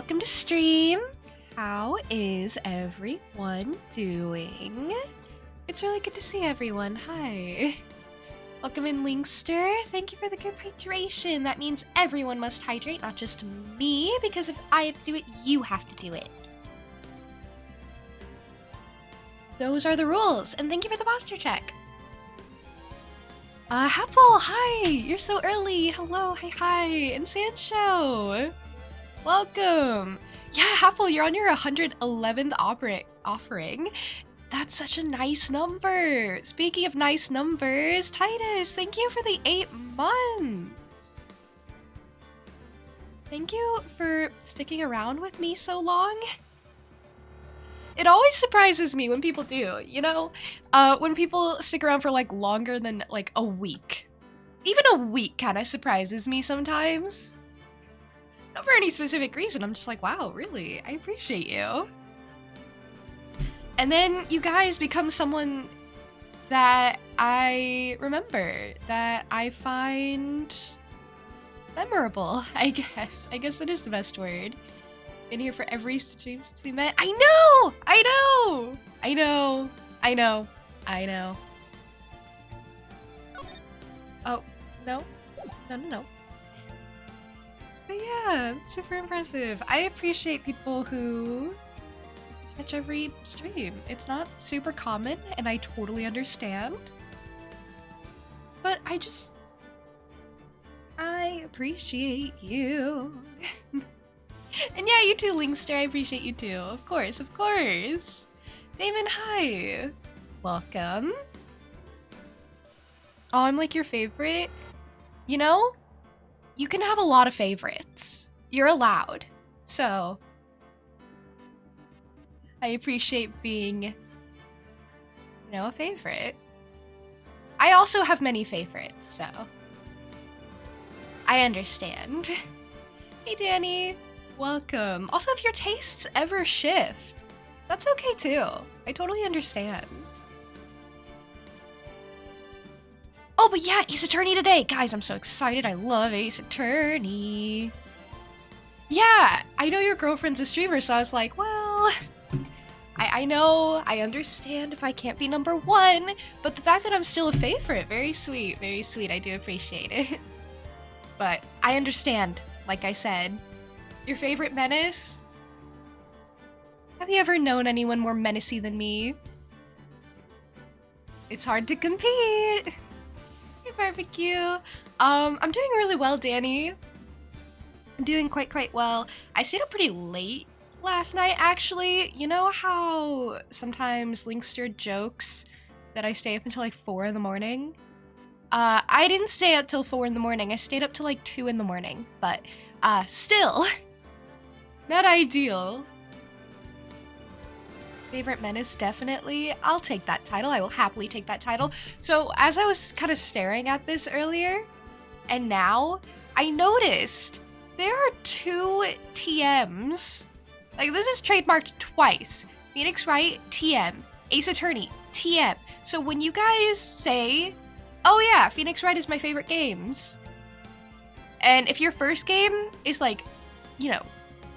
Welcome to stream. How is everyone doing? It's really good to see everyone. Hi. Welcome in, Linkster. Thank you for the group hydration. That means everyone must hydrate, not just me, because if I have to do it, you have to do it. Those are the rules, and thank you for the posture check. Happle, hi! You're so early. Hello, hi, and Sancho. Welcome. Yeah, Happle, you're on your 111th offering. That's such a nice number. Speaking of nice numbers, Titus, thank you for the 8 months. Thank you for sticking around with me so long. It always surprises me when people do, you know? When people stick around for like longer than like a week. Even a week kind of surprises me sometimes. Not for any specific reason, I'm just like, wow, really? I appreciate you. And then you guys become someone that I remember, that I find memorable, I guess. I guess that is the best word. Been here for every stream since we met. I know! Oh, no. No. But yeah, super impressive. I appreciate people who catch every stream. It's not super common, and I totally understand. But I appreciate you. And yeah, you too, Linkster. I appreciate you too. Of course. Damon, hi. Welcome. Oh, I'm like your favorite. You know, you can have a lot of favorites. You're allowed. So, I appreciate being, you know, a favorite. I also have many favorites, so I understand. Hey, Danny. Welcome. Also, if your tastes ever shift, that's okay too. I totally understand. Oh, but yeah, Ace Attorney today. Guys, I'm so excited. I love Ace Attorney. Yeah, I know your girlfriend's a streamer, so I was like, well, I know, I understand if I can't be number one, but the fact that I'm still a favorite, very sweet, I do appreciate it. But I understand, like I said. Your favorite menace? Have you ever known anyone more menacey than me? It's hard to compete. Hey, Barbecue. I'm doing really well, Danny. I'm doing quite well. I stayed up pretty late last night, actually. You know how sometimes Linkster jokes that I stay up until like 4 in the morning? I didn't stay up till 4 in the morning. I stayed up till like 2 in the morning, but still, not ideal. Favorite menace, definitely. I'll take that title. I will happily take that title. So as I was kind of staring at this earlier, and now, I noticed there are 2 TMs. Like, this is trademarked twice. Phoenix Wright, TM. Ace Attorney, TM. So when you guys say, oh yeah, Phoenix Wright is my favorite games, and if your first game is like, you know,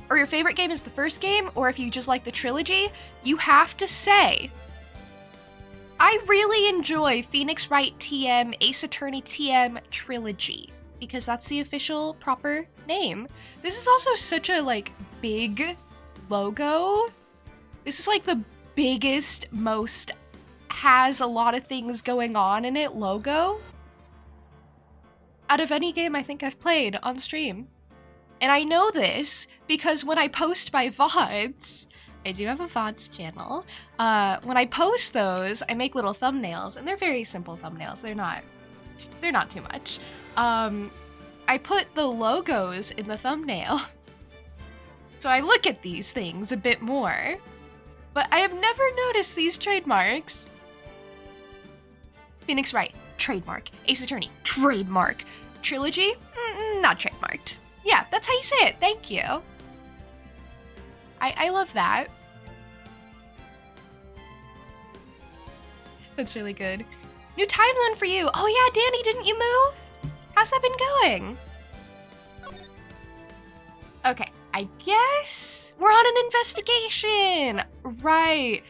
or your favorite game is the first game, or if you just like the trilogy, you have to say, I really enjoy Phoenix Wright TM, Ace Attorney TM trilogy, because that's the official proper name. This is also such a like big logo. This is like the biggest, most has a lot of things going on in it logo out of any game I think I've played on stream. And I know this because when I post my VODs, I do have a VODs channel. When I post those, I make little thumbnails, and they're very simple thumbnails. They're not too much. I put the logos in the thumbnail. So I look at these things a bit more. But I have never noticed these trademarks. Phoenix Wright, trademark. Ace Attorney, trademark. Trilogy, not trademarked. Yeah, that's how you say it. Thank you. I love that. That's really good. New time zone for you. Oh yeah, Danny, didn't you move? How's that been going? Okay, I guess we're on an investigation. Right.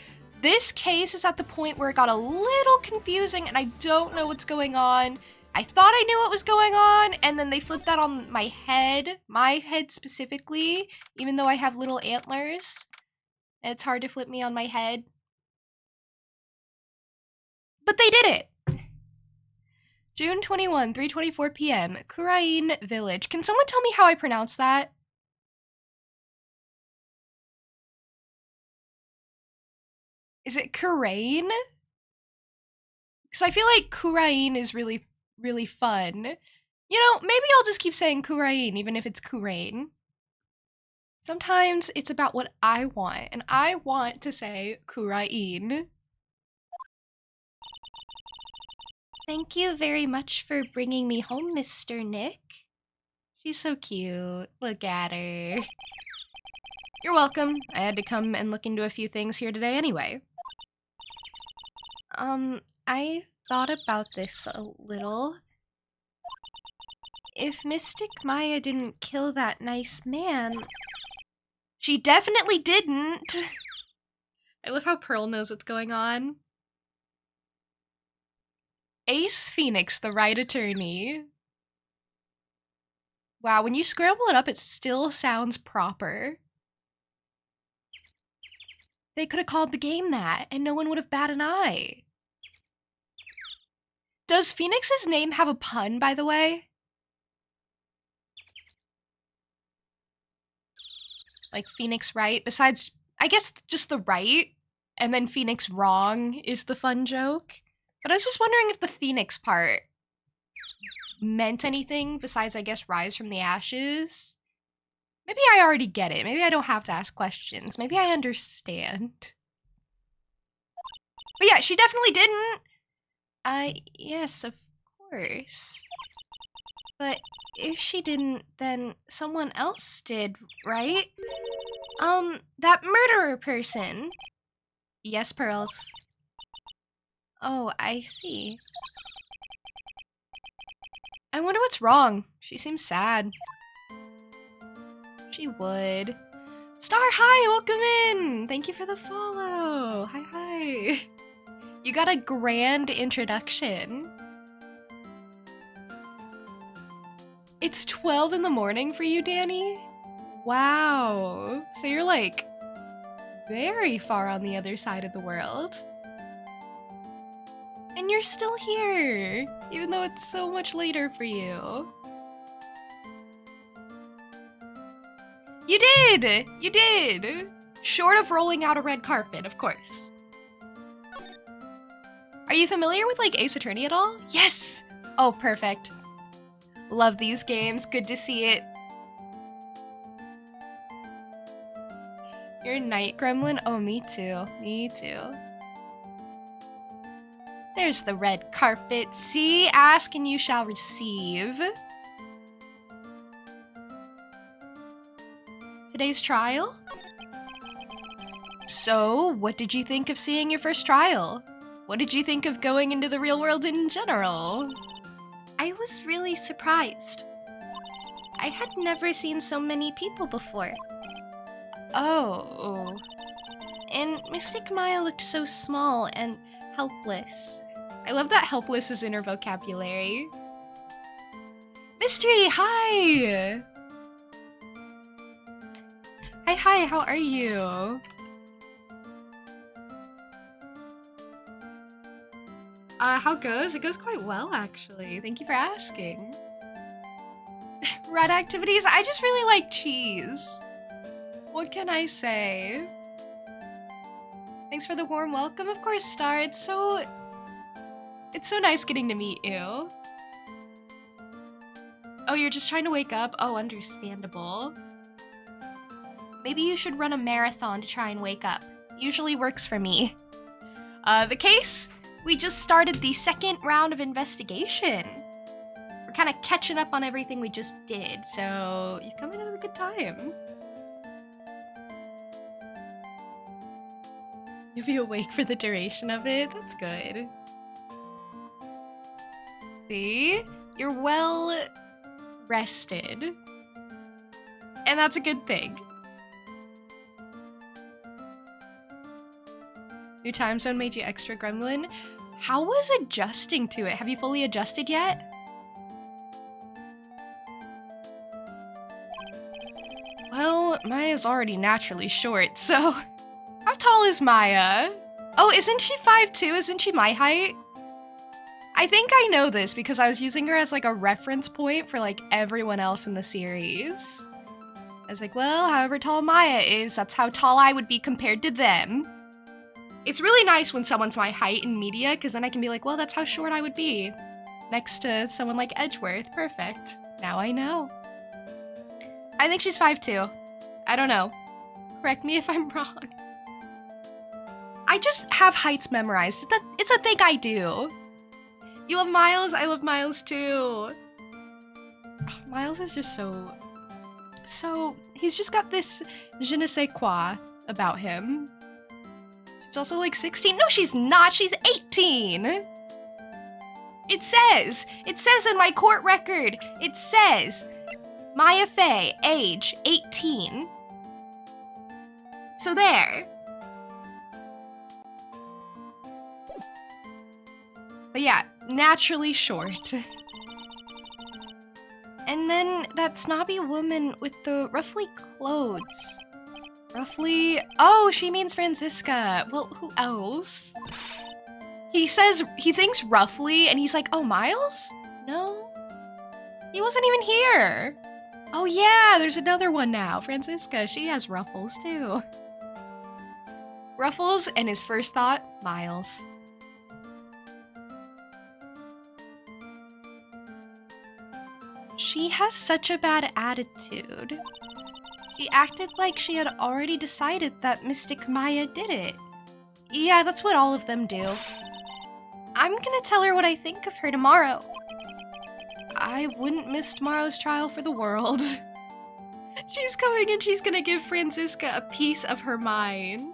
This case is at the point where it got a little confusing and I don't know what's going on. I thought I knew what was going on, and then they flipped that on my head specifically, even though I have little antlers. And it's hard to flip me on my head. But they did it! June 21, 3:24 p.m., Kurain Village. Can someone tell me how I pronounce that? Is it Kurain? Because I feel like Kurain is really, really fun. You know, maybe I'll just keep saying Kurain, even if it's Kurain. Sometimes it's about what I want, and I want to say Kurain. Thank you very much for bringing me home, Mr. Nick. She's so cute. Look at her. You're welcome. I had to come and look into a few things here today anyway. I thought about this a little. If Mystic Maya didn't kill that nice man... She definitely didn't! I love how Pearl knows what's going on. Ace Phoenix, the right attorney. Wow, when you scramble it up, it still sounds proper. They could have called the game that, and no one would have batted an eye. Does Phoenix's name have a pun, by the way? Like Phoenix right? Besides, I guess just the right, and then Phoenix wrong is the fun joke. But I was just wondering if the Phoenix part meant anything besides, I guess, rise from the ashes. Maybe I already get it. Maybe I don't have to ask questions. Maybe I understand. But yeah, she definitely didn't. Yes, of course. But if she didn't, then someone else did, right? That murderer person. Yes, Pearls. Oh, I see. I wonder what's wrong. She seems sad. She would. Star, hi, welcome in! Thank you for the follow. Hi, hi. You got a grand introduction. It's 12 in the morning for you, Danny? Wow. So you're like very far on the other side of the world. And you're still here, even though it's so much later for you. You did! You did! Short of rolling out a red carpet, of course. Are you familiar with, like, Ace Attorney at all? Yes! Oh, perfect. Love these games. Good to see it. You're a night gremlin? Oh, me too. Me too. There's the red carpet. See? Ask and you shall receive. Today's trial? So, what did you think of seeing your first trial? What did you think of going into the real world in general? I was really surprised. I had never seen so many people before. Oh. And Mystic Maya looked so small and helpless. I love that helpless is in her vocabulary. Mystery, hi! Hi, how are you? How goes? It goes quite well, actually. Thank you for asking. Red activities? I just really like cheese. What can I say? Thanks for the warm welcome, of course, Star. It's so nice getting to meet you. Oh, you're just trying to wake up? Oh, understandable. Maybe you should run a marathon to try and wake up. Usually works for me. The case? We just started the second round of investigation. We're kind of catching up on everything we just did, so you're coming in at a good time. You'll be awake for the duration of it? That's good. See? You're well rested. And that's a good thing. New time zone made you extra gremlin. How was adjusting to it? Have you fully adjusted yet? Well, Maya's already naturally short, so... How tall is Maya? Oh, isn't she 5'2"? Isn't she my height? I think I know this because I was using her as like a reference point for like everyone else in the series. I was like, well, however tall Maya is, that's how tall I would be compared to them. It's really nice when someone's my height in media, because then I can be like, well, that's how short I would be. Next to someone like Edgeworth. Perfect. Now I know. I think she's 5'2". I don't know. Correct me if I'm wrong. I just have heights memorized. It's a thing I do. You love Miles? I love Miles too. Oh, Miles is just so... He's just got this je ne sais quoi about him. She's also like 16. No, she's not. She's 18. It says in my court record, it says, Maya Fey, age 18. So there. But yeah, naturally short. And then that snobby woman with the ruffly clothes. Ruffly? Oh, she means Franziska. Well, who else? He says, he thinks roughly, and he's like, oh, Miles? No? He wasn't even here. Oh yeah, there's another one now. Franziska, she has ruffles too. Ruffles, and his first thought, Miles. She has such a bad attitude. She acted like she had already decided that Mystic Maya did it. Yeah, that's what all of them do. I'm gonna tell her what I think of her tomorrow. I wouldn't miss tomorrow's trial for the world. She's coming and she's gonna give Franziska a piece of her mind.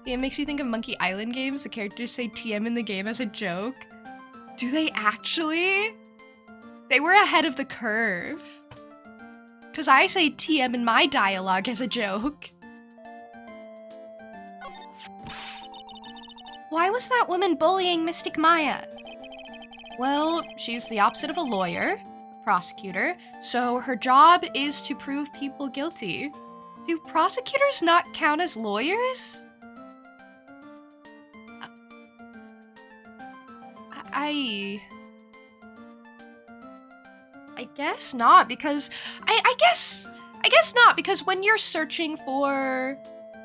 Yeah, it makes you think of Monkey Island games. The characters say TM in the game as a joke. Do they actually? They were ahead of the curve. Because I say TM in my dialogue as a joke. Why was that woman bullying Mystic Maya? Well, she's the opposite of a lawyer, a prosecutor, so her job is to prove people guilty. Do prosecutors not count as lawyers? I guess not, because I guess not, because when you're searching for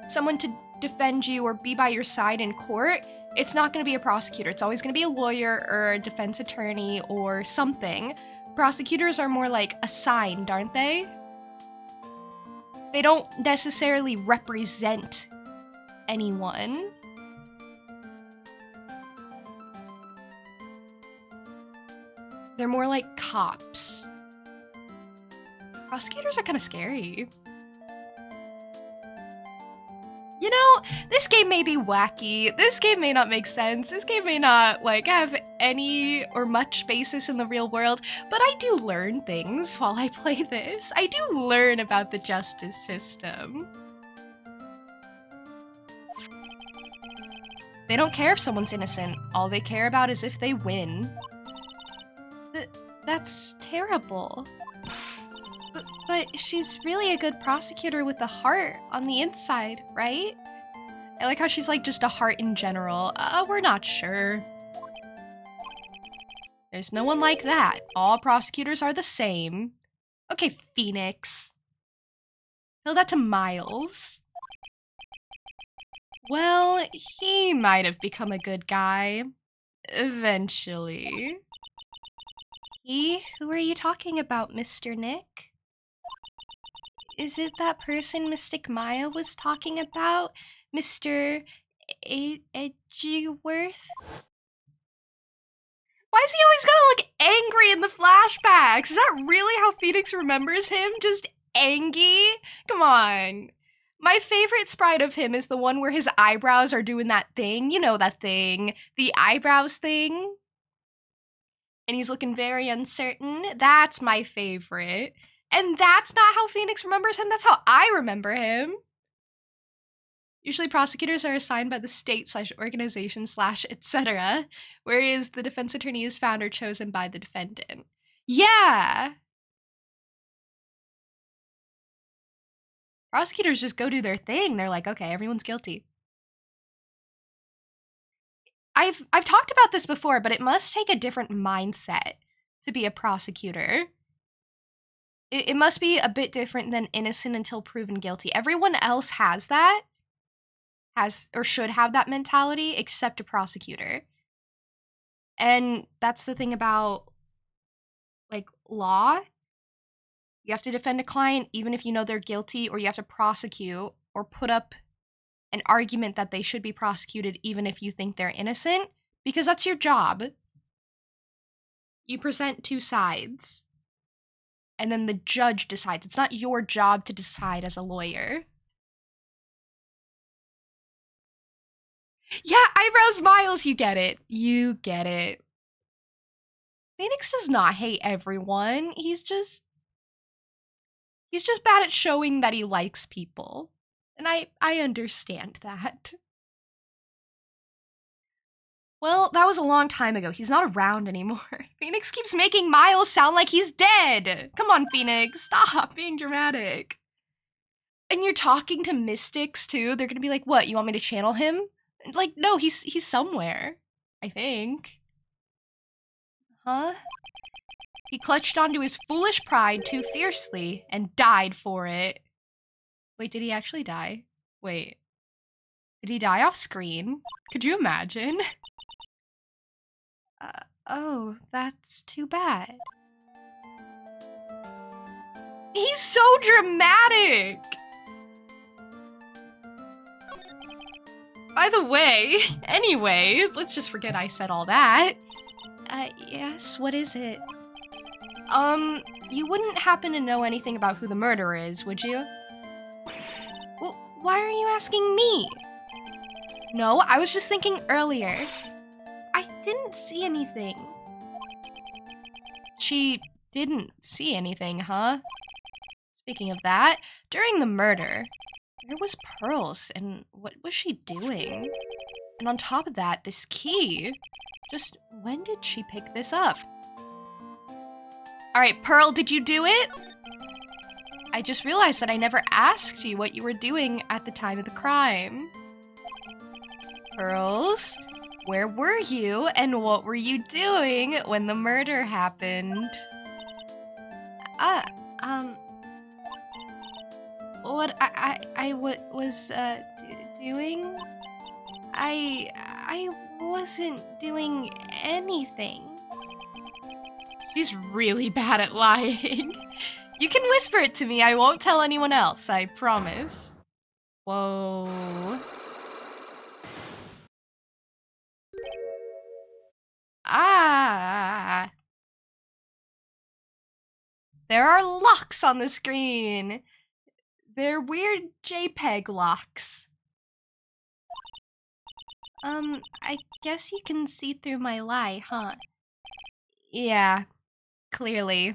someone to defend you or be by your side in court, it's not going to be a prosecutor. It's always going to be a lawyer or a defense attorney or something. Prosecutors are more like assigned, aren't they? They don't necessarily represent anyone. They're more like cops. Prosecutors are kind of scary. You know, this game may be wacky. This game may not make sense. This game may not, like, have any or much basis in the real world, but I do learn things while I play this. I do learn about the justice system. They don't care if someone's innocent. All they care about is if they win. That's terrible. But she's really a good prosecutor with a heart on the inside, right? I like how she's like just a heart in general. We're not sure. There's no one like that. All prosecutors are the same. Okay, Phoenix. Tell that to Miles. Well, he might have become a good guy. Eventually. Who are you talking about, Mr. Nick? Is it that person Mystic Maya was talking about? Mr. Edgeworth? Why is he always gotta look angry in the flashbacks? Is that really how Phoenix remembers him? Just angry? Come on. My favorite sprite of him is the one where his eyebrows are doing that thing. You know that thing. The eyebrows thing. and he's looking very uncertain. That's my favorite. And that's not how Phoenix remembers him. That's how I remember him. Usually prosecutors are assigned by the state / organization / etc., whereas the defense attorney is found or chosen by the defendant. Yeah. Prosecutors just go do their thing. They're like, okay, everyone's guilty. I've talked about this before, but it must take a different mindset to be a prosecutor. It must be a bit different than innocent until proven guilty. Everyone else has that, or should have that mentality, except a prosecutor. And that's the thing about, like, law. You have to defend a client even if you know they're guilty, or you have to prosecute or put up an argument that they should be prosecuted even if you think they're innocent, because that's your job. You present two sides, and then the judge decides. It's not your job to decide as a lawyer. Yeah, eyebrows Miles, you get it. You get it. Phoenix does not hate everyone. He's just bad at showing that he likes people. And I understand that. Well, that was a long time ago. He's not around anymore. Phoenix keeps making Miles sound like he's dead. Come on, Phoenix. Stop being dramatic. And you're talking to mystics, too. They're gonna be like, what, you want me to channel him? Like, no, he's somewhere. I think. Huh? He clutched onto his foolish pride too fiercely and died for it. Wait, did he actually die? Wait. Did he die off screen? Could you imagine? Oh, that's too bad. He's so dramatic! By the way, anyway, let's just forget I said all that. Yes, what is it? You wouldn't happen to know anything about who the murderer is, would you? Well, why are you asking me? No, I was just thinking earlier. I didn't see anything. She didn't see anything, huh? Speaking of that, during the murder, there was Pearls, and what was she doing? And on top of that, this key. Just when did she pick this up? All right, Pearl, did you do it? I just realized that I never asked you what you were doing at the time of the crime. Pearls, where were you and what were you doing when the murder happened? What I was doing? I wasn't doing anything. She's really bad at lying. You can whisper it to me. I won't tell anyone else, I promise. Whoa. Ah. There are locks on the screen. They're weird JPEG locks. I guess you can see through my lie, huh? Yeah, clearly.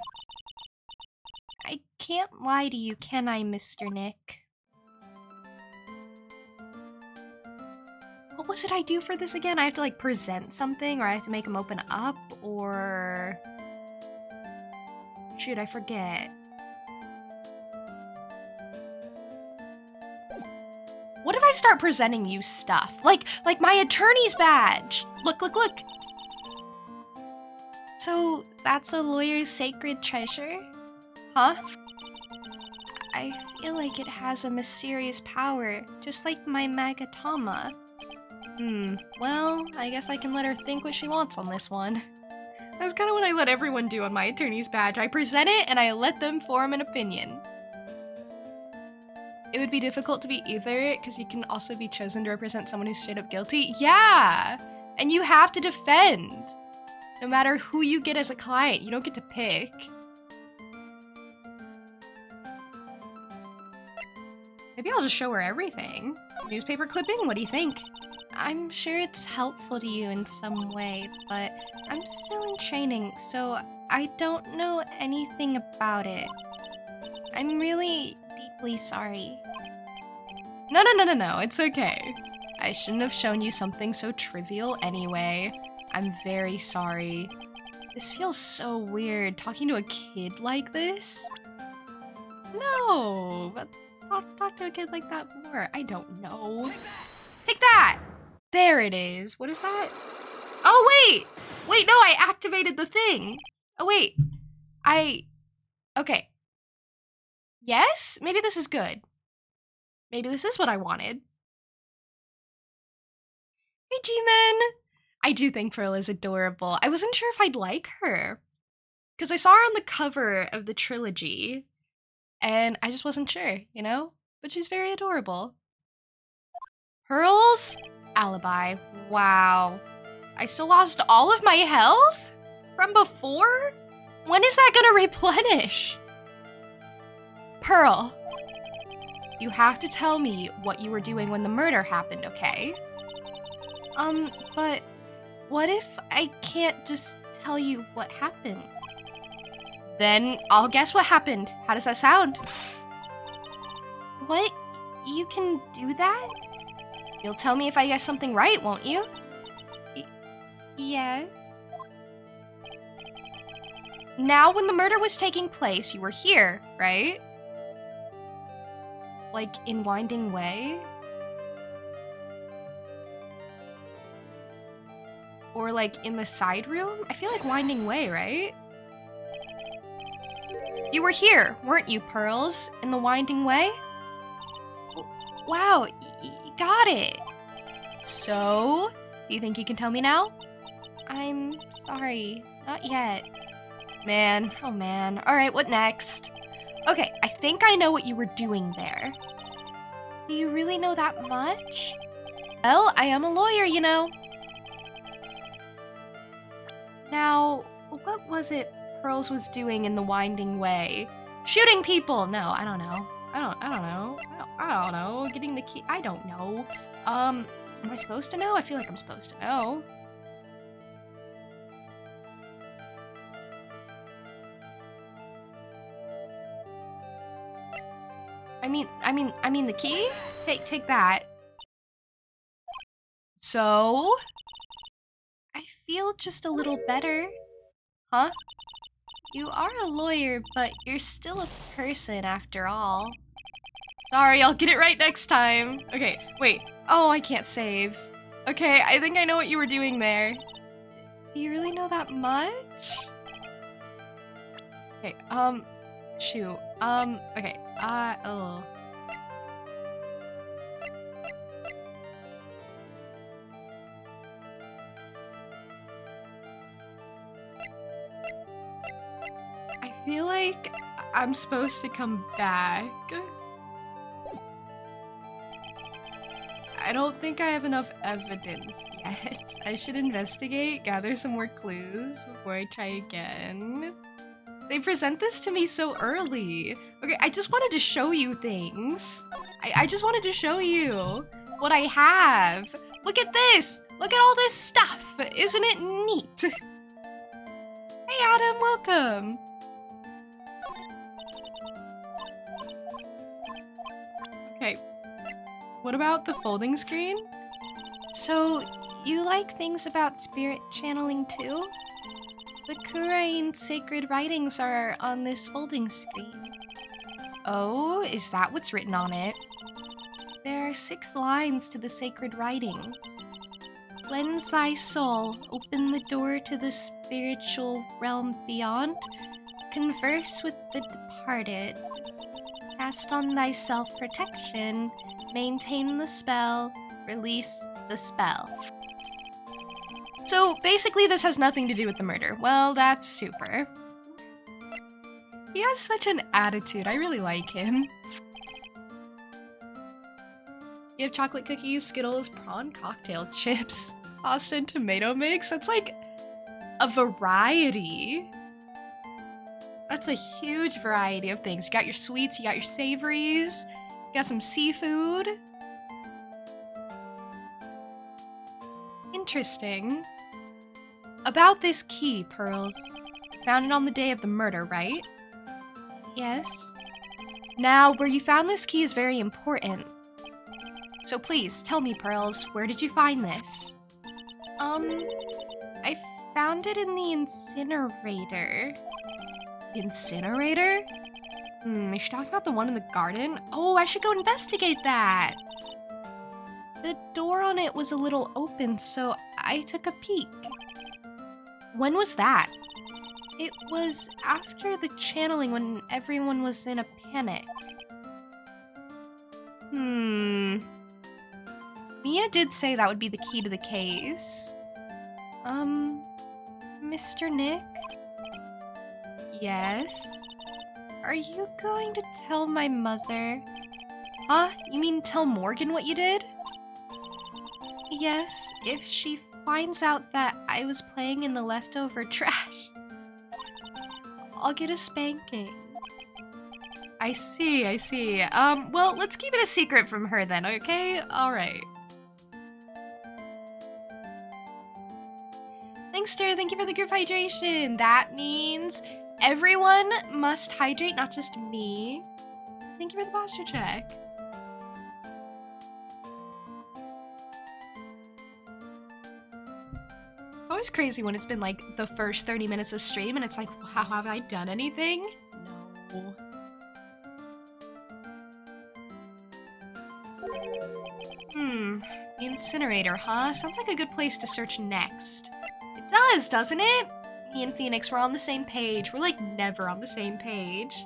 I can't lie to you, can I, Mr. Nick? What was it I do for this again? I have to, like, present something, or I have to make him open up, or... Shoot, I forget. What if I start presenting you stuff? Like my attorney's badge! Look, look, look! So, that's a lawyer's sacred treasure? Huh? I feel like it has a mysterious power, just like my Magatama. Well, I guess I can let her think what she wants on this one. That's kind of what I let everyone do on my attorney's badge. I present it and I let them form an opinion. It would be difficult to be either, because you can also be chosen to represent someone who's straight up guilty. Yeah! And you have to defend. No matter who you get as a client, you don't get to pick. Maybe I'll just show her everything. Newspaper clipping? What do you think? I'm sure it's helpful to you in some way, but I'm still in training, so I don't know anything about it. I'm really deeply sorry. No, it's okay. I shouldn't have shown you something so trivial anyway. I'm very sorry. This feels so weird, talking to a kid like this. No, but talk to a kid like that more. I don't know. Take that! There it is. What is that? Oh, wait! Wait, no, I activated the thing. Oh, wait. Okay. Yes? Maybe this is good. Maybe this is what I wanted. Hey, G-Men! I do think Pearl is adorable. I wasn't sure if I'd like her. Because I saw her on the cover of the trilogy, and I just wasn't sure, you know? But she's very adorable. Pearl's alibi. Wow. I still lost all of my health? From before? When is that gonna replenish? Pearl, you have to tell me what you were doing when the murder happened, okay? But what if I can't just tell you what happened? Then I'll guess what happened. How does that sound? What? You can do that? You'll tell me if I guess something right, won't you? Yes. Now, when the murder was taking place, you were here, right? Like, in Winding Way? Or, like, in the side room? I feel like Winding Way, right? You were here, weren't you, Pearls? In the Winding Way? Wow, you got it. So, do you think you can tell me now? I'm sorry, not yet. Man, oh man. Alright, what next? Okay, I think I know what you were doing there. Do you really know that much? Well, I am a lawyer, you know. Now, what was it Pearls was doing in the Winding Way? Shooting people! No, I don't know. I don't know. Getting the key. I don't know. Am I supposed to know? I feel like I'm supposed to know. I mean the key? Take that. So? I feel just a little better. Huh? You are a lawyer, but you're still a person after all. Sorry, I'll get it right next time. Okay, wait. Oh, I can't save. Okay, I think I know what you were doing there. Do you really know that much? Okay, shoot. Okay, oh. I feel like I'm supposed to come back. I don't think I have enough evidence yet. I should investigate, gather some more clues before I try again. They present this to me so early. Okay, I just wanted to show you things. I just wanted to show you what I have. Look at this. Look at all this stuff. Isn't it neat? Hey, Adam, welcome. Okay, what about the folding screen? So, you like things about spirit channeling too? The Kurain sacred writings are on this folding screen. Oh, is that what's written on it? There are 6 lines to the sacred writings. Cleanse thy soul, open the door to the spiritual realm beyond, converse with the departed, cast on thyself protection, maintain the spell, release the spell. So basically this has nothing to do with the murder. Well, that's super. He has such an attitude. I really like him. You have chocolate cookies, Skittles, prawn cocktail chips, pasta and tomato mix. That's like a variety. That's a huge variety of things. You got your sweets, you got your savories, you got some seafood. Interesting. About this key, Pearls. Found it on the day of the murder, right? Yes. Now, where you found this key is very important. So please, tell me, Pearls, where did you find this? I found it in the incinerator. Incinerator? Is she talking about the one in the garden? Oh, I should go investigate that. The door on it was a little open, so I took a peek. When was that? It was after the channeling when everyone was in a panic. Mia did say that would be the key to the case. Mr. Nick? Yes? Are you going to tell my mother? Huh? You mean tell Morgan what you did? Yes, if she finds out that I was playing in the leftover trash, I'll get a spanking. I see. Well, let's keep it a secret from her then, okay? Alright. Thanks, Ster. Thank you for the group hydration. That means everyone must hydrate, not just me. Thank you for the posture check. It's always crazy when it's been like the first 30 minutes of stream and it's like, wow, have I done anything? No. The incinerator, huh? Sounds like a good place to search next. It does, doesn't it? Me and Phoenix, we're on the same page. We're like never on the same page.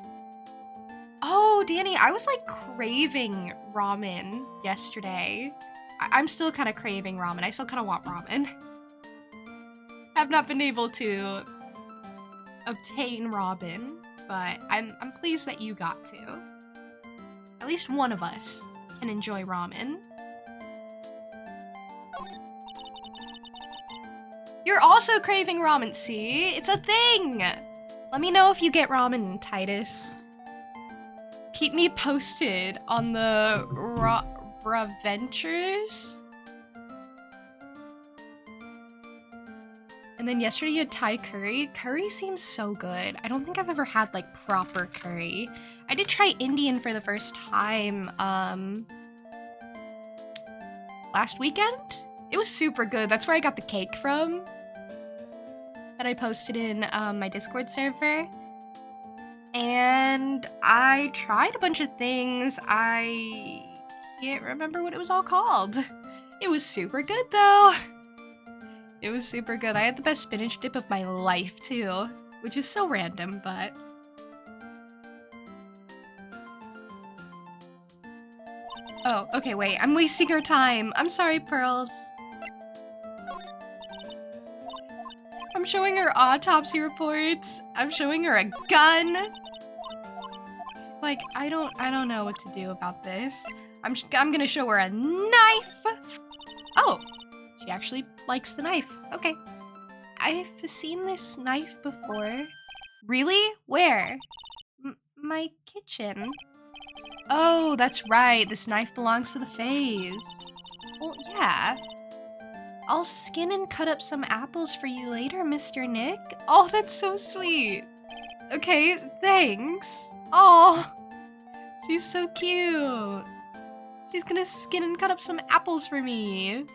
Oh, Danny, I was like craving ramen yesterday. I'm still kind of craving ramen. I still kind of want ramen. I've not been able to obtain ramen, but I'm pleased that you got to. At least one of us can enjoy ramen. You're also craving ramen, see? It's a thing! Let me know if you get ramen, Titus. Keep me posted on the Raventures. And then yesterday you had Thai curry. Curry seems so good. I don't think I've ever had like proper curry. I did try Indian for the first time last weekend. It was super good. That's where I got the cake from that I posted in my Discord server. And I tried a bunch of things. I can't remember what it was all called. It was super good though. It was super good. I had the best spinach dip of my life too, which is so random, but... Oh, okay, wait. I'm wasting her time. I'm sorry, Pearls. I'm showing her autopsy reports. I'm showing her a gun. She's like, I don't know what to do about this. I'm gonna show her a knife. Oh, she actually likes the knife. Okay. I've seen this knife before. Really? Where? My kitchen. Oh, that's right. This knife belongs to the Fays. Well, yeah. I'll skin and cut up some apples for you later, Mr. Nick. Oh, that's so sweet. Okay, thanks. Oh, she's so cute. She's gonna skin and cut up some apples for me.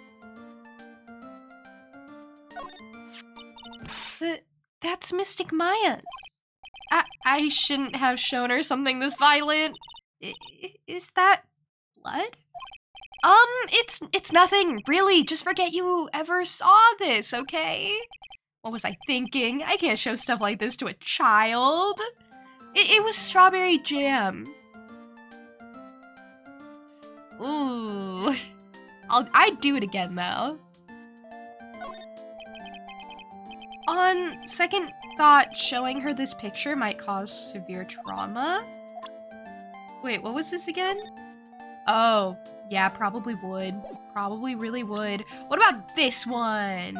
That's Mystic Maya's. I shouldn't have shown her something this violent. Is that blood? It's nothing, really. Just forget you ever saw this, okay? What was I thinking? I can't show stuff like this to a child. It was strawberry jam. Ooh. I'd do it again, though. On second thought, showing her this picture might cause severe trauma. Wait, what was this again? Oh, yeah, probably would. Probably really would. What about this one?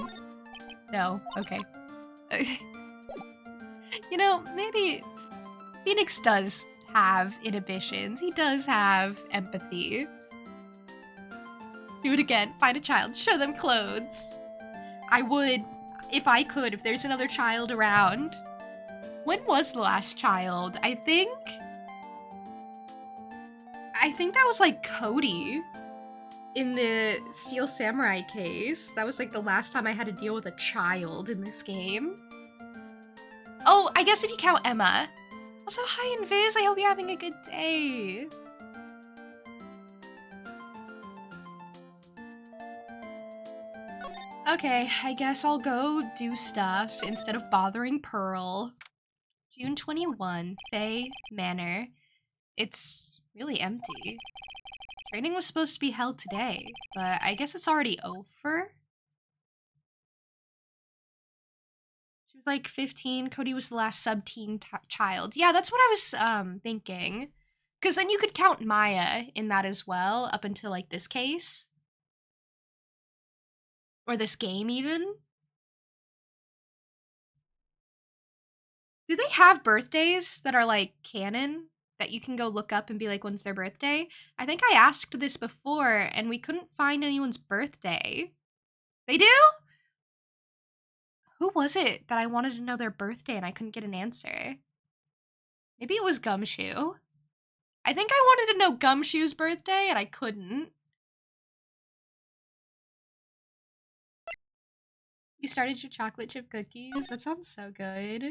No, okay. You know, maybe Phoenix does have inhibitions. He does have empathy. Do it again. Find a child. Show them clothes. I would. if I could, if there's another child around. When was the last child? I think that was like Cody in the Steel Samurai case. That was like the last time I had to deal with a child in this game. Oh, I guess if you count Emma. Also, hi Invis, I hope you're having a good day. Okay, I guess I'll go do stuff instead of bothering Pearl. June 21, Faye Manor. It's really empty. Training was supposed to be held today, but I guess it's already over. She was like 15. Cody was the last sub-teen child. Yeah, that's what I was thinking. Because then you could count Maya in that as well, up until like this case. Or this game even. Do they have birthdays that are like canon that you can go look up and be like, when's their birthday? I think I asked this before and we couldn't find anyone's birthday. They do? Who was it that I wanted to know their birthday and I couldn't get an answer? Maybe it was Gumshoe. I think I wanted to know Gumshoe's birthday and I couldn't. You started your chocolate chip cookies? That sounds so good.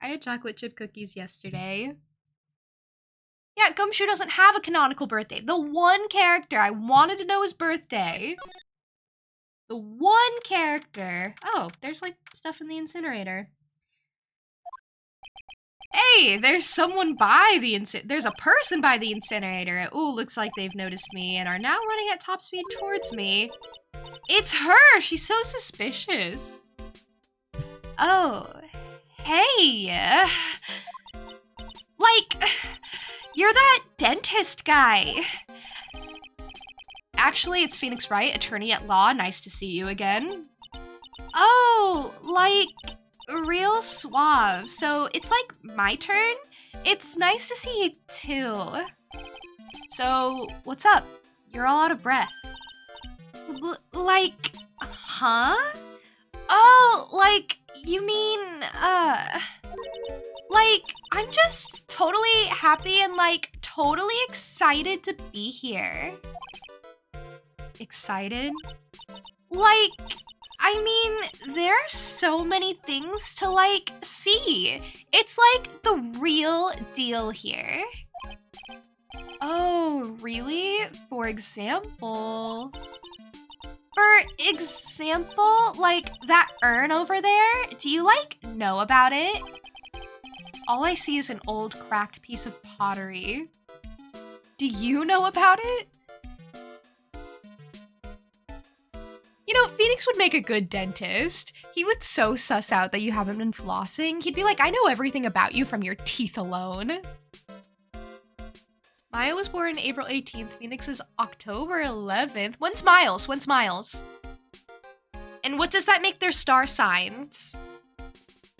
I had chocolate chip cookies yesterday. Yeah, Gumshoe doesn't have a canonical birthday. The one character I wanted to know his birthday. The one character. Oh, there's like stuff in the incinerator. Hey, there's someone by the there's a person by the incinerator. Ooh, looks like they've noticed me and are now running at top speed towards me. It's her! She's so suspicious. Oh, hey. Like, you're that dentist guy. Actually, it's Phoenix Wright, attorney at law. Nice to see you again. Oh, like, real suave. So it's like my turn? It's nice to see you too. So, what's up? You're all out of breath. Like, huh? Oh, like, you mean, like, I'm just totally happy and, like, totally excited to be here. Excited? Like, I mean, there are so many things to, like, see. It's, like, the real deal here. Oh, really? For example, like, that urn over there? Do you, like, know about it? All I see is an old, cracked piece of pottery. Do you know about it? You know, Phoenix would make a good dentist. He would so suss out that you haven't been flossing. He'd be like, I know everything about you from your teeth alone. Maya was born April 18th. Phoenix is October 11th. When's Miles? When's Miles? And what does that make their star signs?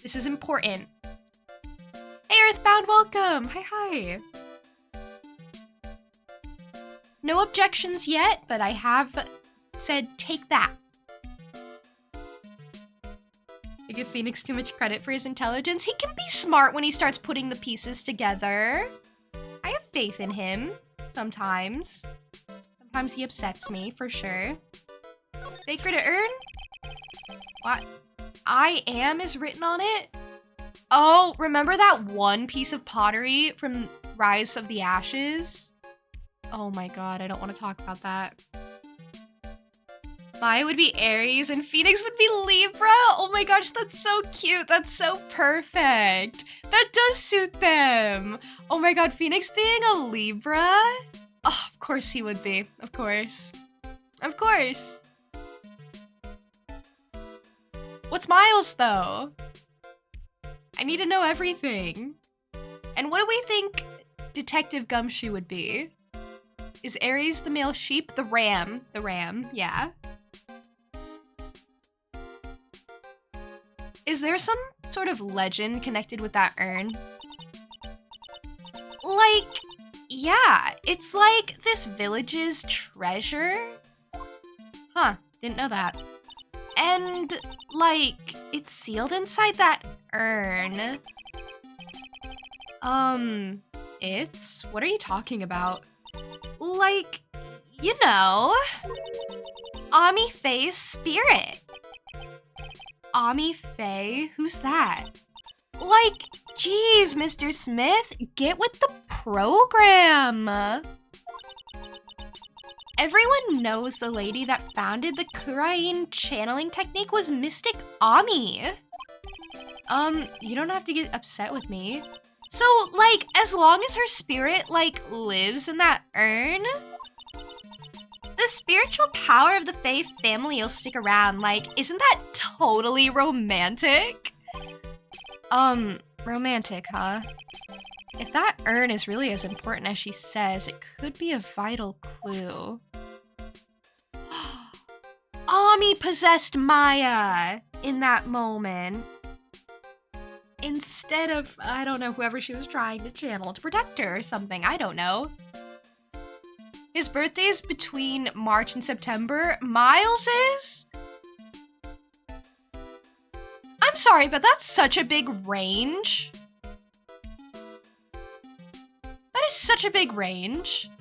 This is important. Hey, Earthbound, welcome. Hi. No objections yet, but I have said take that. I give Phoenix too much credit for his intelligence. He can be smart when he starts putting the pieces together. I have faith in him, sometimes. Sometimes he upsets me, for sure. Sacred Urn? What? I am is written on it? Oh, remember that one piece of pottery from Rise of the Ashes? Oh my god, I don't want to talk about that. Maya would be Aries and Phoenix would be Libra? Oh my gosh, that's so cute. That's so perfect. That does suit them. Oh my god, Phoenix being a Libra? Oh, of course he would be. Of course. Of course. What's Miles, though? I need to know everything. And what do we think Detective Gumshoe would be? Is Aries the male sheep? The ram. The ram, yeah. Is there some sort of legend connected with that urn? Like, yeah, it's like this village's treasure. Huh, didn't know that. And, like, it's sealed inside that urn. What are you talking about? Like, you know, Ami Faye's spirit. Ami Faye? Who's that? Like, geez, Mr. Smith, get with the program. Everyone knows the lady that founded the Kurain channeling technique was Mystic Ami. You don't have to get upset with me. So, like, as long as her spirit, like, lives in that urn, the spiritual power of the Faye family will stick around. Like, isn't that totally romantic? Romantic, huh? If that urn is really as important as she says, it could be a vital clue. Ami possessed Maya in that moment. Instead of, I don't know, whoever she was trying to channel to protect her or something. I don't know. His birthday is between March and September. Miles is? I'm sorry, but that's such a big range. That is such a big range.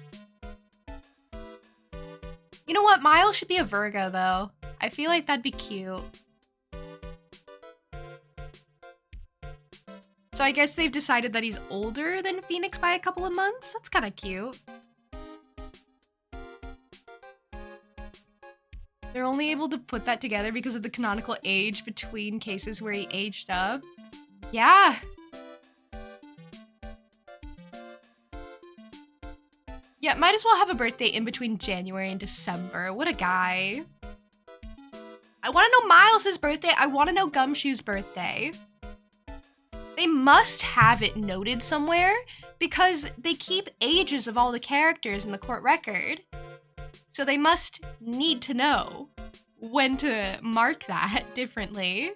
You know what? Miles should be a Virgo, though. I feel like that'd be cute. So I guess they've decided that he's older than Phoenix by a couple of months? That's kind of cute. They're only able to put that together because of the canonical age between cases where he aged up. Yeah. Yeah, might as well have a birthday in between January and December. What a guy. I want to know Miles' birthday. I want to know Gumshoe's birthday. They must have it noted somewhere because they keep ages of all the characters in the court record. So they must need to know when to mark that differently.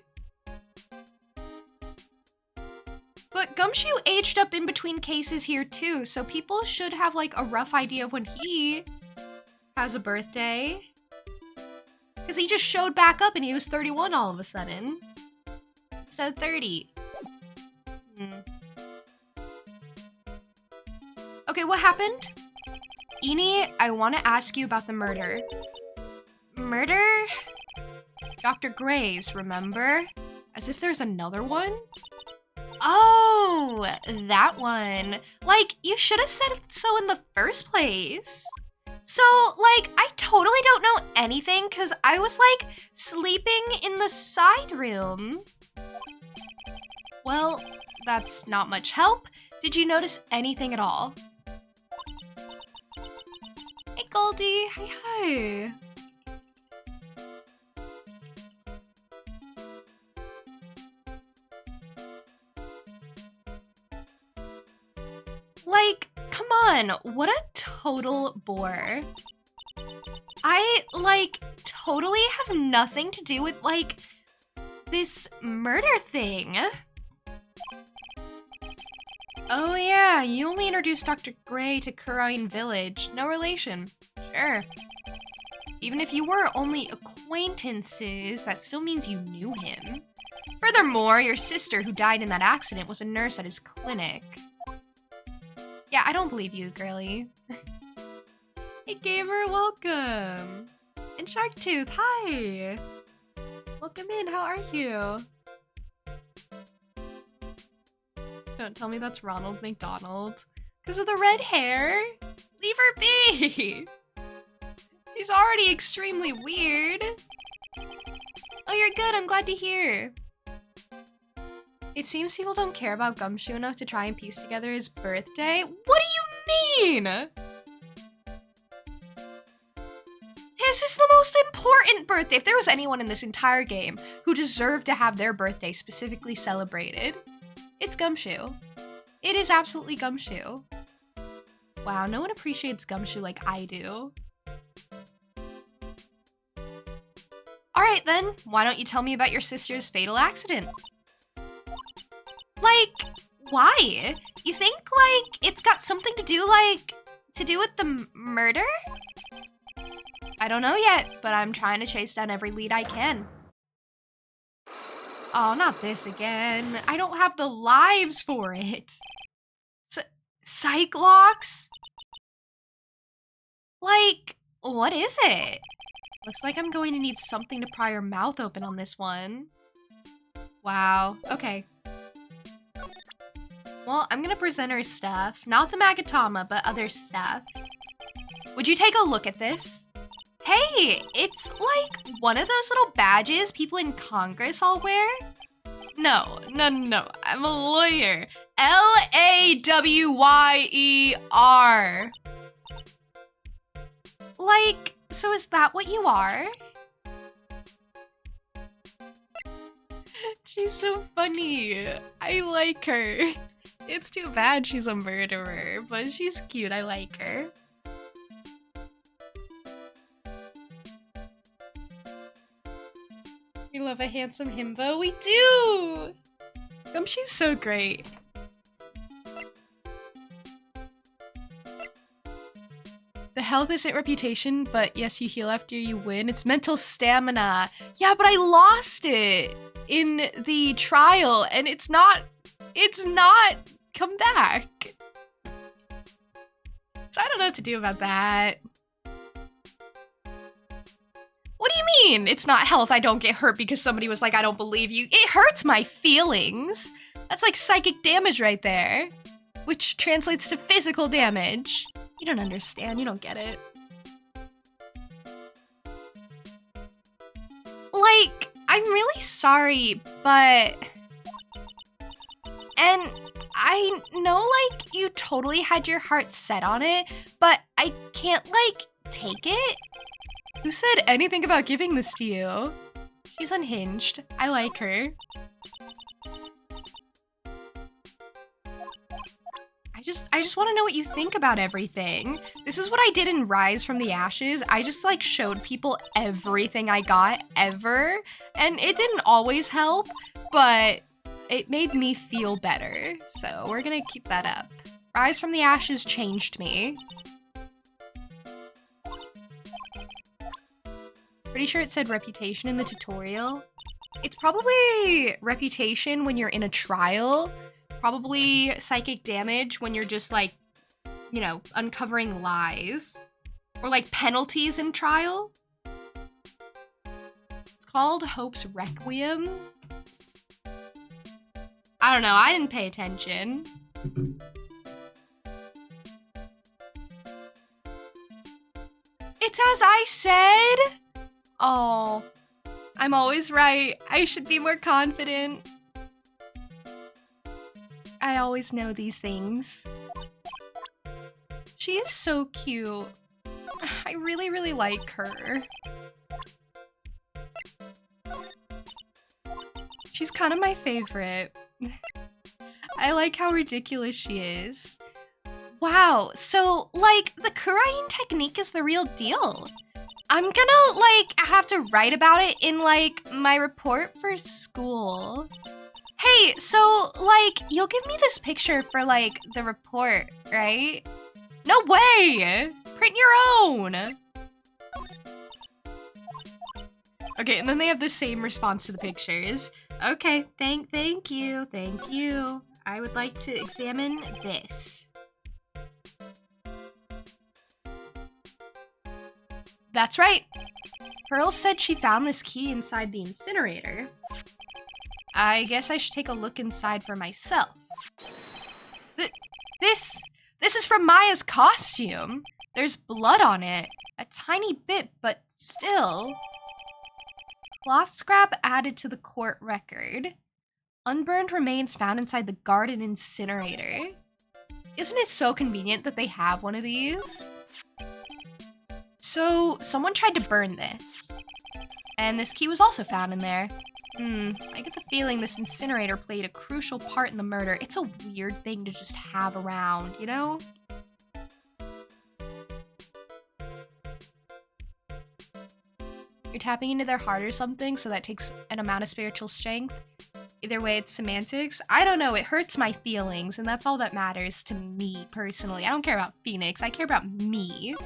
But Gumshoe aged up in between cases here too, so people should have like a rough idea of when he has a birthday. Because he just showed back up and he was 31 all of a sudden. Instead of 30. Okay, what happened? Eni, I want to ask you about the murder. Murder? Dr. Gray's, remember? As if there's another one? Oh, that one. Like, you should have said so in the first place. So, like, I totally don't know anything because I was, like, sleeping in the side room. Well, that's not much help. Did you notice anything at all? Hey, Goldie. Hi. Like, come on. What a total bore. I, like, totally have nothing to do with, like, this murder thing. Oh yeah, you only introduced Dr. Gray to Kurain Village. No relation. Sure. Even if you were only acquaintances, that still means you knew him. Furthermore, your sister who died in that accident was a nurse at his clinic. Yeah, I don't believe you, girly. Hey, Gamer, welcome. And Sharktooth, hi. Welcome in, how are you? Don't tell me that's Ronald McDonald. Because of the red hair? Leave her be! She's already extremely weird. Oh, you're good, I'm glad to hear. It seems people don't care about Gumshoe enough to try and piece together his birthday. What do you mean? His is the most important birthday. If there was anyone in this entire game who deserved to have their birthday specifically celebrated, it's Gumshoe. It is absolutely Gumshoe. Wow, no one appreciates Gumshoe like I do. Alright then, why don't you tell me about your sister's fatal accident? Like, why? You think, like, it's got something to do with the murder? I don't know yet, but I'm trying to chase down every lead I can. Oh, not this again. I don't have the lives for it. Cyclox? Like, what is it? Looks like I'm going to need something to pry her mouth open on this one. Wow, okay. Well, I'm gonna present her stuff. Not the Magatama, but other stuff. Would you take a look at this? Hey, it's like one of those little badges people in Congress all wear. No. I'm a lawyer. L-A-W-Y-E-R. Like, so is that what you are? She's so funny. I like her. It's too bad she's a murderer, but she's cute. I like her. We love a handsome himbo. We do! She's so great. The health isn't reputation, but yes, you heal after you win. It's mental stamina. Yeah, but I lost it in the trial, and it's not come back. So I don't know what to do about that. What do you mean? It's not health. I don't get hurt because somebody was like, I don't believe you. It hurts my feelings. That's like psychic damage right there, which translates to physical damage. You don't understand. You don't get it. Like, I'm really sorry, but... And I know, like, you totally had your heart set on it, but I can't, like, take it. Who said anything about giving this to you? She's unhinged. I like her. I just want to know what you think about everything. This is what I did in Rise from the Ashes. I just like showed people everything I got ever, and it didn't always help, but it made me feel better. So we're gonna keep that up. Rise from the Ashes changed me. Pretty sure it said reputation in the tutorial. It's probably reputation when you're in a trial. Probably psychic damage when you're just like, you know, uncovering lies. Or like penalties in trial. It's called Hope's Requiem. I don't know, I didn't pay attention. It's as I said. Oh, I'm always right. I should be more confident. I always know these things. She is so cute. I really, really like her. She's kind of my favorite. I like how ridiculous she is. Wow, so, like, the Kurain technique is the real deal. I'm gonna, like, have to write about it in, like, my report for school. Hey, so, like, you'll give me this picture for, like, the report, right? No way! Print your own! Okay, and then they have the same response to the pictures. Okay, thank you. I would like to examine this. That's right. Pearl said she found this key inside the incinerator. I guess I should take a look inside for myself. This is from Maya's costume. There's blood on it. A tiny bit, but still. Cloth scrap added to the court record. Unburned remains found inside the garden incinerator. Isn't it so convenient that they have one of these? So, someone tried to burn this. And this key was also found in there. I get the feeling this incinerator played a crucial part in the murder. It's a weird thing to just have around, you know? You're tapping into their heart or something, so that takes an amount of spiritual strength. Either way, it's semantics. I don't know, it hurts my feelings, and that's all that matters to me, personally. I don't care about Phoenix, I care about me.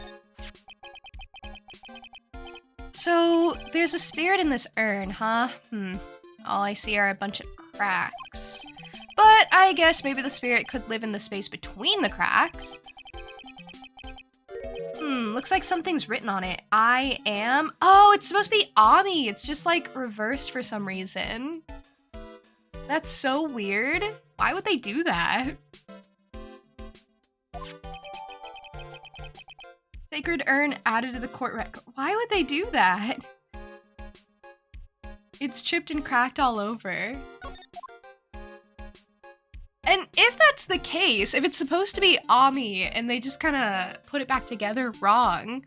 So, there's a spirit in this urn, huh? all I see are a bunch of cracks. But I guess maybe the spirit could live in the space between the cracks. Looks like something's written on it. I am... Oh, it's supposed to be Ami. It's just like reversed for some reason. That's so weird. Why would they do that? Sacred urn added to the court record. Why would they do that? It's chipped and cracked all over. And if that's the case, if it's supposed to be Ami and they just kind of put it back together wrong,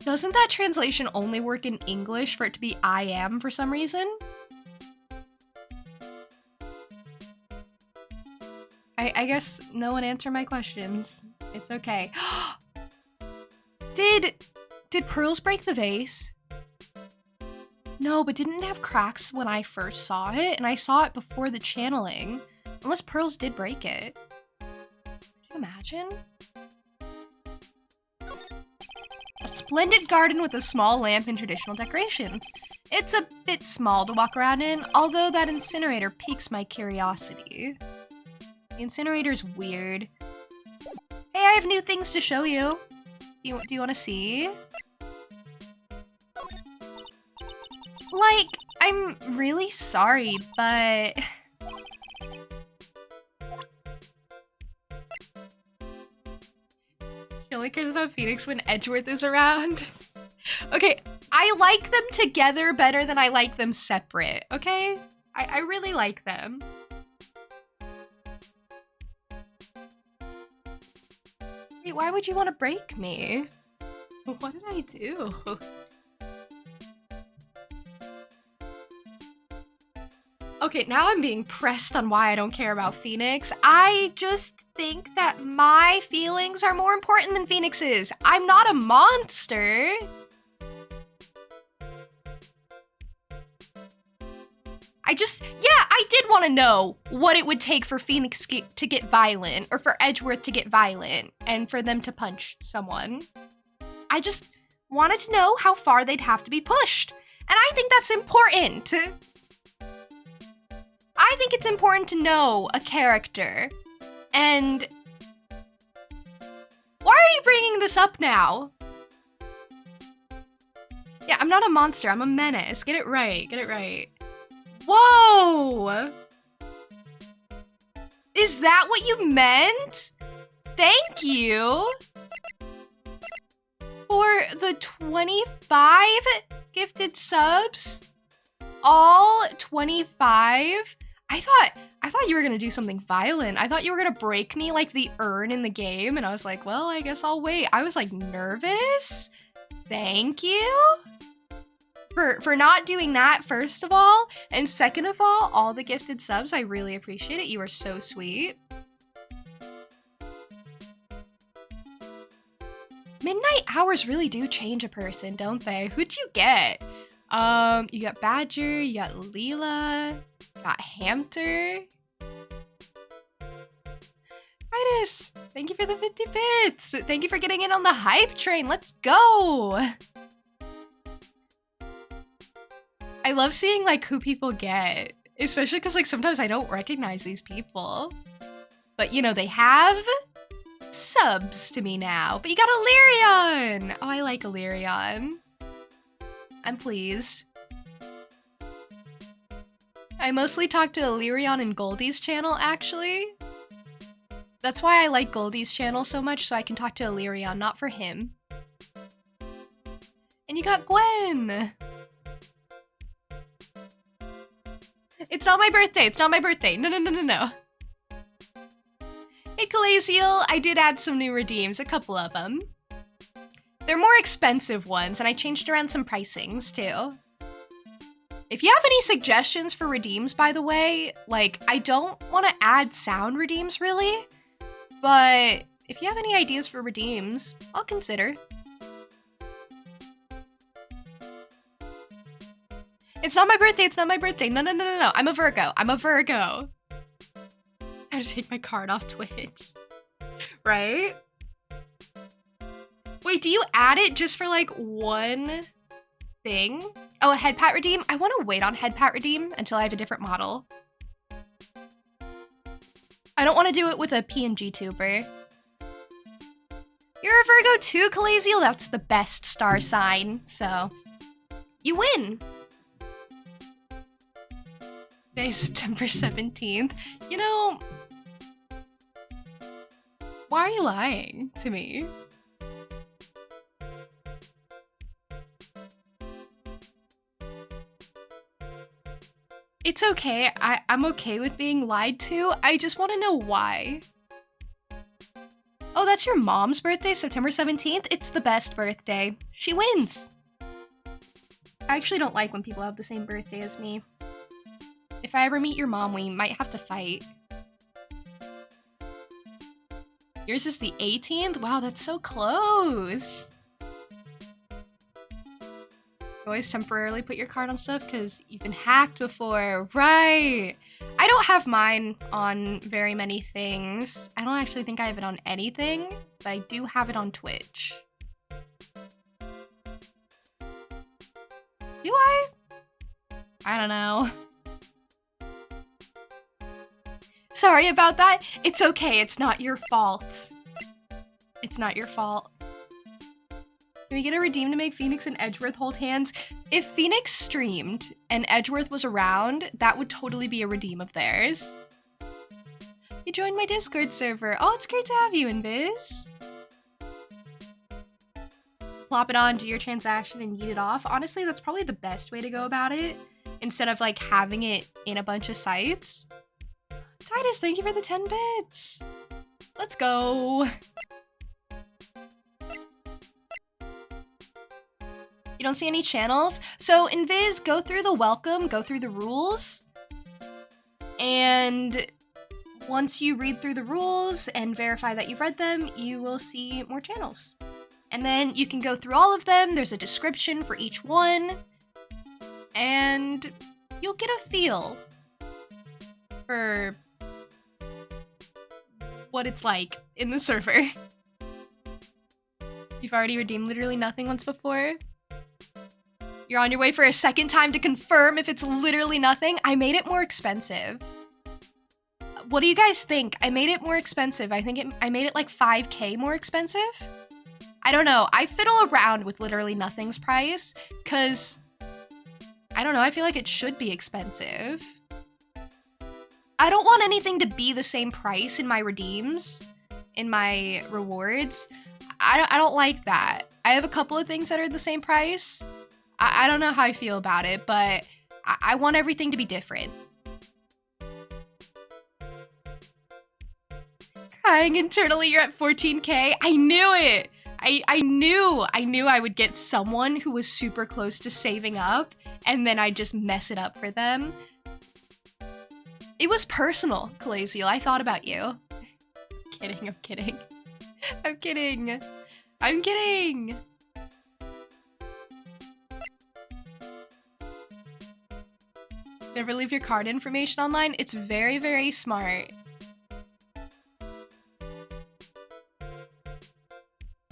doesn't that translation only work in English for it to be I am for some reason? I guess no one answered my questions. It's okay. Did pearls break the vase? No, but didn't it have cracks when I first saw it? And I saw it before the channeling. Unless pearls did break it. Could you imagine? A splendid garden with a small lamp and traditional decorations. It's a bit small to walk around in, although that incinerator piques my curiosity. The incinerator's weird. Hey, I have new things to show you. Do you want to see? Like, I'm really sorry, but... She only cares about Phoenix when Edgeworth is around. Okay, I like them together better than I like them separate, okay? I really like them. Wait, why would you want to break me? What did I do? Okay, now I'm being pressed on why I don't care about Phoenix. I just think that my feelings are more important than Phoenix's. I'm not a monster. I did want to know what it would take for Phoenix to get violent, or for Edgeworth to get violent, and for them to punch someone. I just wanted to know how far they'd have to be pushed. And I think that's important. I think it's important to know a character. And why are you bringing this up now? Yeah, I'm not a monster. I'm a menace. Get it right. Get it right. Whoa! Is that what you meant? Thank you for the 25 gifted subs. All 25? I thought you were gonna do something violent. I thought you were gonna break me like the urn in the game, and I was like, well, I guess I'll wait. I was like nervous. Thank you for not doing that, first of all, and second of all the gifted subs. I really appreciate it. You are so sweet. Midnight hours really do change a person, don't they? Who'd you get? You got Badger, you got Leela, you got Hamter. Titus, thank you for the 50 bits. Thank you for getting in on the hype train. Let's go. I love seeing like who people get, especially because like sometimes I don't recognize these people. But you know, they have subs to me now. But you got Illyrion! Oh, I like Illyrion. I'm pleased. I mostly talk to Illyrion and Goldie's channel, actually. That's why I like Goldie's channel so much, so I can talk to Illyrion, not for him. And you got Gwen! It's not my birthday, it's not my birthday. No. Hey, Calaziel, I did add some new redeems, a couple of them. They're more expensive ones, and I changed around some pricings, too. If you have any suggestions for redeems, by the way, like, I don't want to add sound redeems, really, but if you have any ideas for redeems, I'll consider. It's not my birthday, it's not my birthday. No. I'm a Virgo. I'm a Virgo. I have to take my card off Twitch. Right? Wait, do you add it just for like one thing. Oh, a head pat redeem? I want to wait on head pat redeem until I have a different model. I don't want to do it with a PNG tuber. You're a Virgo too, Calaziel? That's the best star sign, so you win. Today, September 17th. You know, why are you lying to me? It's okay. I'm okay with being lied to. I just want to know why. Oh, that's your mom's birthday, September 17th? It's the best birthday. She wins. I actually don't like when people have the same birthday as me. If I ever meet your mom, we might have to fight. Yours is the 18th? Wow, that's so close. You always temporarily put your card on stuff because you've been hacked before. Right. I don't have mine on very many things. I don't actually think I have it on anything, but I do have it on Twitch. Do I? I don't know. Sorry about that. It's okay. It's not your fault. It's not your fault. Can we get a redeem to make Phoenix and Edgeworth hold hands? If Phoenix streamed and Edgeworth was around, that would totally be a redeem of theirs. You joined my Discord server. Oh, it's great to have you, Invis. Plop it on, do your transaction, and yeet it off. Honestly, that's probably the best way to go about it, instead of like having it in a bunch of sites. Titus, thank you for the 10 bits. Let's go. You don't see any channels? So Invis, go through the welcome, go through the rules, and once you read through the rules and verify that you've read them, you will see more channels. And then you can go through all of them. There's a description for each one, and you'll get a feel for what it's like in the server. You've already redeemed literally nothing once before. You're on your way for a second time to confirm if it's literally nothing. I made it more expensive. What do you guys think? I made it more expensive. I think I made it like 5K more expensive. I don't know. I fiddle around with literally nothing's price because I don't know. I feel like it should be expensive. I don't want anything to be the same price in my redeems, in my rewards. I don't like that. I have a couple of things that are the same price. I don't know how I feel about it, but I want everything to be different. Crying internally, you're at 14K. I knew it. I knew I would get someone who was super close to saving up, and then I'd just mess it up for them. It was personal, Calaziel. I thought about you. I'm kidding. I'm kidding. I'm kidding. Never leave your card information online. It's very, very smart.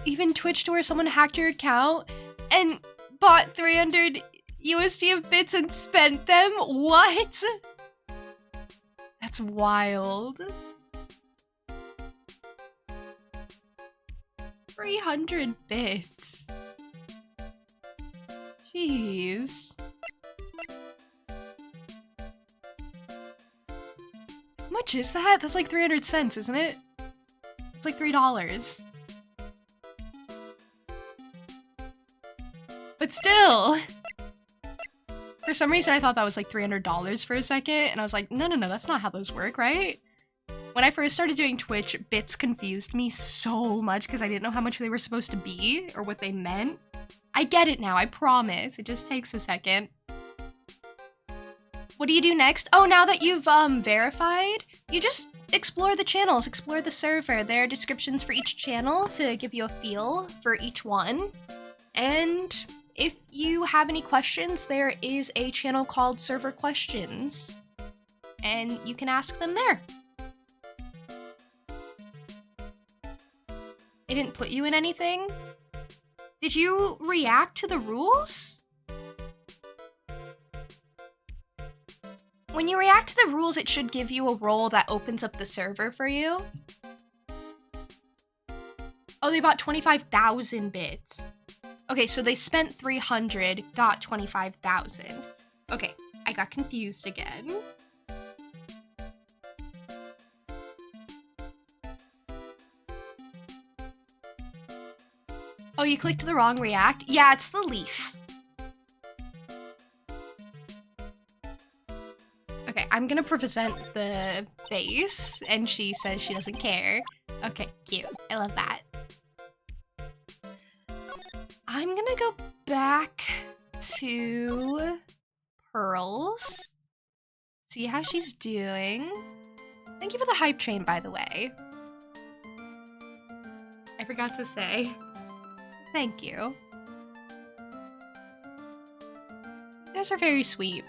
Even Twitch to where someone hacked your account and bought 300 USD of bits and spent them? What? That's wild. 300 bits. Jeez. How much is that? That's like 300 cents, isn't it? It's like $3. But still. For some reason, I thought that was like $300 for a second, and I was like, no, that's not how those work, right? When I first started doing Twitch, bits confused me so much because I didn't know how much they were supposed to be or what they meant. I get it now, I promise. It just takes a second. What do you do next? Oh, now that you've verified, you just explore the channels, explore the server. There are descriptions for each channel to give you a feel for each one. And if you have any questions, there is a channel called Server Questions, and you can ask them there. It didn't put you in anything? Did you react to the rules? When you react to the rules, it should give you a role that opens up the server for you. Oh, they bought 25,000 bits. Okay, so they spent 300, got 25,000. Okay, I got confused again. Oh, you clicked the wrong react? Yeah, it's the leaf. Okay, I'm gonna present the base, and she says she doesn't care. Okay, cute. I love that. I'm gonna go back to Pearls. See how she's doing. Thank you for the hype train, by the way. I forgot to say. Thank you. You guys are very sweet.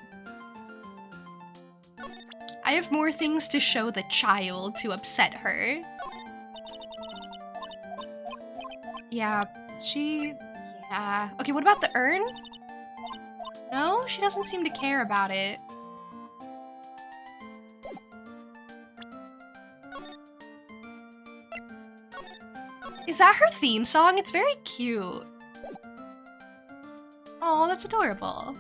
I have more things to show the child to upset her. Yeah, yeah. Okay, what about the urn? No, she doesn't seem to care about it. Is that her theme song? It's very cute. Oh, that's adorable.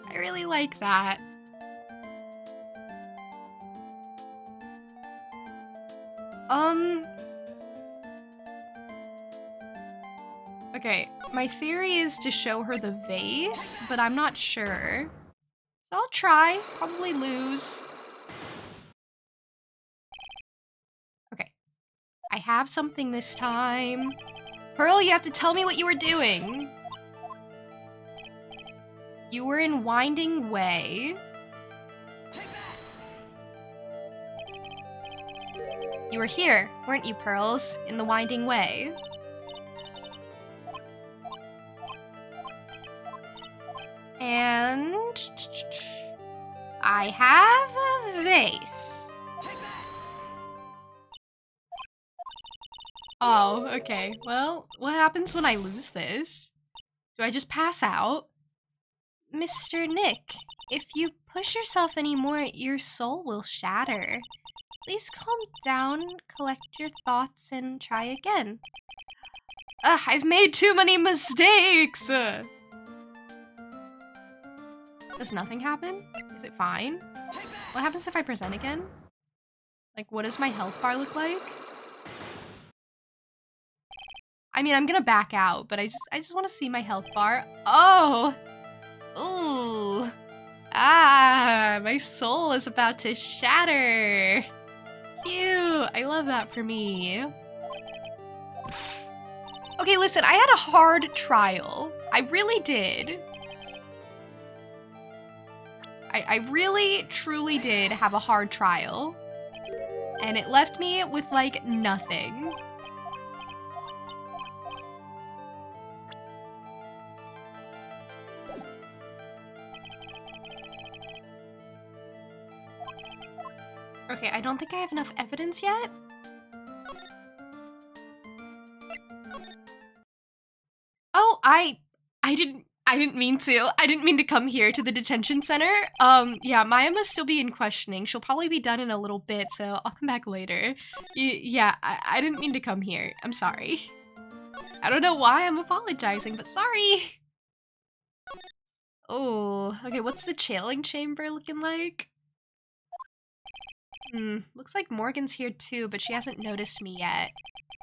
I really like that. Okay, my theory is to show her the vase, but I'm not sure. So I'll try, probably lose. Okay, I have something this time. Pearl, you have to tell me what you were doing. You were in Winding Way. You were here, weren't you, Pearls? In the Winding Way. And I have a vase. Oh, okay. Well, what happens when I lose this? Do I just pass out? Mr. Nick, if you push yourself anymore, your soul will shatter. Please calm down, collect your thoughts, and try again. I've made too many mistakes! Does nothing happen? Is it fine? What happens if I present again? Like, what does my health bar look like? I mean, I'm gonna back out, but I just want to see my health bar. Oh! Ooh! Ah! My soul is about to shatter! Cute! I love that for me. Okay, listen, I had a hard trial. I really did. I really, truly did have a hard trial. And it left me with, like, nothing. Okay, I don't think I have enough evidence yet. Oh, I didn't mean to. I didn't mean to come here to the detention center. Yeah, Maya must still be in questioning. She'll probably be done in a little bit, so I'll come back later. Yeah, I didn't mean to come here. I'm sorry. I don't know why I'm apologizing, but sorry. Oh, okay, what's the chailing chamber looking like? Looks like Morgan's here too, but she hasn't noticed me yet.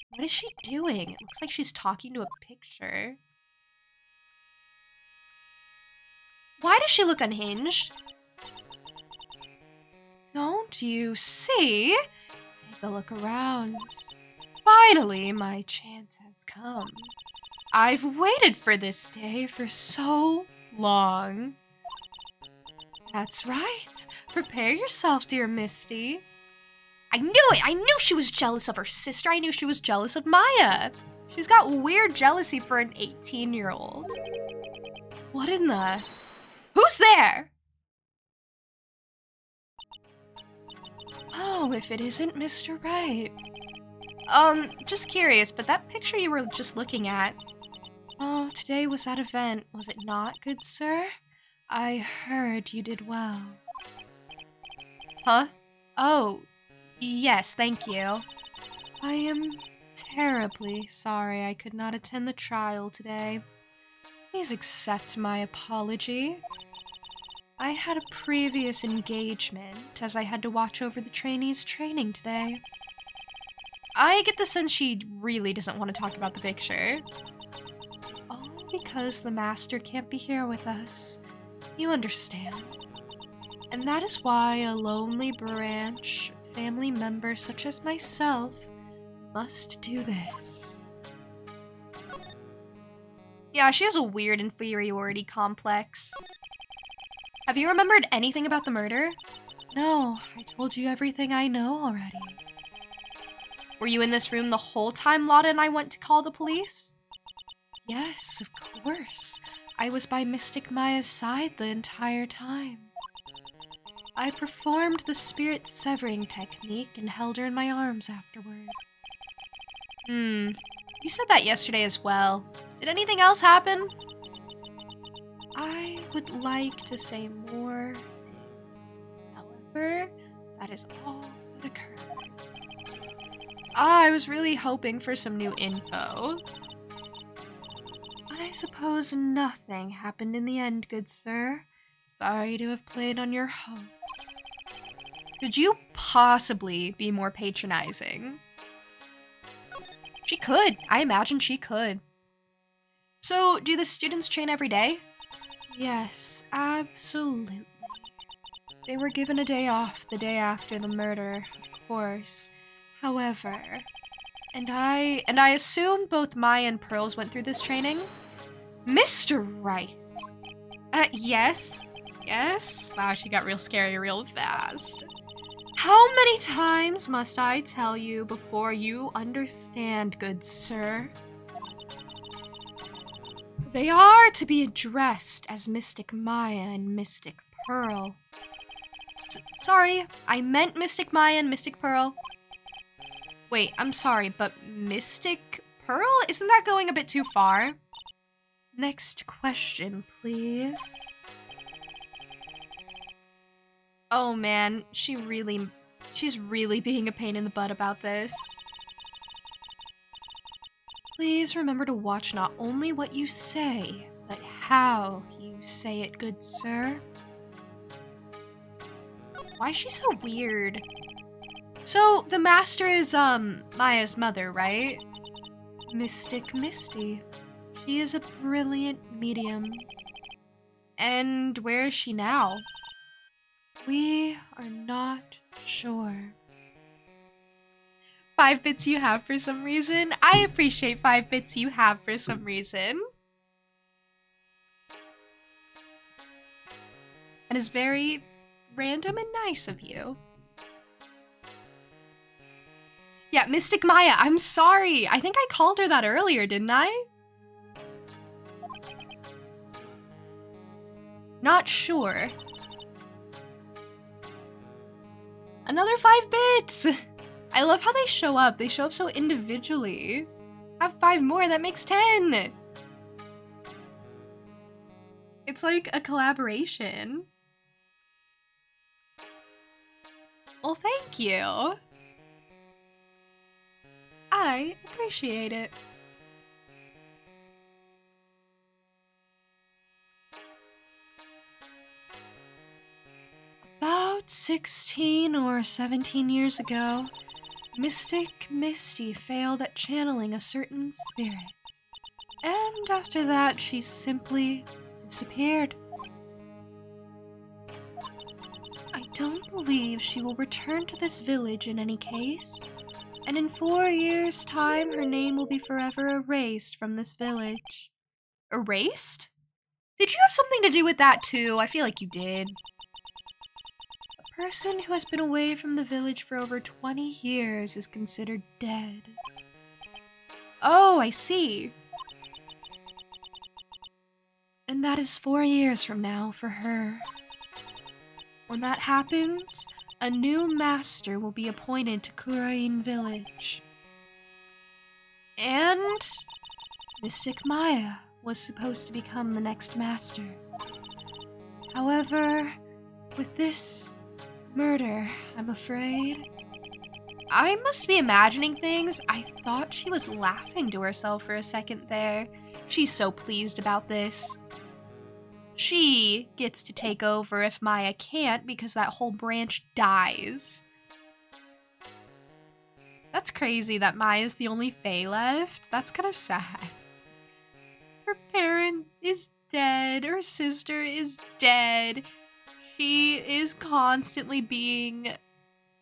What is she doing? It looks like she's talking to a picture. Why does she look unhinged? Don't you see? Take a look around. Finally, my chance has come. I've waited for this day for so long. That's right. Prepare yourself, dear Misty. I knew it! I knew she was jealous of her sister. I knew she was jealous of Maya. She's got weird jealousy for an 18-year-old. What in the... Who's there? Oh, if it isn't Mr. Wright. Just curious, but that picture you were just looking at... Oh, today was that event, was it not, good sir? I heard you did well. Huh? Oh, yes, thank you. I am terribly sorry I could not attend the trial today. Please accept my apology. I had a previous engagement as I had to watch over the trainees' training today. I get the sense she really doesn't want to talk about the picture. All because the master can't be here with us. You understand. And that is why a lonely branch family member such as myself must do this. Yeah, she has a weird inferiority complex. Have you remembered anything about the murder? No, I told you everything I know already. Were you in this room the whole time Lotta and I went to call the police? Yes, of course. I was by Mystic Maya's side the entire time. I performed the spirit severing technique and held her in my arms afterwards. You said that yesterday as well. Did anything else happen? I would like to say more. However, that is all that occurred. I was really hoping for some new info. I suppose nothing happened in the end, good sir. Sorry to have played on your hopes. Could you possibly be more patronizing? She could. I imagine she could. So, do the students train every day? Yes, absolutely. They were given a day off the day after the murder, of course. However, and I assume both Maya and Pearls went through this training? Mr. Wright. Yes. Yes? Wow, she got real scary real fast. How many times must I tell you before you understand, good sir? They are to be addressed as Mystic Maya and Mystic Pearl. Sorry, I meant Mystic Maya and Mystic Pearl. Wait, I'm sorry, but Mystic Pearl? Isn't that going a bit too far? Next question, please. Oh man, she's really being a pain in the butt about this. Please remember to watch not only what you say, but how you say it, good sir. Why is she so weird? So, the master is, Maya's mother, right? Mystic Misty. She is a brilliant medium. And where is she now? We are not sure. 5 bits you have for some reason. I appreciate 5 bits you have for some reason. And is very random and nice of you. Yeah, Mystic Maya, I'm sorry. I think I called her that earlier, didn't I? Not sure. Another 5 bits! I love how they show up. They show up so individually. Have 5 more, that makes 10! It's like a collaboration. Well, thank you. I appreciate it. About 16 or 17 years ago, Mystic Misty failed at channeling a certain spirit. And after that, she simply disappeared. I don't believe she will return to this village in any case. And in 4 years' time, her name will be forever erased from this village. Erased? Did you have something to do with that too? I feel like you did. A person who has been away from the village for over 20 years is considered dead. Oh, I see. And that is 4 years from now for her. When that happens, a new master will be appointed to Kurain Village. And Mystic Maya was supposed to become the next master. However, with this Murder, I'm afraid. I must be imagining things. I thought she was laughing to herself for a second there. She's so pleased about this. She gets to take over if Maya can't because that whole branch dies. That's crazy that Maya's the only Fae left. That's kind of sad. Her parent is dead. Her sister is dead. She is constantly being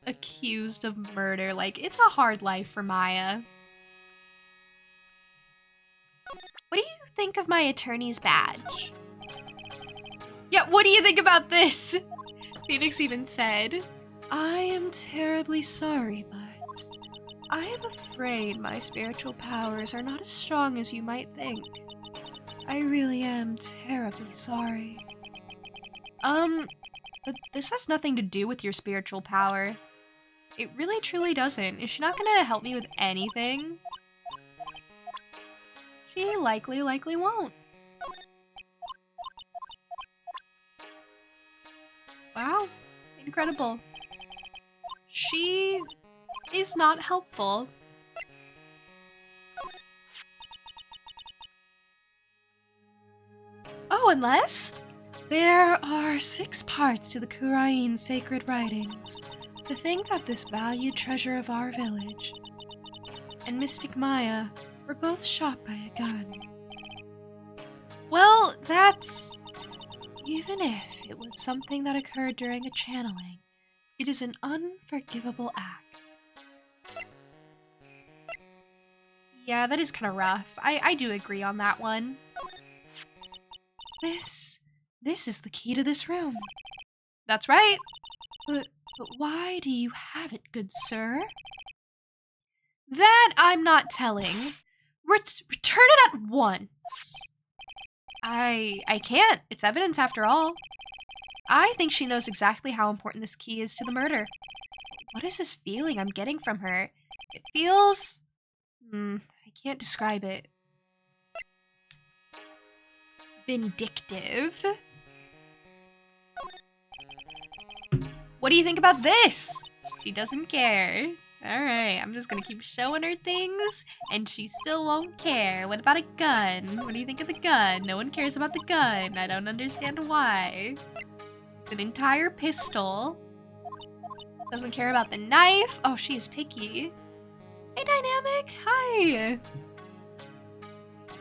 accused of murder. Like, it's a hard life for Maya. What do you think of my attorney's badge? Yeah, what do you think about this? Phoenix even said, I am terribly sorry, but I am afraid my spiritual powers are not as strong as you might think. I really am terribly sorry. But this has nothing to do with your spiritual power. It really truly doesn't. Is she not gonna help me with anything? She likely won't. Wow, incredible. She is not helpful. Oh, unless there are 6 parts to the Kurain sacred writings. To think that this valued treasure of our village and Mystic Maya were both shot by a gun. Well, that's... Even if it was something that occurred during a channeling, it is an unforgivable act. Yeah, that is kind of rough. I do agree on that one. This is the key to this room. That's right. But why do you have it, good sir? That I'm not telling. Return it at once. I can't. It's evidence after all. I think she knows exactly how important this key is to the murder. What is this feeling I'm getting from her? It feels... I can't describe it. Vindictive. What do you think about this? She doesn't care. Alright, I'm just gonna keep showing her things, and she still won't care. What about a gun? What do you think of the gun? No one cares about the gun. I don't understand why. It's an entire pistol. Doesn't care about the knife. Oh, she is picky. Hey, Dynamic. Hi.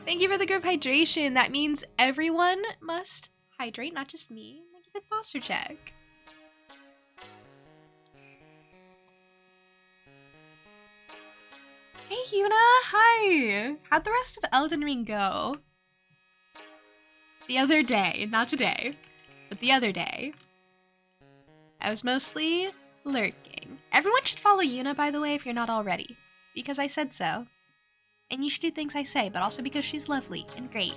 Thank you for the group hydration. That means everyone must hydrate, not just me. Thank you for the posture check. Hey, Yuna. Hi. How'd the rest of Elden Ring go? The other day. Not today, but the other day. I was mostly lurking. Everyone should follow Yuna, by the way, if you're not already. Because I said so. And you should do things I say, but also because she's lovely and great.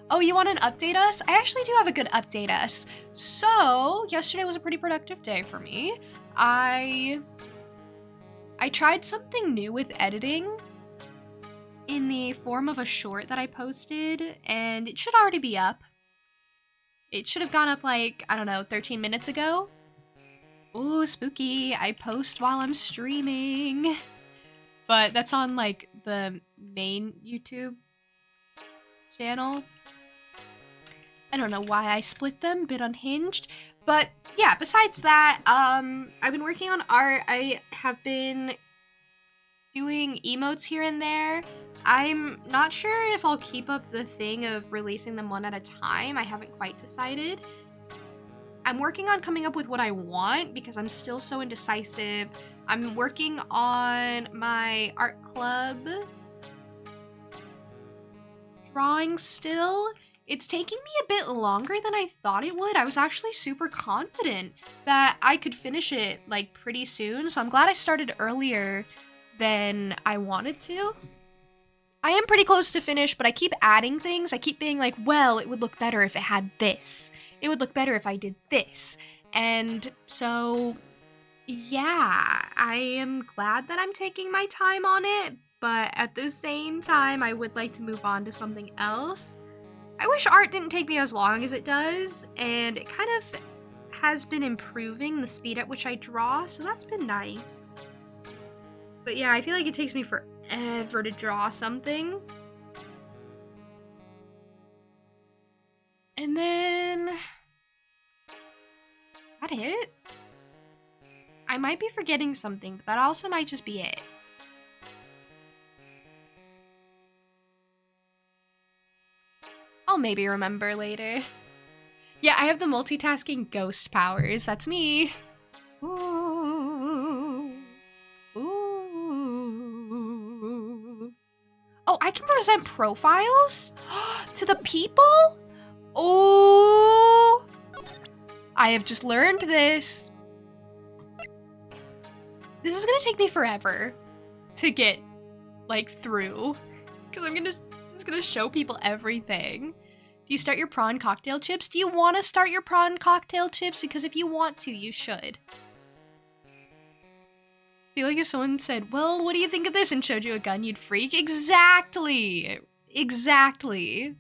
Oh, you want to update us? I actually do have a good update us. So, yesterday was a pretty productive day for me. I tried something new with editing in the form of a short that I posted, and it should already be up. It should have gone up like, I don't know, 13 minutes ago. Ooh, spooky. I post while I'm streaming. But that's on like the main YouTube channel. I don't know why I split them, bit unhinged. But yeah, besides that, I've been working on art. I have been doing emotes here and there. I'm not sure if I'll keep up the thing of releasing them one at a time. I haven't quite decided. I'm working on coming up with what I want because I'm still so indecisive. I'm working on my art club drawing still. It's taking me a bit longer than I thought it would. I was actually super confident that I could finish it like pretty soon. So I'm glad I started earlier than I wanted to. I am pretty close to finish, but I keep adding things. I keep being like, well, it would look better if it had this. It would look better if I did this. And so, yeah, I am glad that I'm taking my time on it, but at the same time, I would like to move on to something else. I wish art didn't take me as long as it does, and it kind of has been improving the speed at which I draw, so that's been nice. But yeah, I feel like it takes me forever to draw something. And then... is that it? I might be forgetting something, but that also might just be it. I'll maybe remember later. Yeah, I have the multitasking ghost powers. That's me. Ooh. Ooh. Oh, I can present profiles to the people? Oh, I have just learned this. This is gonna take me forever to get like through, because I'm just gonna show people everything. Do you start your prawn cocktail chips? Do you want to start your prawn cocktail chips? Because if you want to, you should. I feel like if someone said, well, what do you think of this, and showed you a gun, you'd freak. Exactly. Exactly.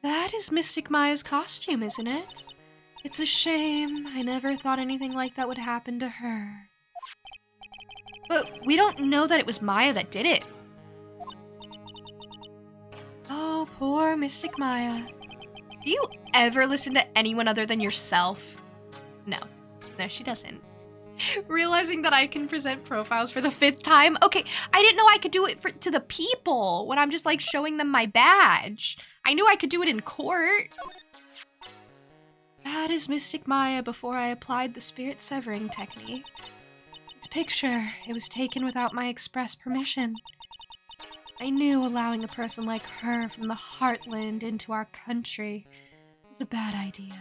That is Mystic Maya's costume, isn't it? It's a shame. I never thought anything like that would happen to her. But we don't know that it was Maya that did it. Oh, poor Mystic Maya. Do you ever listen to anyone other than yourself? No. No, she doesn't. Realizing that I can present profiles for the 5th time? Okay, I didn't know I could do it to the people when I'm just like showing them my badge. I knew I could do it in court. That is Mystic Maya before I applied the spirit severing technique. This picture, it was taken without my express permission. I knew allowing a person like her from the Heartland into our country was a bad idea.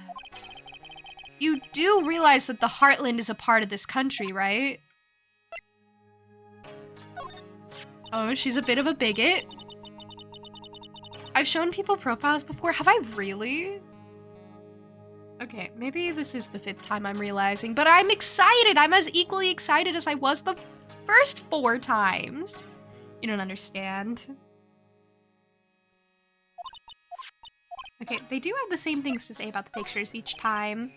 You do realize that the Heartland is a part of this country, right? Oh, she's a bit of a bigot. I've shown people profiles before. Have I really? Okay, maybe this is the 5th time I'm realizing, but I'm excited. I'm as equally excited as I was the first 4 times. You don't understand. Okay, they do have the same things to say about the pictures each time.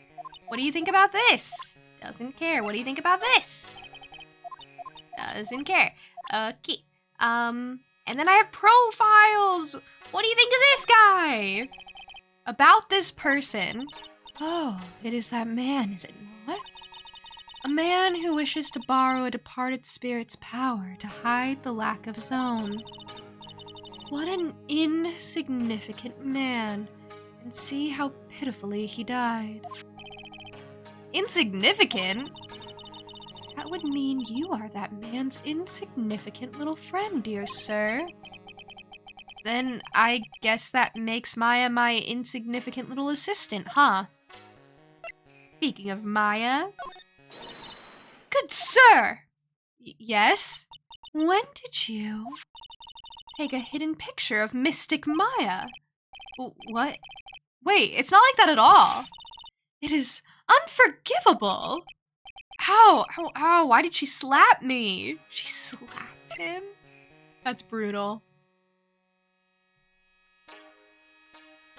What do you think about this? Doesn't care. What do you think about this? Doesn't care. Okay. And then I have profiles. What do you think of this guy? About this person. Oh, it is that man, is it not? A man who wishes to borrow a departed spirit's power to hide the lack of his own. What an insignificant man. And see how pitifully he died. Insignificant? That would mean you are that man's insignificant little friend, dear sir. Then I guess that makes Maya my insignificant little assistant, huh? Speaking of Maya... Good sir! Yes? When did you take a hidden picture of Mystic Maya? What? Wait, it's not like that at all. It is unforgivable. Ow, ow, ow, why did she slap me? She slapped him? That's brutal.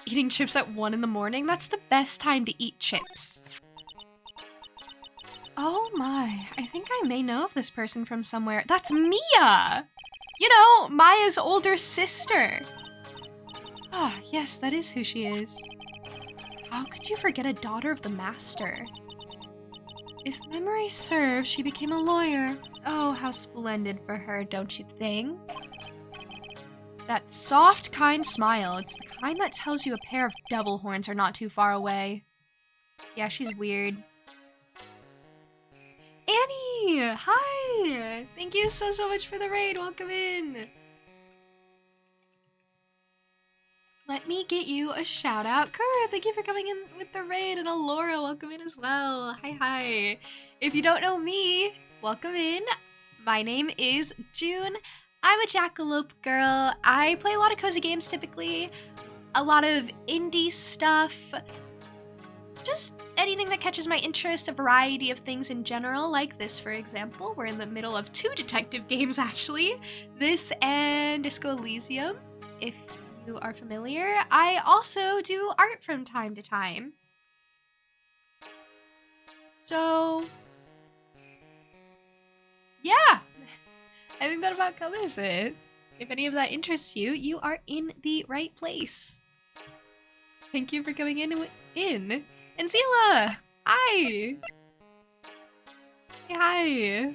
Eating chips at 1 in the morning? That's the best time to eat chips. Oh my, I think I may know of this person from somewhere. That's Mia! You know, Maya's older sister. Ah, yes, that is who she is. How could you forget a daughter of the master? If memory serves, she became a lawyer. Oh, how splendid for her, don't you think? That soft, kind smile, it's the kind that tells you a pair of devil horns are not too far away. Yeah, she's weird. Annie! Hi! Thank you so much for the raid. Welcome in. Let me get you a shout out. Kura, thank you for coming in with the raid. And Alora, welcome in as well. Hi. If you don't know me, welcome in. My name is June. I'm a jackalope girl. I play a lot of cozy games typically. A lot of indie stuff. Just anything that catches my interest, a variety of things in general, like this, for example. We're in the middle of 2 detective games, actually. This and Disco Elysium. If who are familiar, I also do art from time to time. So, yeah, I think that about covers it. If any of that interests you, you are in the right place. Thank you for coming in. And Zila! Hi! Hi!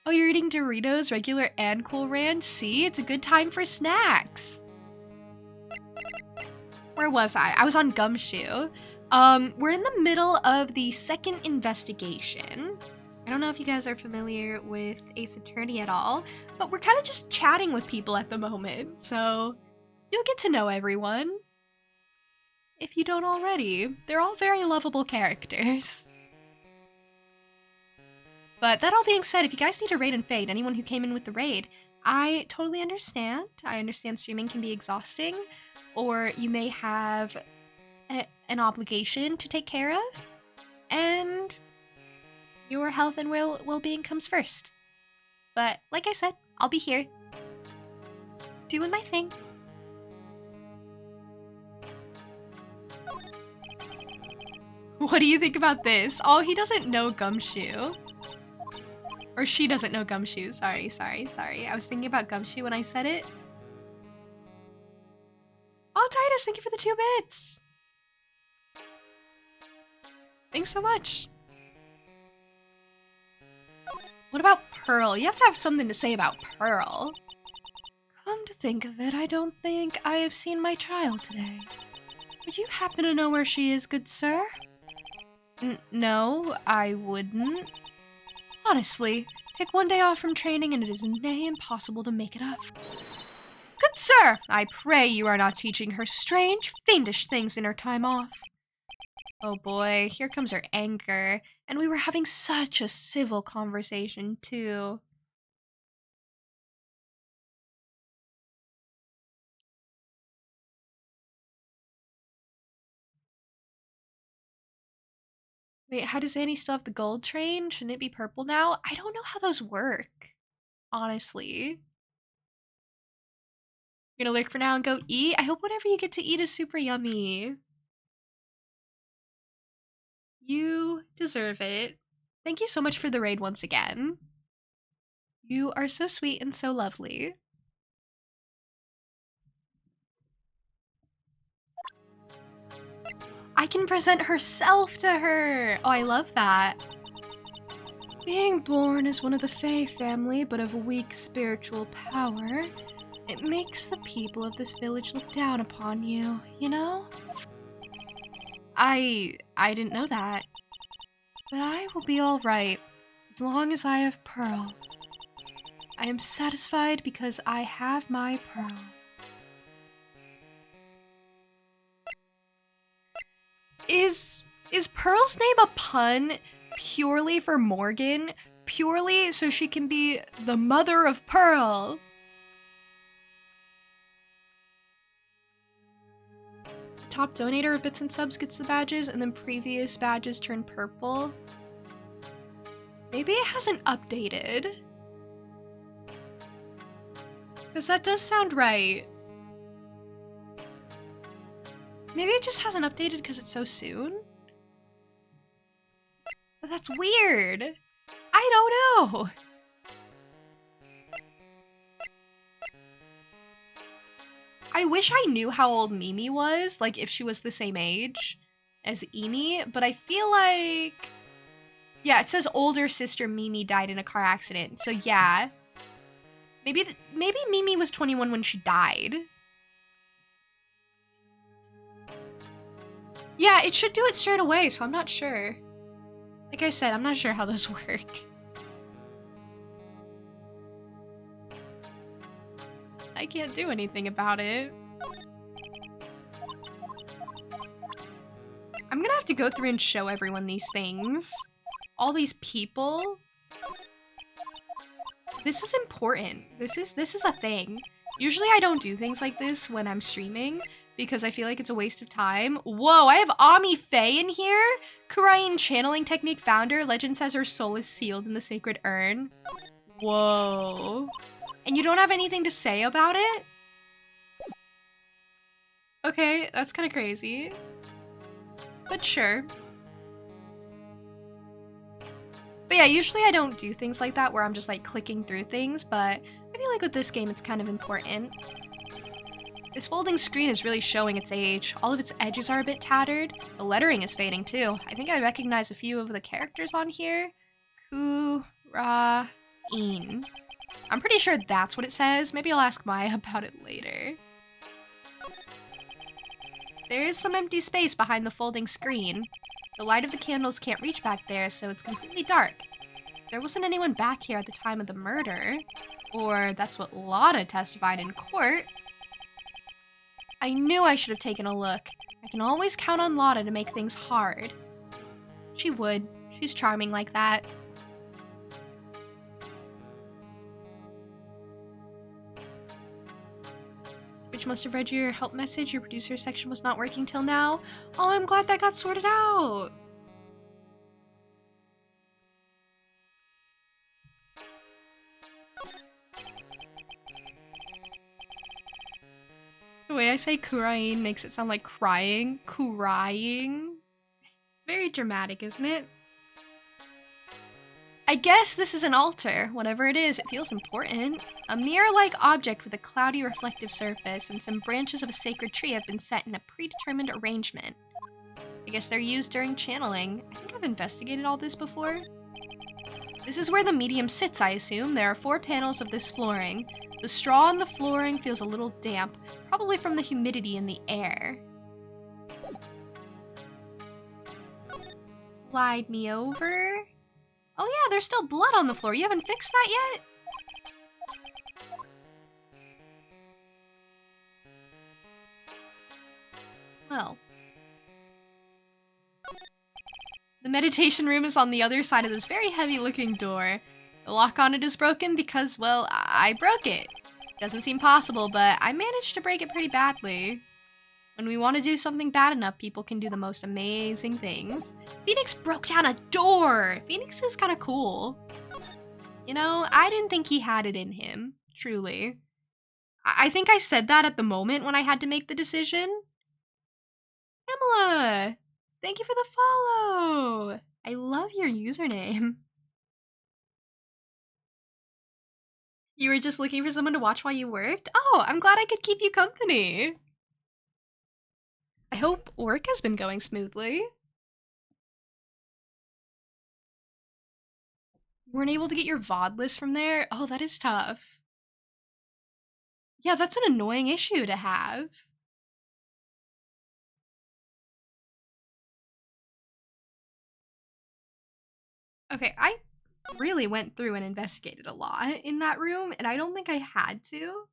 Oh, you're eating Doritos, regular and Cool Ranch? See, it's a good time for snacks. Where was I? I was on Gumshoe. We're in the middle of the second investigation. I don't know if you guys are familiar with Ace Attorney at all, but we're kind of just chatting with people at the moment, so you'll get to know everyone. If you don't already. They're all very lovable characters. But that all being said, if you guys need a raid and fade, anyone who came in with the raid, I totally understand. I understand streaming can be exhausting, or you may have an obligation to take care of, and your health and well-being comes first. But like I said, I'll be here, doing my thing. What do you think about this? Oh, he doesn't know Gumshoe. Or she doesn't know Gumshoe. Sorry. I was thinking about Gumshoe when I said it. Oh, Titus, thank you for the 2 bits. Thanks so much. What about Pearl? You have to have something to say about Pearl. Come to think of it, I don't think I have seen my child today. Would you happen to know where she is, good sir? No, I wouldn't. Honestly, take one day off from training and it is near impossible to make it up. Good sir, I pray you are not teaching her strange, fiendish things in her time off. Oh boy, here comes her anger. And we were having such a civil conversation, too. Wait, how does Annie still have the gold train? Shouldn't it be purple now? I don't know how those work, honestly. You're gonna lurk for now and go eat? I hope whatever you get to eat is super yummy. You deserve it. Thank you so much for the raid once again. You are so sweet and so lovely. I can present herself to her. Oh, I love that. Being born as one of the Fae family, but of weak spiritual power, it makes the people of this village look down upon you, you know? I didn't know that. But I will be all right, as long as I have Pearl. I am satisfied because I have my Pearl. Is Pearl's name a pun purely for Morgan? Purely so she can be the mother of Pearl? Top donator of bits and subs gets the badges, and then previous badges turn purple. Maybe it hasn't updated. Because that does sound right. Maybe it just hasn't updated because it's so soon? But that's weird. I don't know. I wish I knew how old Mimi was, like if she was the same age as Emi, but I feel like... Yeah, it says older sister Mimi died in a car accident, so yeah. Maybe Mimi was 21 when she died. Yeah, it should do it straight away, so I'm not sure. Like I said, I'm not sure how those work. I can't do anything about it. I'm gonna have to go through and show everyone these things. All these people. This is important. This is a thing. Usually I don't do things like this when I'm streaming because I feel like it's a waste of time. Whoa, I have Ami Faye in here? Kurain channeling technique founder. Legend says her soul is sealed in the sacred urn. Whoa. And you don't have anything to say about it? Okay, that's kind of crazy. But sure. But yeah, usually I don't do things like that where I'm just like clicking through things, but I feel like with this game it's kind of important. This folding screen is really showing its age. All of its edges are a bit tattered. The lettering is fading too. I think I recognize a few of the characters on here. Ku-ra-in. I'm pretty sure that's what it says. Maybe I'll ask Maya about it later. There is some empty space behind the folding screen. The light of the candles can't reach back there, so it's completely dark. There wasn't anyone back here at the time of the murder. Or that's what Lotta testified in court. I knew I should have taken a look. I can always count on Lotta to make things hard. She would. She's charming like that. Which must have read your help message. Your producer section was not working till now. Oh, I'm glad that got sorted out. The way I say crying makes it sound like crying. Crying. It's very dramatic, isn't it? I guess this is an altar. Whatever it is, it feels important. A mirror-like object with a cloudy reflective surface and some branches of a sacred tree have been set in a predetermined arrangement. I guess they're used during channeling. I think I've investigated all this before. This is where the medium sits, I assume. There are 4 panels of this flooring. The straw on the flooring feels a little damp, probably from the humidity in the air. Slide me over. Oh yeah, there's still blood on the floor. You haven't fixed that yet? Well. The meditation room is on the other side of this very heavy-looking door. The lock on it is broken because, well, I broke it. Doesn't seem possible, but I managed to break it pretty badly. When we want to do something bad enough, people can do the most amazing things. Phoenix broke down a door! Phoenix is kind of cool. You know, I didn't think he had it in him, truly. I think I said that at the moment when I had to make the decision. Pamela! Thank you for the follow! I love your username. You were just looking for someone to watch while you worked? Oh, I'm glad I could keep you company. I hope work has been going smoothly. You weren't able to get your VOD list from there? Oh, that is tough. Yeah, that's an annoying issue to have. Okay, I really went through and investigated a lot in that room, and I don't think I had to.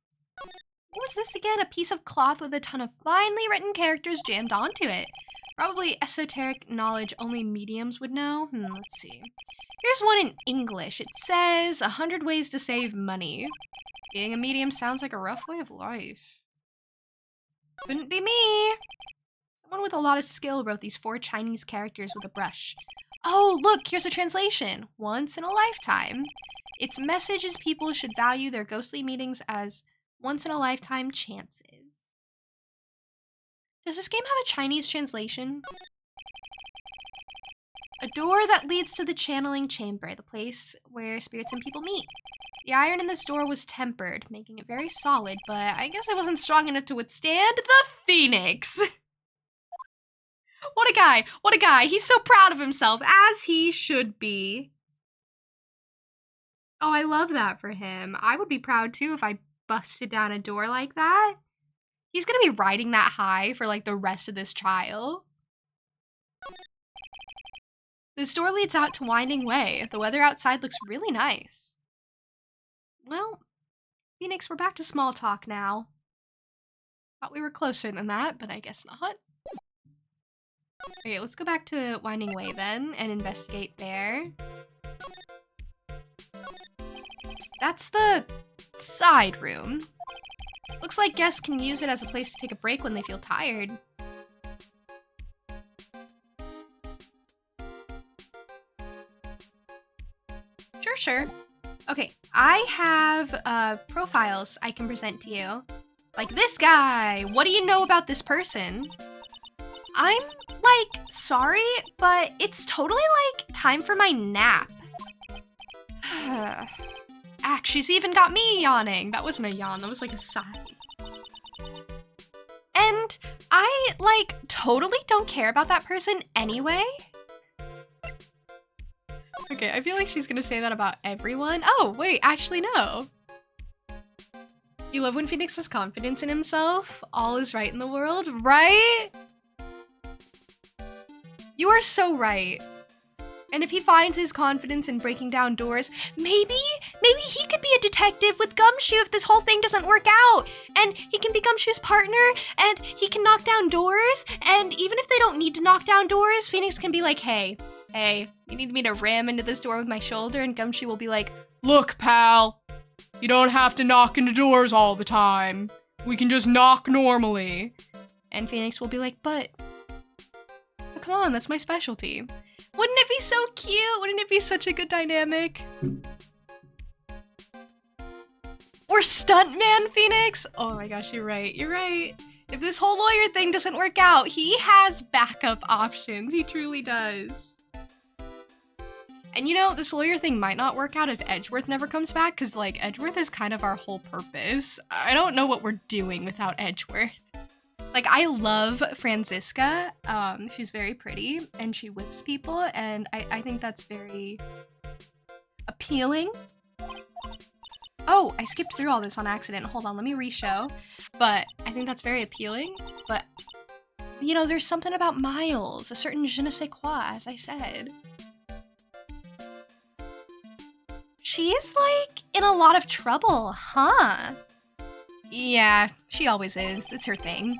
What was this again? A piece of cloth with a ton of finely written characters jammed onto it. Probably esoteric knowledge only mediums would know. Let's see. Here's one in English. It says 100 ways to save money. Being a medium sounds like a rough way of life. Couldn't be me. Someone with a lot of skill wrote these 4 Chinese characters with a brush. Oh, look, here's a translation. Once in a lifetime. Its message is people should value their ghostly meetings as once-in-a-lifetime chances. Does this game have a Chinese translation? A door that leads to the channeling chamber, the place where spirits and people meet. The iron in this door was tempered, making it very solid, but I guess it wasn't strong enough to withstand the Phoenix. What a guy! What a guy! He's so proud of himself, as he should be. Oh, I love that for him. I would be proud too if I busted down a door like that. He's gonna be riding that high for like the rest of this trial. This door leads out to Winding Way. The weather outside looks really nice. Well, Phoenix, we're back to small talk now. Thought we were closer than that, but I guess not. Okay, let's go back to Winding Way then and investigate there. That's the side room. Looks like guests can use it as a place to take a break when they feel tired. Sure. Okay, I have profiles I can present to you. Like this guy. What do you know about this person? I'm like, sorry, but it's totally like time for my nap. Ack, she's even got me yawning. That wasn't a yawn, that was like a sigh. And I like totally don't care about that person anyway. Okay, I feel like she's gonna say that about everyone. Oh, wait, actually no. You love when Phoenix has confidence in himself. All is right in the world, right? You are so right. And if he finds his confidence in breaking down doors, maybe he could be a detective with Gumshoe if this whole thing doesn't work out. And he can be Gumshoe's partner, and he can knock down doors. And even if they don't need to knock down doors, Phoenix can be like, hey, you need me to ram into this door with my shoulder? And Gumshoe will be like, look, pal, you don't have to knock into doors all the time. We can just knock normally. And Phoenix will be like, but come on, that's my specialty. Wouldn't it be so cute? Wouldn't it be such a good dynamic? Or Stuntman Phoenix? Oh my gosh, you're right. You're right. If this whole lawyer thing doesn't work out, he has backup options. He truly does. And you know, this lawyer thing might not work out if Edgeworth never comes back, because like Edgeworth is kind of our whole purpose. I don't know what we're doing without Edgeworth. Like, I love Franziska. She's very pretty and she whips people, and I think that's very appealing. Oh, I skipped through all this on accident. Hold on, let me re-show. But I think that's very appealing. But, you know, there's something about Miles, a certain je ne sais quoi, as I said. She is, like, in a lot of trouble, huh? Yeah, she always is. It's her thing.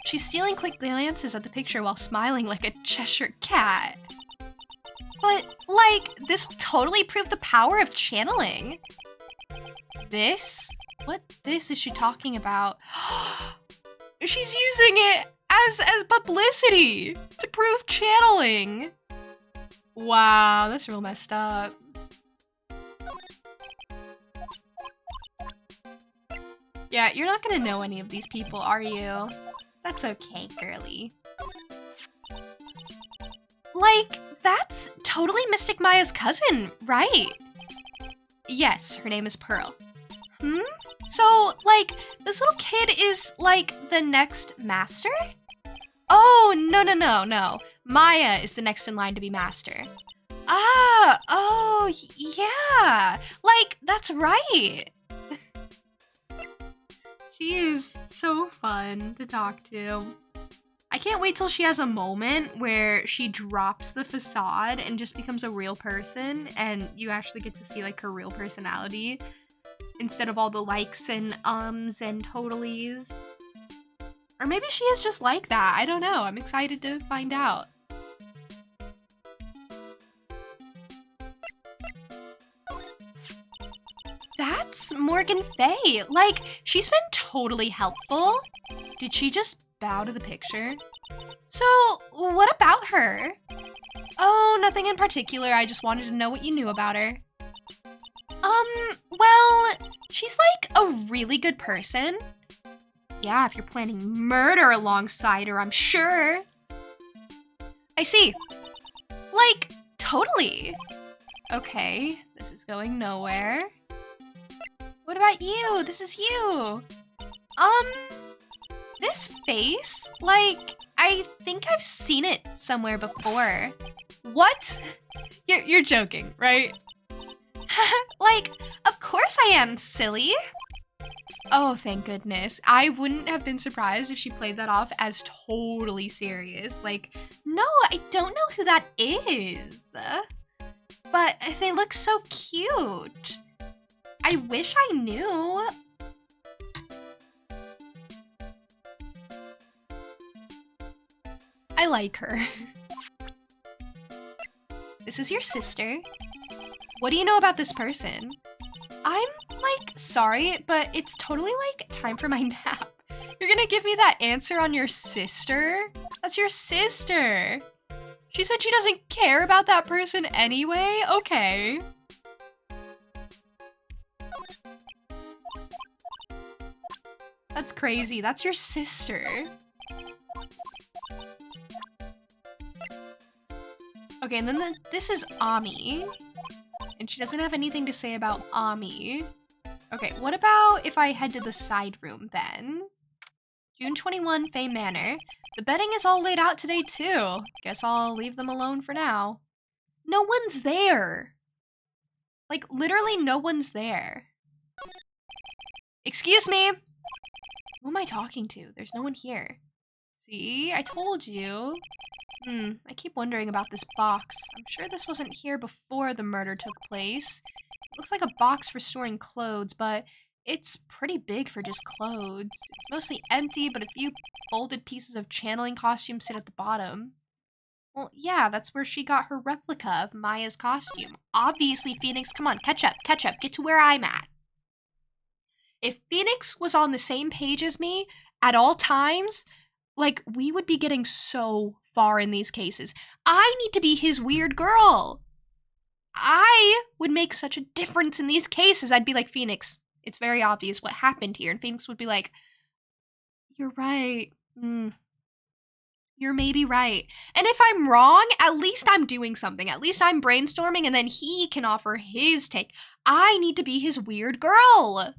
She's stealing quick glances at the picture while smiling like a Cheshire cat. But, like, this will totally prove the power of channeling. This? What this is she talking about? She's using it as publicity to prove channeling. Wow, that's real messed up. Yeah, you're not gonna know any of these people, are you? That's okay, girly. Like, that's totally Mystic Maya's cousin, right? Yes, her name is Pearl. So, like, this little kid is, like, the next master? Oh, no. Maya is the next in line to be master. Ah, oh, yeah. Like, that's right. She is so fun to talk to. I can't wait till she has a moment where she drops the facade and just becomes a real person, and you actually get to see like her real personality instead of all the likes and ums and totallys. Or maybe she is just like that. I don't know. I'm excited to find out. That's Morgan Fay. Like, she's been totally helpful. Did she just bow to the picture? So, what about her? Oh, nothing in particular. I just wanted to know what you knew about her. Well, she's like a really good person. Yeah, if you're planning murder alongside her, I'm sure. I see. Like, totally. Okay, this is going nowhere. What about you? This is you. This face? Like, I think I've seen it somewhere before. What? You're joking, right? Like, of course I am, silly. Oh, thank goodness. I wouldn't have been surprised if she played that off as totally serious. Like, no, I don't know who that is. But they look so cute. I wish I knew. I like her. This is your sister. What do you know about this person? I'm like, sorry, but it's totally like time for my nap. You're gonna give me that answer on your sister? That's your sister. She said she doesn't care about that person anyway? Okay. That's crazy. That's your sister. Okay, and then this is Ami. And she doesn't have anything to say about Ami. Okay, what about if I head to the side room then? June 21, Fay Manor. The bedding is all laid out today too. Guess I'll leave them alone for now. No one's there. Like, literally no one's there. Excuse me. Who am I talking to? There's no one here. See, I told you. I keep wondering about this box. I'm sure this wasn't here before the murder took place. It looks like a box for storing clothes, but it's pretty big for just clothes. It's mostly empty, but a few folded pieces of channeling costume sit at the bottom. Well, yeah, that's where she got her replica of Maya's costume. Obviously, Phoenix, come on, catch up, get to where I'm at. If Phoenix was on the same page as me at all times, like, we would be getting so far in these cases. I need to be his weird girl. I would make such a difference in these cases. I'd be like, Phoenix, it's very obvious what happened here. And Phoenix would be like, you're right. You're maybe right. And if I'm wrong, at least I'm doing something. At least I'm brainstorming, and then he can offer his take. I need to be his weird girl.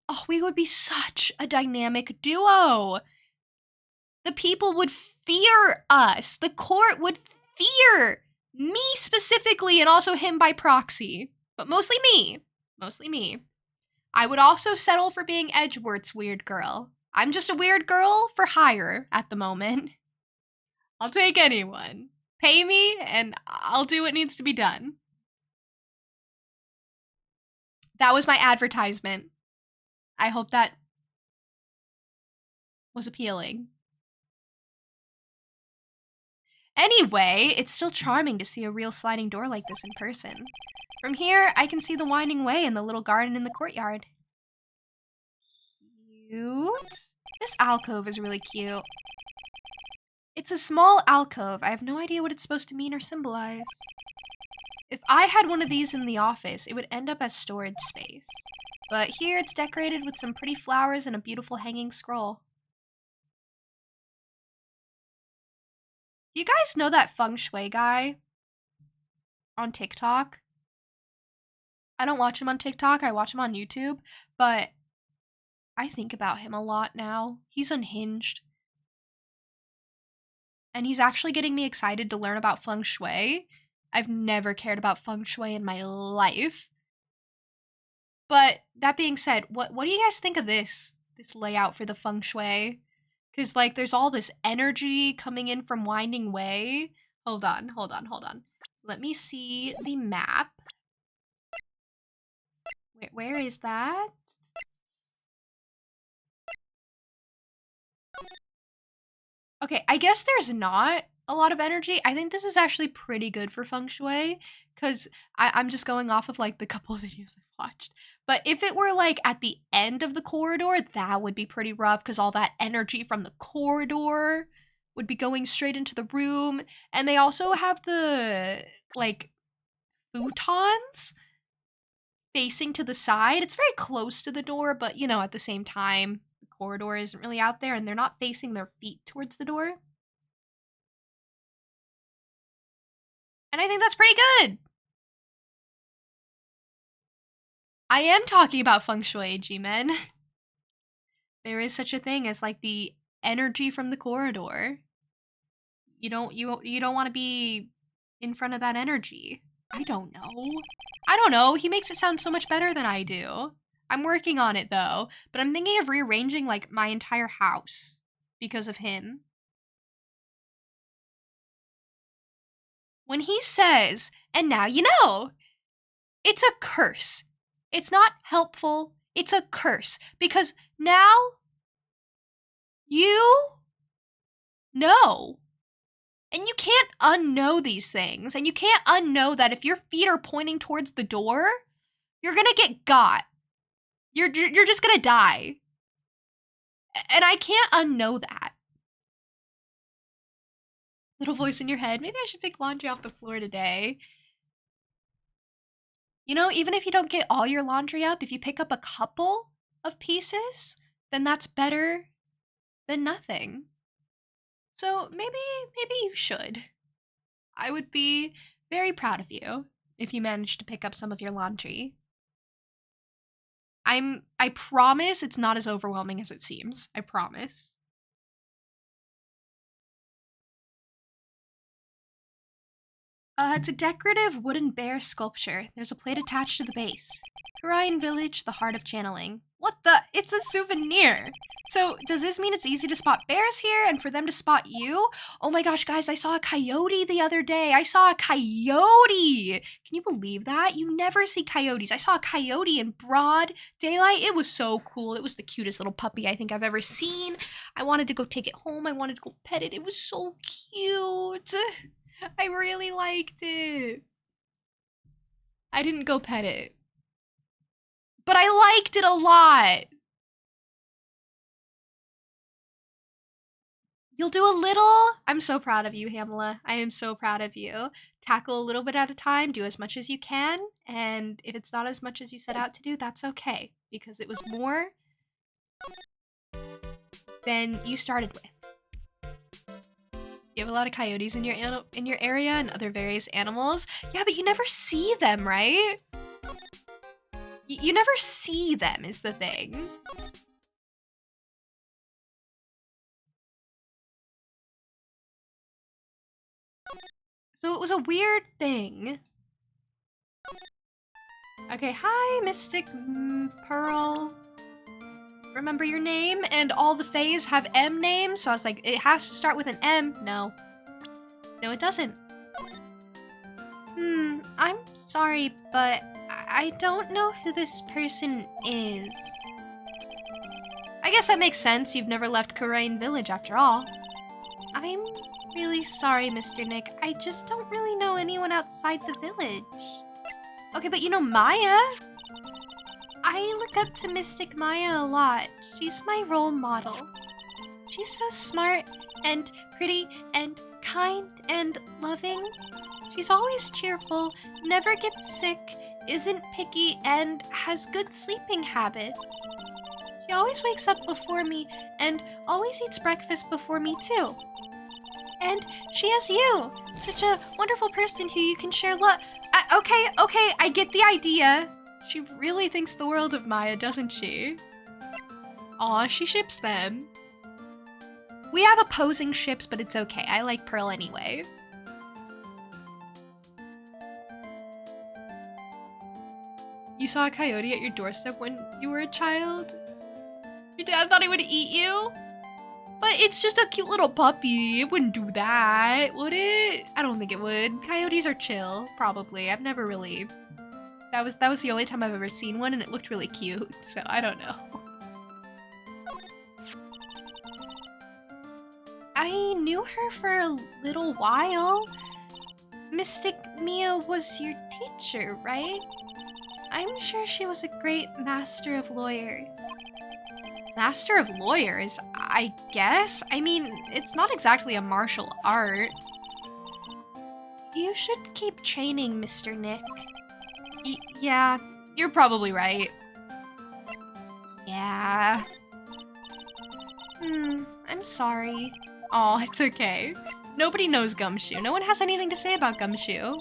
Oh, we would be such a dynamic duo. The people would fear us. The court would fear me specifically, and also him by proxy. But mostly me. Mostly me. I would also settle for being Edgeworth's weird girl. I'm just a weird girl for hire at the moment. I'll take anyone. Pay me, and I'll do what needs to be done. That was my advertisement. I hope that was appealing. Anyway, it's still charming to see a real sliding door like this in person. From here, I can see the winding way and the little garden in the courtyard. Cute. This alcove is really cute. It's a small alcove. I have no idea what it's supposed to mean or symbolize. If I had one of these in the office, it would end up as storage space. But here it's decorated with some pretty flowers and a beautiful hanging scroll. You guys know that feng shui guy on TikTok? I don't watch him on TikTok, I watch him on YouTube, but I think about him a lot now. He's unhinged. And he's actually getting me excited to learn about feng shui. I've never cared about feng shui in my life. But that being said, what do you guys think of this layout for the feng shui? Because, like, there's all this energy coming in from Winding Way. Hold on. Let me see the map. Where is that? Okay, I guess there's not a lot of energy. I think this is actually pretty good for feng shui, because I'm just going off of, like, the couple of videos I've watched. But if it were, like, at the end of the corridor, that would be pretty rough, because all that energy from the corridor would be going straight into the room. And they also have the, like, futons facing to the side. It's very close to the door, but, you know, at the same time, the corridor isn't really out there, and they're not facing their feet towards the door. And I think that's pretty good. I am talking about feng shui, G-men. There is such a thing as, like, the energy from the corridor. You don't want to be in front of that energy. I don't know. He makes it sound so much better than I do. I'm working on it, though. But I'm thinking of rearranging, like, my entire house because of him. When he says, and now you know, it's a curse. It's not helpful. It's a curse. Because now you know. And you can't unknow these things. And you can't unknow that if your feet are pointing towards the door, you're gonna get got. You're just gonna die. And I can't unknow that. Little voice in your head, maybe I should pick laundry off the floor today. You know, even if you don't get all your laundry up, if you pick up a couple of pieces, then that's better than nothing. So maybe you should. I would be very proud of you if you managed to pick up some of your laundry. I promise it's not as overwhelming as it seems. I promise. It's a decorative wooden bear sculpture. There's a plate attached to the base. Karayan Village, the heart of channeling. What the? It's a souvenir! So, does this mean it's easy to spot bears here and for them to spot you? Oh my gosh, guys, I saw a coyote the other day. I saw a coyote! Can you believe that? You never see coyotes. I saw a coyote in broad daylight. It was so cool. It was the cutest little puppy I think I've ever seen. I wanted to go take it home. I wanted to go pet it. It was so cute. I really liked it. I didn't go pet it. But I liked it a lot. You'll do a little. I'm so proud of you, Hamela. I am so proud of you. Tackle a little bit at a time, do as much as you can, and if it's not as much as you set out to do, that's okay, because it was more than you started with. You have a lot of coyotes in your area and other various animals. Yeah, but you never see them, right? You never see them is the thing. So it was a weird thing. Okay, hi, Mystic Pearl. Remember your name? And all the Fays have M names, so I was like, it has to start with an M. No. No, it doesn't. I'm sorry, but I don't know who this person is. I guess that makes sense. You've never left Karayan Village after all. I'm really sorry, Mr. Nick. I just don't really know anyone outside the village. Okay, but you know Maya? I look up to Mystic Maya a lot. She's my role model. She's so smart and pretty and kind and loving. She's always cheerful, never gets sick, isn't picky, and has good sleeping habits. She always wakes up before me and always eats breakfast before me too. And she has you, such a wonderful person who you can share love. Okay, I get the idea. She really thinks the world of Maya, doesn't she? Aw, she ships them. We have opposing ships, but it's okay. I like Pearl anyway. You saw a coyote at your doorstep when you were a child? Your dad thought he would eat you? But it's just a cute little puppy. It wouldn't do that, would it? I don't think it would. Coyotes are chill, probably. I've never really... That was the only time I've ever seen one, and it looked really cute, so I don't know. I knew her for a little while. Mystic Mia was your teacher, right? I'm sure she was a great master of lawyers. Master of lawyers, I guess? I mean, it's not exactly a martial art. You should keep training, Mr. Nick. Yeah, you're probably right. Yeah. I'm sorry. Aw, it's okay. Nobody knows Gumshoe. No one has anything to say about Gumshoe.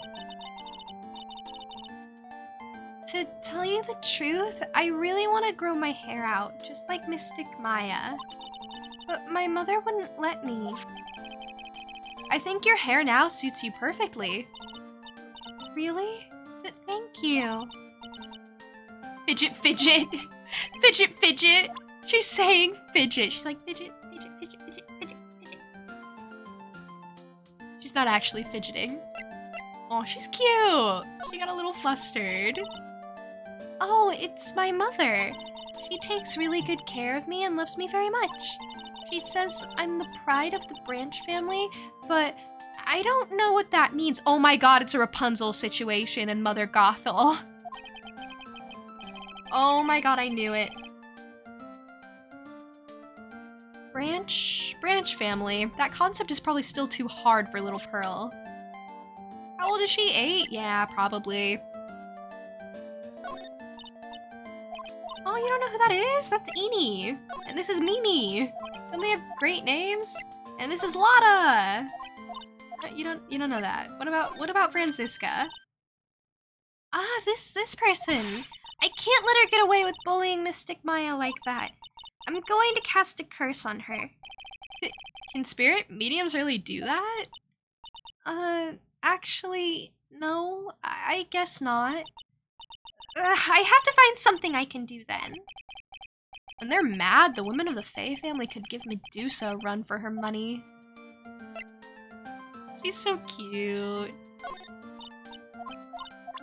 To tell you the truth, I really want to grow my hair out, just like Mystic Maya. But my mother wouldn't let me. I think your hair now suits you perfectly. Really? Thank you. Fidget, fidget. Fidget, fidget. She's saying fidget. She's like fidget, fidget, fidget, fidget, fidget, fidget. She's not actually fidgeting. Oh, she's cute. She got a little flustered. Oh, it's my mother. She takes really good care of me and loves me very much. She says I'm the pride of the Branch family, but I don't know what that means. Oh my god, it's a Rapunzel situation in Mother Gothel. Oh my god, I knew it. Branch family. That concept is probably still too hard for little Pearl. How old is she? 8? Yeah, probably. Oh, you don't know who that is? That's Eni. And this is Mimi. Don't they have great names? And this is Lotta. You don't know that. What about Franziska? Ah, this person. I can't let her get away with bullying Mystic Maya like that. I'm going to cast a curse on her. Can spirit mediums really do that? Actually, no. I guess not. I have to find something I can do then. When they're mad, the women of the Fae family could give Medusa a run for her money. She's so cute.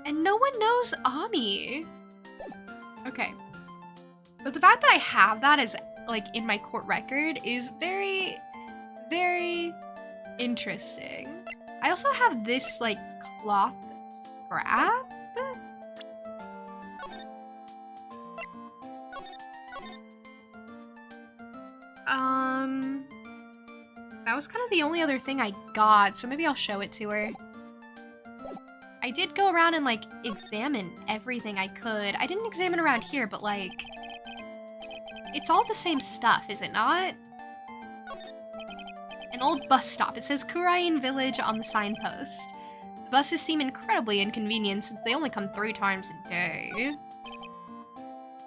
And no one knows Ami. Okay. But the fact that I have that as, like, in my court record is very, very interesting. I also have this, like, cloth scrap. That was kind of the only other thing I got, so maybe I'll show it to her. I did go around and, like, examine everything I could. I didn't examine around here, but, like, it's all the same stuff, is it not? An old bus stop. It says Kurain Village on the signpost. The buses seem incredibly inconvenient since they only come 3 times a day.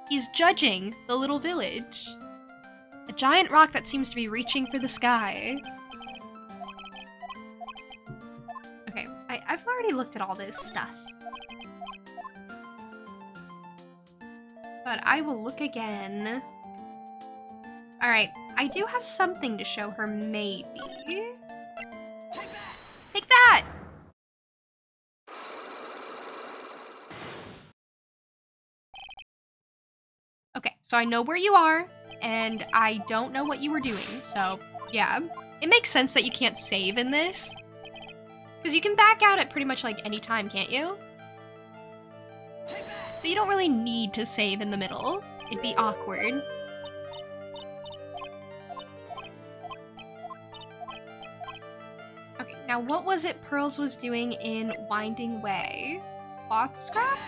He's judging the little village. A giant rock that seems to be reaching for the sky. Okay, I've already looked at all this stuff. But I will look again. Alright, I do have something to show her, maybe. Take that! Okay, so I know where you are. And I don't know what you were doing, so yeah. It makes sense that you can't save in this. Because you can back out at pretty much like any time, can't you? So you don't really need to save in the middle. It'd be awkward. Okay, now what was it Pearls was doing in Winding Way? Cloth scrap?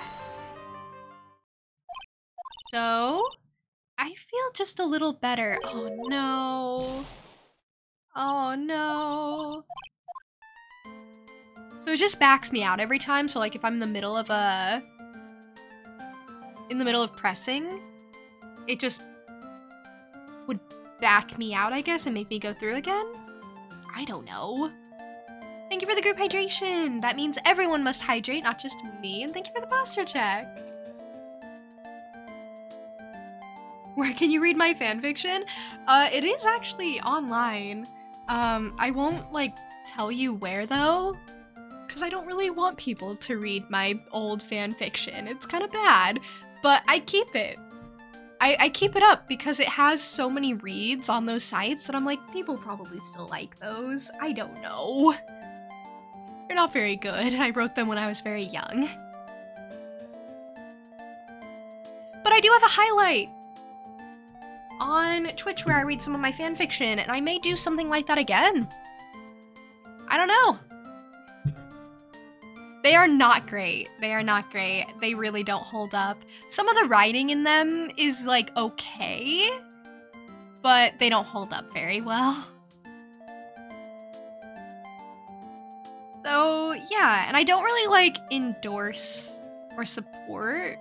So... I feel just a little better. Oh no. Oh no. So it just backs me out every time. So like if I'm in the middle of pressing, it just would back me out, I guess, and make me go through again. I don't know. Thank you for the group hydration. That means everyone must hydrate, not just me. And thank you for the posture check. Where can you read my fanfiction? It is actually online. I won't, like, tell you where, though. Because I don't really want people to read my old fanfiction. It's kind of bad. But I keep it. I keep it up because it has so many reads on those sites that I'm like, people probably still like those. I don't know. They're not very good. I wrote them when I was very young. But I do have a highlight on Twitch where I read some of my fanfiction, and I may do something like that again. I don't know. They are not great. They are not great. They really don't hold up. Some of the writing in them is, like, okay, but they don't hold up very well. So, yeah, and I don't really, like, endorse or support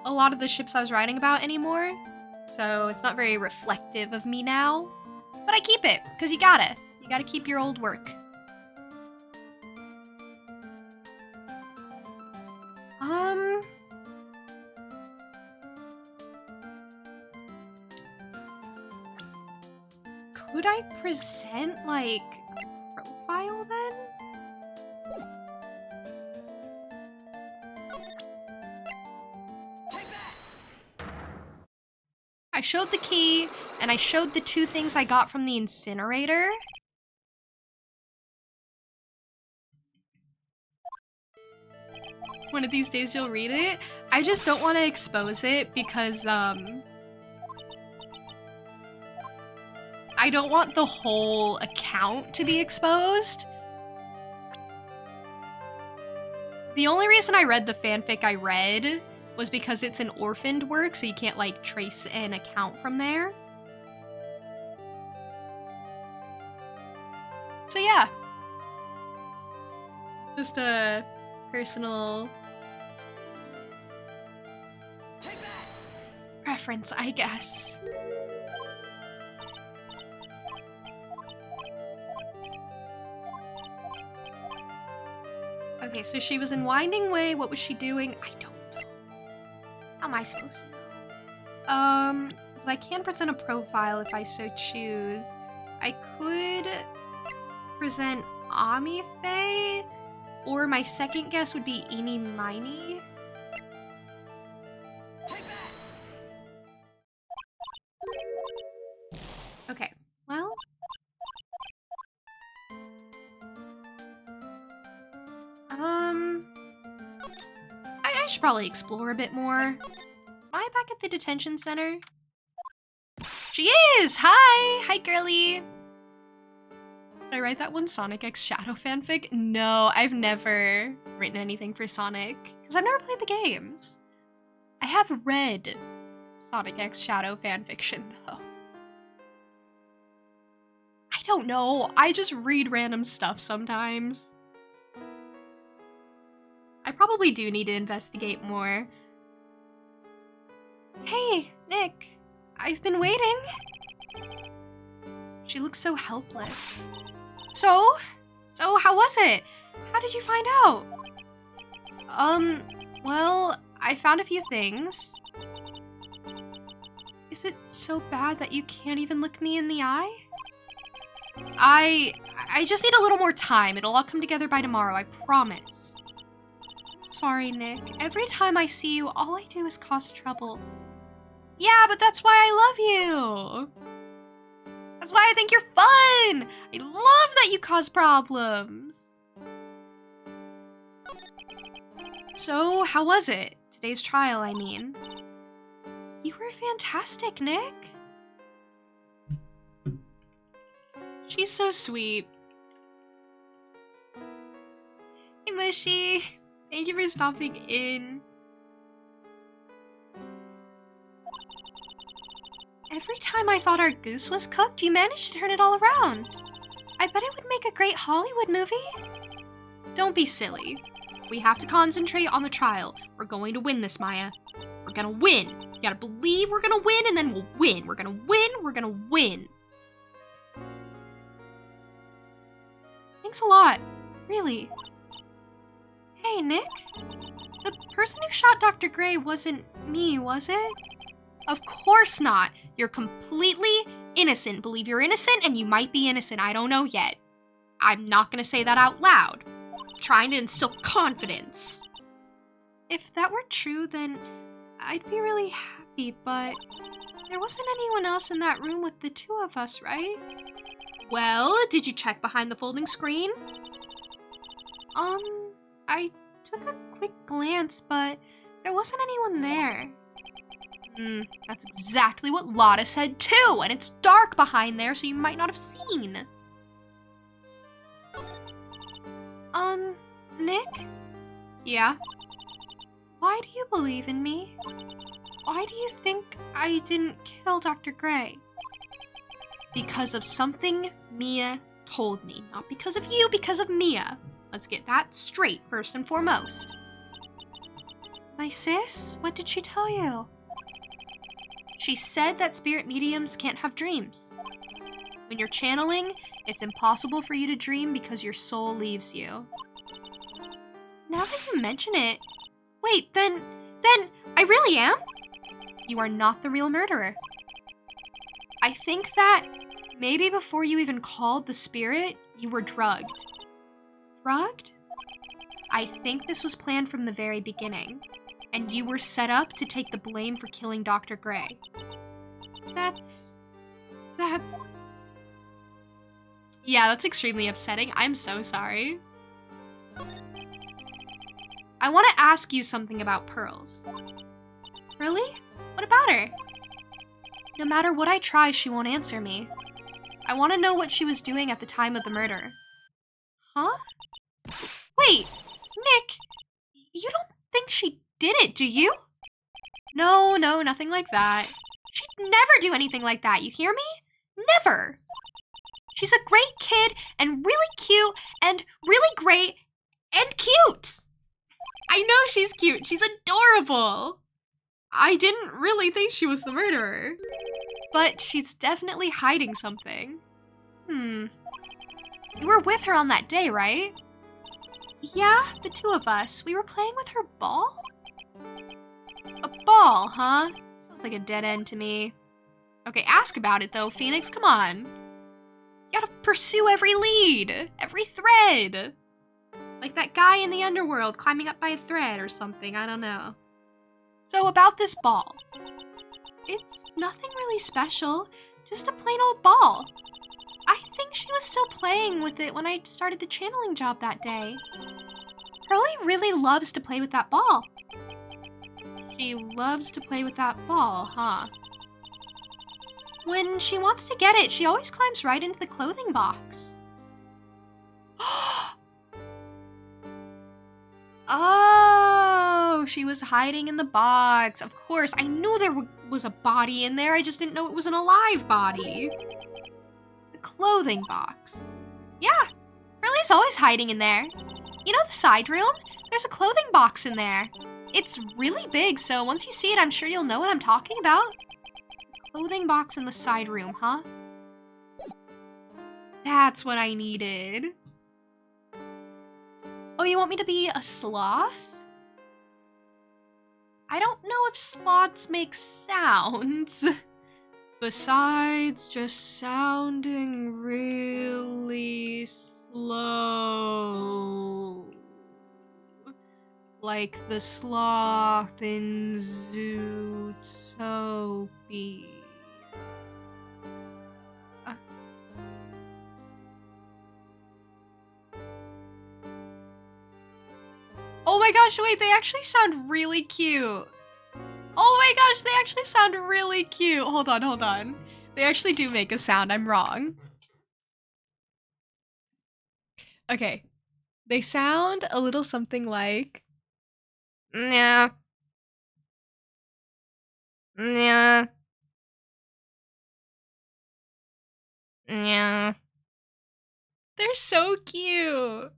a lot of the ships I was writing about anymore. So it's not very reflective of me now. But I keep it, because you gotta. You gotta keep your old work. Could I present, like, a profile then? I showed the key, and I showed the 2 things I got from the incinerator. One of these days you'll read it. I just don't want to expose it because, I don't want the whole account to be exposed. The only reason I read the fanfic I read was because it's an orphaned work, so you can't, like, trace an account from there. So yeah. It's just a personal preference, I guess. Okay, so she was in Winding Way. What was she doing? I don't know. How am I supposed to know? But I can present a profile if I so choose. I could present Amife, or my second guess would be Eeny Miny. Okay, well. I should probably explore a bit more. Is Maya back at the detention center? She is! Hi! Hi, girly! Did I write that one Sonic X Shadow fanfic? No, I've never written anything for Sonic, because I've never played the games. I have read Sonic X Shadow fanfiction, though. I don't know. I just read random stuff sometimes. I probably do need to investigate more. Hey, Nick. I've been waiting. She looks so helpless. So how was it? How did you find out? Well, I found a few things. Is it so bad that you can't even look me in the eye? I just need a little more time. It'll all come together by tomorrow, I promise. Sorry, Nick. Every time I see you, all I do is cause trouble. Yeah, but that's why I love you. That's why I think you're fun. I love that you cause problems. So, how was it? Today's trial, I mean. You were fantastic, Nick. She's so sweet. Hey, Mushy. Thank you for stopping in. Every time I thought our goose was cooked, you managed to turn it all around. I bet it would make a great Hollywood movie. Don't be silly. We have to concentrate on the trial. We're going to win this, Maya. We're gonna win. You gotta believe we're gonna win, and then we'll win. We're gonna win. We're gonna win. Thanks a lot. Really. Hey, Nick. The person who shot Dr. Gray wasn't me, was it? Of course not. You're completely innocent. Believe you're innocent, and you might be innocent. I don't know yet. I'm not gonna say that out loud. I'm trying to instill confidence. If that were true, then I'd be really happy, but there wasn't anyone else in that room with the two of us, right? Well, did you check behind the folding screen? I took a quick glance, but there wasn't anyone there. That's exactly what Lotta said too, and it's dark behind there, so you might not have seen. Nick? Yeah? Why do you believe in me? Why do you think I didn't kill Dr. Gray? Because of something Mia told me. Not because of you, because of Mia. Let's get that straight first and foremost. My sis? What did she tell you? She said that spirit mediums can't have dreams. When you're channeling, it's impossible for you to dream because your soul leaves you. Now that you mention it, wait, then I really am? You are not the real murderer. I think that maybe before you even called the spirit, you were drugged. Drugged? I think this was planned from the very beginning, and you were set up to take the blame for killing Dr. Gray. That's... Yeah, that's extremely upsetting. I'm so sorry. I want to ask you something about Pearls. Really? What about her? No matter what I try, she won't answer me. I want to know what she was doing at the time of the murder. Huh? Wait, Nick, you don't think she did it, do you? No, nothing like that. She'd never do anything like that, you hear me? Never. She's a great kid and really cute and really great and cute. I know she's cute. She's adorable. I didn't really think she was the murderer. But she's definitely hiding something. You were with her on that day, right? Yeah, the two of us. We were playing with her ball? A ball, huh? Sounds like a dead end to me. Okay, ask about it though, Phoenix, come on. You gotta pursue every lead, every thread. Like that guy in the underworld climbing up by a thread or something, I don't know. So about this ball. It's nothing really special, just a plain old ball. I think she was still playing with it when I started the channeling job that day. Pearlie really loves to play with that ball. She loves to play with that ball, huh? When she wants to get it, she always climbs right into the clothing box. Oh, she was hiding in the box. Of course, I knew there was a body in there. I just didn't know it was an alive body. The clothing box. Yeah, Pearlie's always hiding in there. You know the side room? There's a clothing box in there. It's really big, so once you see it, I'm sure you'll know what I'm talking about. Clothing box in the side room, huh? That's what I needed. Oh, you want me to be a sloth? I don't know if sloths make sounds. Besides just sounding really slow. Like the sloth in Zootopia. Oh my gosh, wait, they actually sound really cute. Oh my gosh, they actually sound really cute. Hold on. They actually do make a sound, I'm wrong. Okay. They sound a little something like... Nya. Nya. Nya. They're so cute.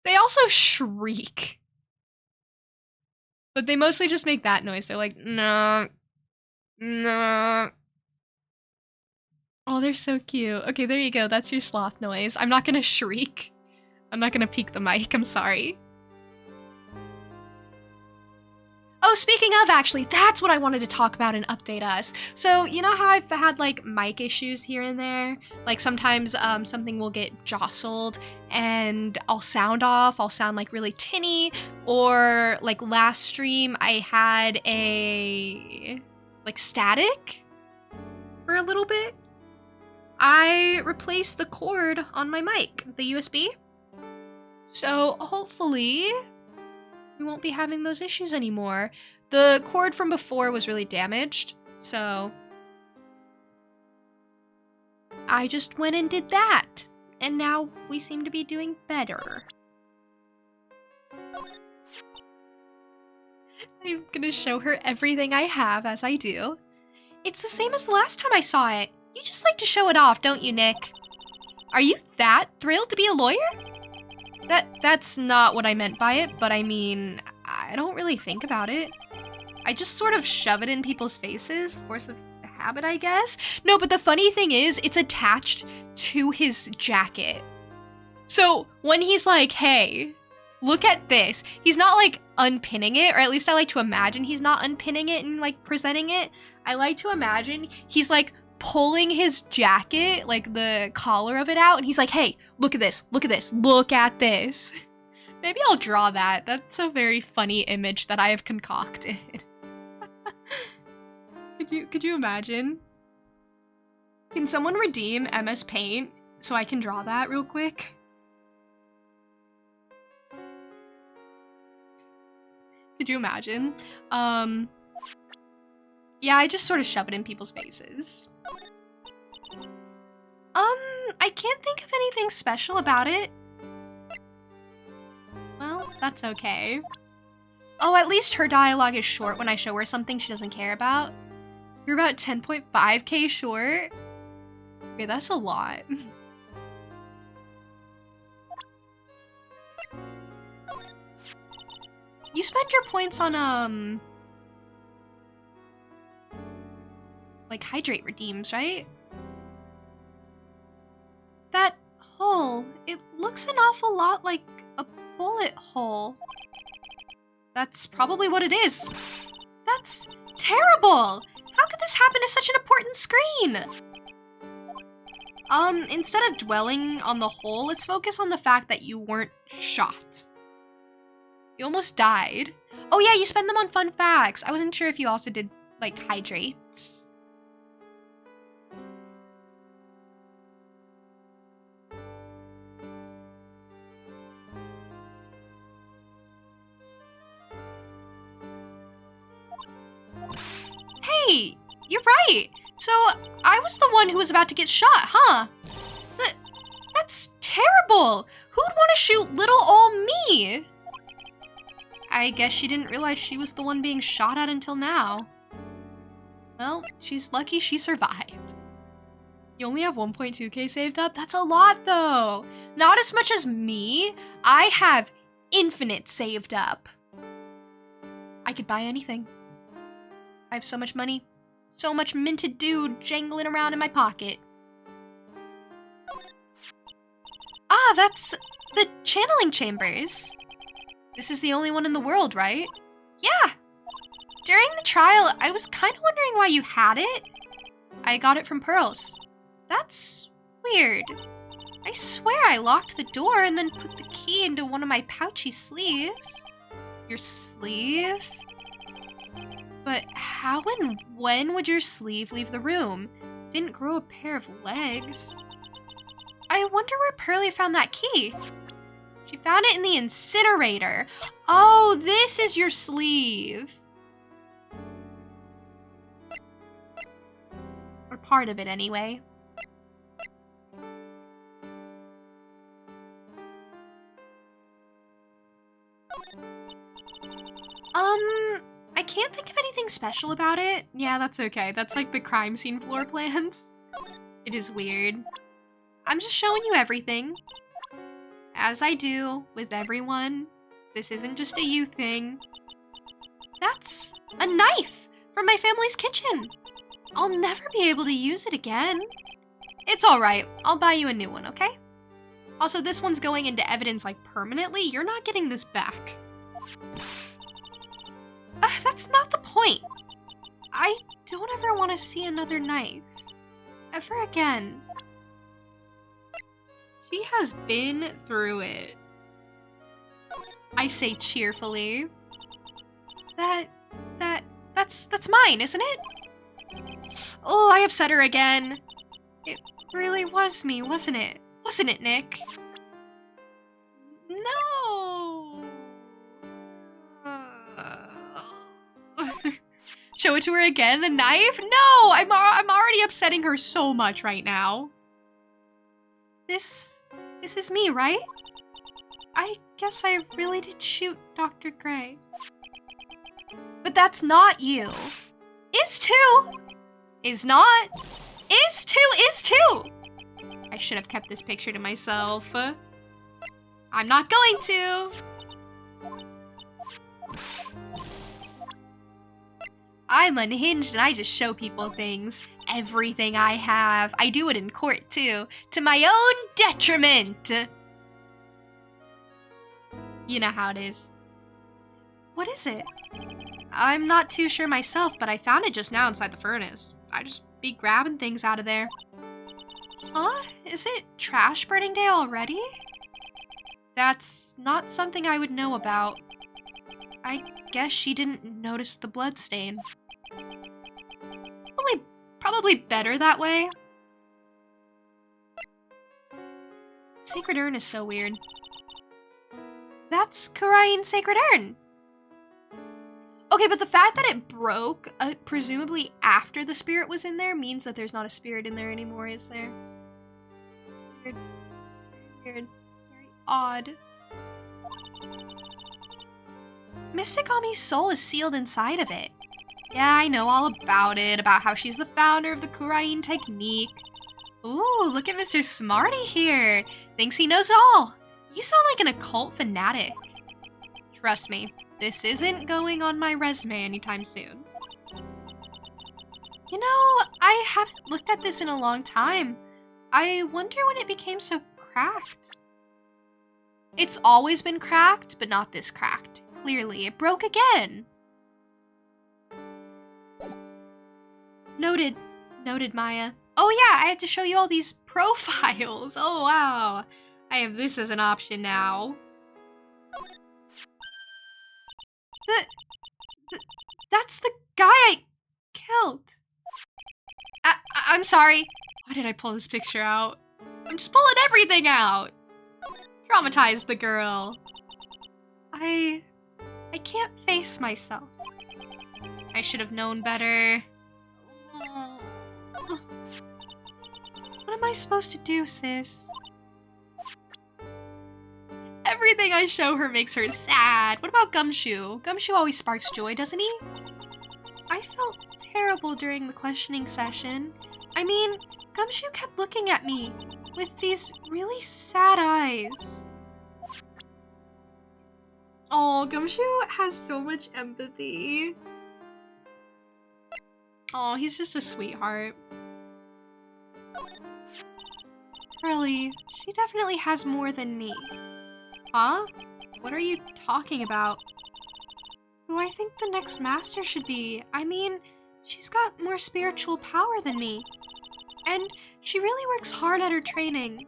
They also shriek. But they mostly just make that noise. They're like, no. No. Oh, they're so cute. Okay, there you go. That's your sloth noise. I'm not gonna shriek. I'm not gonna peek the mic. I'm sorry. Oh, speaking of, actually, that's what I wanted to talk about and update us. So, you know how I've had, like, mic issues here and there? Like, sometimes something will get jostled and I'll sound off. I'll sound, like, really tinny. Or, like, last stream, I had a, like, static for a little bit. I replaced the cord on my mic, the USB. So, hopefully... we won't be having those issues anymore. The cord from before was really damaged, so I just went and did that, and now we seem to be doing better. I'm gonna show her everything I have as I do. It's the same as the last time I saw it. You just like to show it off, don't you, Nick? Are you that thrilled to be a lawyer? That's not what I meant by it, but I mean, I don't really think about it. I just sort of shove it in people's faces, force of habit, I guess. No, but the funny thing is, it's attached to his jacket. So when he's like, hey, look at this, he's not like unpinning it, or at least I like to imagine he's not unpinning it and like presenting it. I like to imagine he's like pulling his jacket, like the collar of it out, and he's like, hey, look at this, look at this, look at this. Maybe I'll draw that. That's a very funny image that I have concocted. Could you imagine? Can someone redeem MS Paint so I can draw that real quick? Could you imagine? Yeah, I just sort of shove it in people's faces. I can't think of anything special about it. Well, that's okay. Oh, at least her dialogue is short when I show her something she doesn't care about. You're about 10.5k short? Okay, that's a lot. You spend your points on, like hydrate redeems, right? That hole, it looks an awful lot like a bullet hole. That's probably what it is. That's terrible! How could this happen to such an important screen? Instead of dwelling on the hole, let's focus on the fact that you weren't shot. You almost died. Oh yeah, you spend them on fun facts. I wasn't sure if you also did, like, hydrates. Hey, you're right. So, I was the one who was about to get shot, huh? That's terrible. Who'd want to shoot little old me? I guess she didn't realize she was the one being shot at until now. Well, she's lucky she survived. You only have 1.2k saved up? That's a lot, though. Not as much as me. I have infinite saved up. I could buy anything. I have so much money. So much minted dude jangling around in my pocket. Ah, that's the channeling chambers. This is the only one in the world, right? Yeah. During the trial, I was kind of wondering why you had it. I got it from Pearls. That's weird. I swear I locked the door and then put the key into one of my pouchy sleeves. Your sleeve? But how and when would your sleeve leave the room? Didn't grow a pair of legs. I wonder where Pearly found that key. She found it in the incinerator. Oh, this is your sleeve. Or part of it, anyway. I can't think of anything special about it. Yeah, that's okay. That's like the crime scene floor plans. It is weird. I'm just showing you everything. As I do with everyone. This isn't just a you thing. That's a knife from my family's kitchen. I'll never be able to use it again. It's alright. I'll buy you a new one, okay? Also, this one's going into evidence like permanently. You're not getting this back. That's not the point. I don't ever want to see another knife. Ever again. She has been through it. I say cheerfully. That's mine, isn't it? Oh, I upset her again. It really was me, wasn't it? Wasn't it, Nick? No. Show it to her again, the knife? No, I'm already upsetting her so much right now. This is me, right? I guess I really did shoot Dr. Gray. But that's not you. Is too. Is not. Is too. Is too. I should have kept this picture to myself. I'm not going to. I'm unhinged and I just show people things. Everything I have. I do it in court too. To my own detriment. You know how it is. What is it? I'm not too sure myself, but I found it just now inside the furnace. I just be grabbing things out of there. Huh? Is it trash burning day already? That's not something I would know about. I guess she didn't notice the blood stain. Probably better that way. Sacred Urn is so weird. That's Kurain's Sacred Urn. Okay, but the fact that it broke, presumably after the spirit was in there, means that there's not a spirit in there anymore, is there? Weird. Weird. Very odd. Mystic Ami's soul is sealed inside of it. Yeah, I know all about it, about how she's the founder of the Kurain technique. Ooh, look at Mr. Smarty here. Thinks he knows all. You sound like an occult fanatic. Trust me, this isn't going on my resume anytime soon. You know, I haven't looked at this in a long time. I wonder when it became so cracked. It's always been cracked, but not this cracked. Clearly, it broke again. Noted. Noted, Maya. Oh yeah, I have to show you all these profiles. Oh wow. I have this as an option now. That's the guy I killed. I'm sorry. Why did I pull this picture out? I'm just pulling everything out. Traumatized the girl. I can't face myself. I should have known better. What am I supposed to do, sis? Everything I show her makes her sad. What about Gumshoe? Gumshoe always sparks joy, doesn't he? I felt terrible during the questioning session. I mean, Gumshoe kept looking at me with these really sad eyes. Oh, Gumshoe has so much empathy. Oh, he's just a sweetheart. Really, she definitely has more than me. Huh? What are you talking about? Who I think the next master should be. I mean, she's got more spiritual power than me. And she really works hard at her training.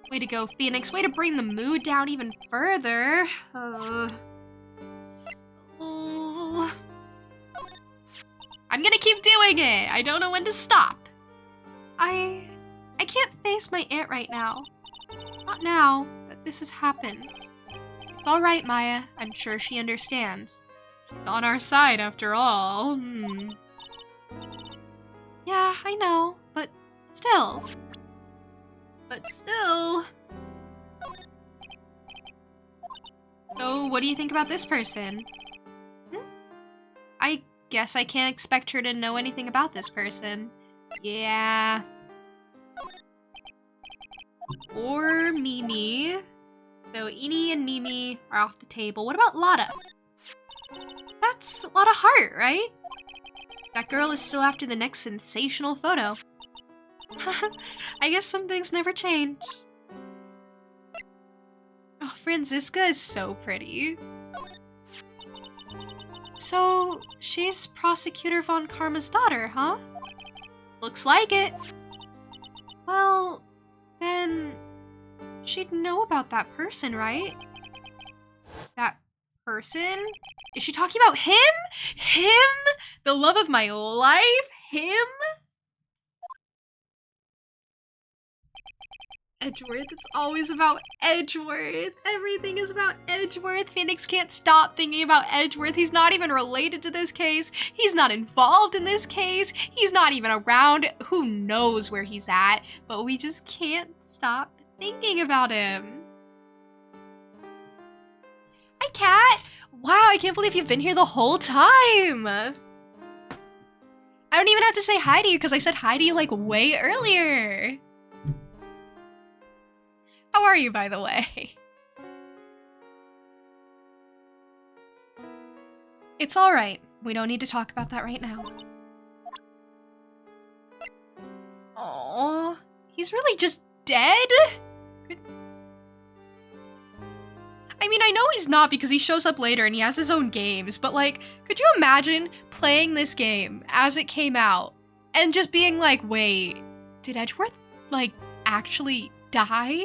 Way to go, Phoenix. Way to bring the mood down even further. I'm gonna keep doing it. I don't know when to stop. I can't face my aunt right now. Not now that this has happened. It's alright, Maya. I'm sure she understands. She's on our side after all. Yeah, I know, but still. So, what do you think about this person? I guess I can't expect her to know anything about this person. Yeah. Or Mimi. So, Ini and Mimi are off the table. What about Lotta? That's Lotta Hart, right? That girl is still after the next sensational photo. I guess some things never change. Oh, Franziska is so pretty. So, she's Prosecutor Von Karma's daughter, huh? Looks like it. Well, then she'd know about that person, right? That person? Is she talking about him? Him? The love of my life? Him? Edgeworth. It's always about Edgeworth. Everything is about Edgeworth. Phoenix can't stop thinking about Edgeworth. He's not even related to this case. He's not involved in this case. He's not even around. Who knows where he's at? But we just can't stop thinking about him. Hi, Cat. Wow, I can't believe you've been here the whole time. I don't even have to say hi to you because I said hi to you like way earlier. How are you, by the way? It's alright. We don't need to talk about that right now. Aww. He's really just dead? I mean, I know he's not because he shows up later and he has his own games, but like, could you imagine playing this game as it came out and just being like, wait, did Edgeworth, like, actually die?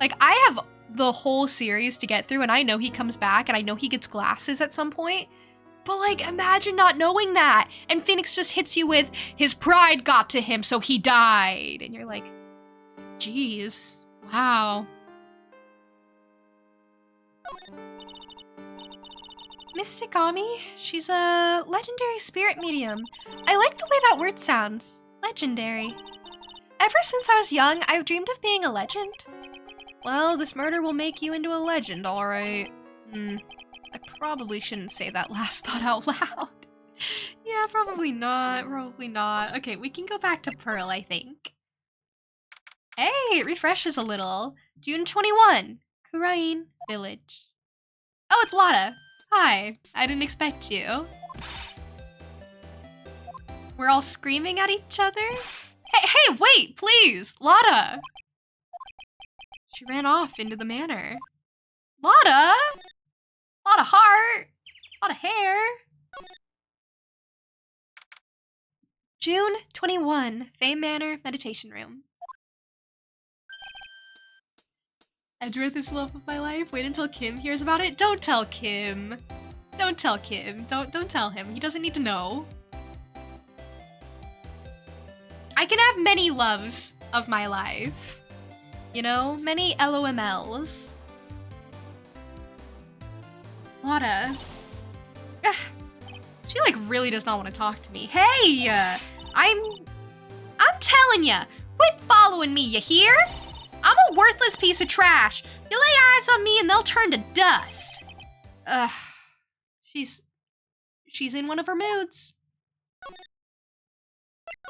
Like, I have the whole series to get through, and I know he comes back, and I know he gets glasses at some point. But, like, imagine not knowing that. And Phoenix just hits you with, his pride got to him, so he died. And you're like, geez, wow. Mystic Ami, she's a legendary spirit medium. I like the way that word sounds. Legendary. Ever since I was young, I've dreamed of being a legend. Well, this murder will make you into a legend, alright. I probably shouldn't say that last thought out loud. Yeah, probably not. Probably not. Okay, we can go back to Pearl, I think. Hey, it refreshes a little. June 21, Kurain Village. Oh, it's Lotta. Hi, I didn't expect you. We're all screaming at each other? Hey, wait, please, Lotta! She ran off into the manor. Lotta? Lot of heart, lot of hair. June 21, Fame Manor Meditation Room. Edgeworth is the love of my life. Wait until Kim hears about it. Don't tell Kim. Don't tell Kim. Don't tell him. He doesn't need to know. I can have many loves of my life. You know, many LOMLs. Lotta. She like really does not want to talk to me. Hey, I'm telling ya, quit following me, you hear? I'm a worthless piece of trash. You lay eyes on me and they'll turn to dust. She's in one of her moods.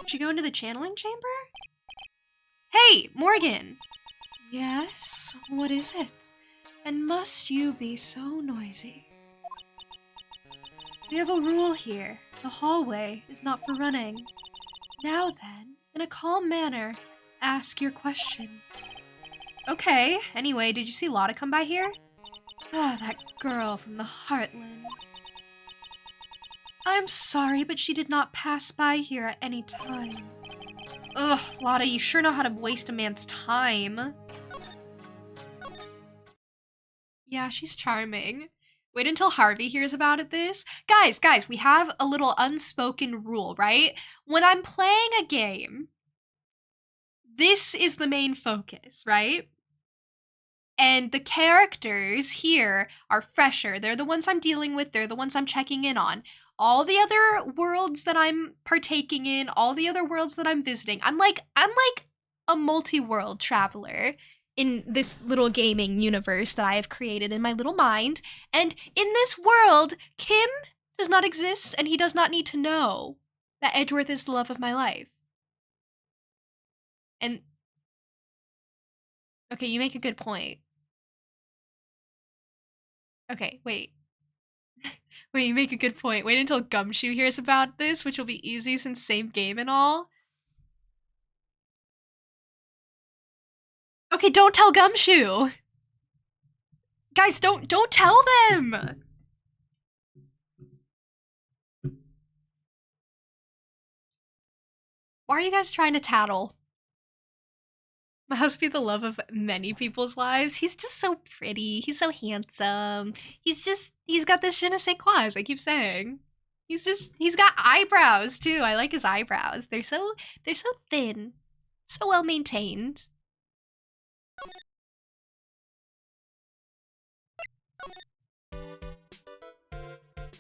Did she go into the channeling chamber? Hey, Morgan. Yes, what is it? And must you be so noisy? We have a rule here. The hallway is not for running. Now then, in a calm manner, ask your question. Okay, anyway, did you see Lotta come by here? Ah, that girl from the Heartland. I'm sorry, but she did not pass by here at any time. Ugh, Lotta, you sure know how to waste a man's time. Yeah, she's charming. Wait until Harvey hears about this. Guys, we have a little unspoken rule, right? When I'm playing a game, this is the main focus, right? And the characters here are fresher. They're the ones I'm dealing with. They're the ones I'm checking in on. All the other worlds that I'm partaking in, all the other worlds that I'm visiting, I'm like a multi-world traveler in this little gaming universe that I have created in my little mind. And in this world, Kim does not exist, and he does not need to know that Edgeworth is the love of my life. And okay, you make a good point. Okay, wait. Wait, you make a good point. Wait until Gumshoe hears about this, which will be easy since same game and all. Okay, don't tell Gumshoe. Guys, don't tell them. Why are you guys trying to tattle? Must be the love of many people's lives. He's just so pretty. He's so handsome. He's got this je ne sais quoi, as I keep saying. He's got eyebrows too. I like his eyebrows. They're so thin. So well maintained.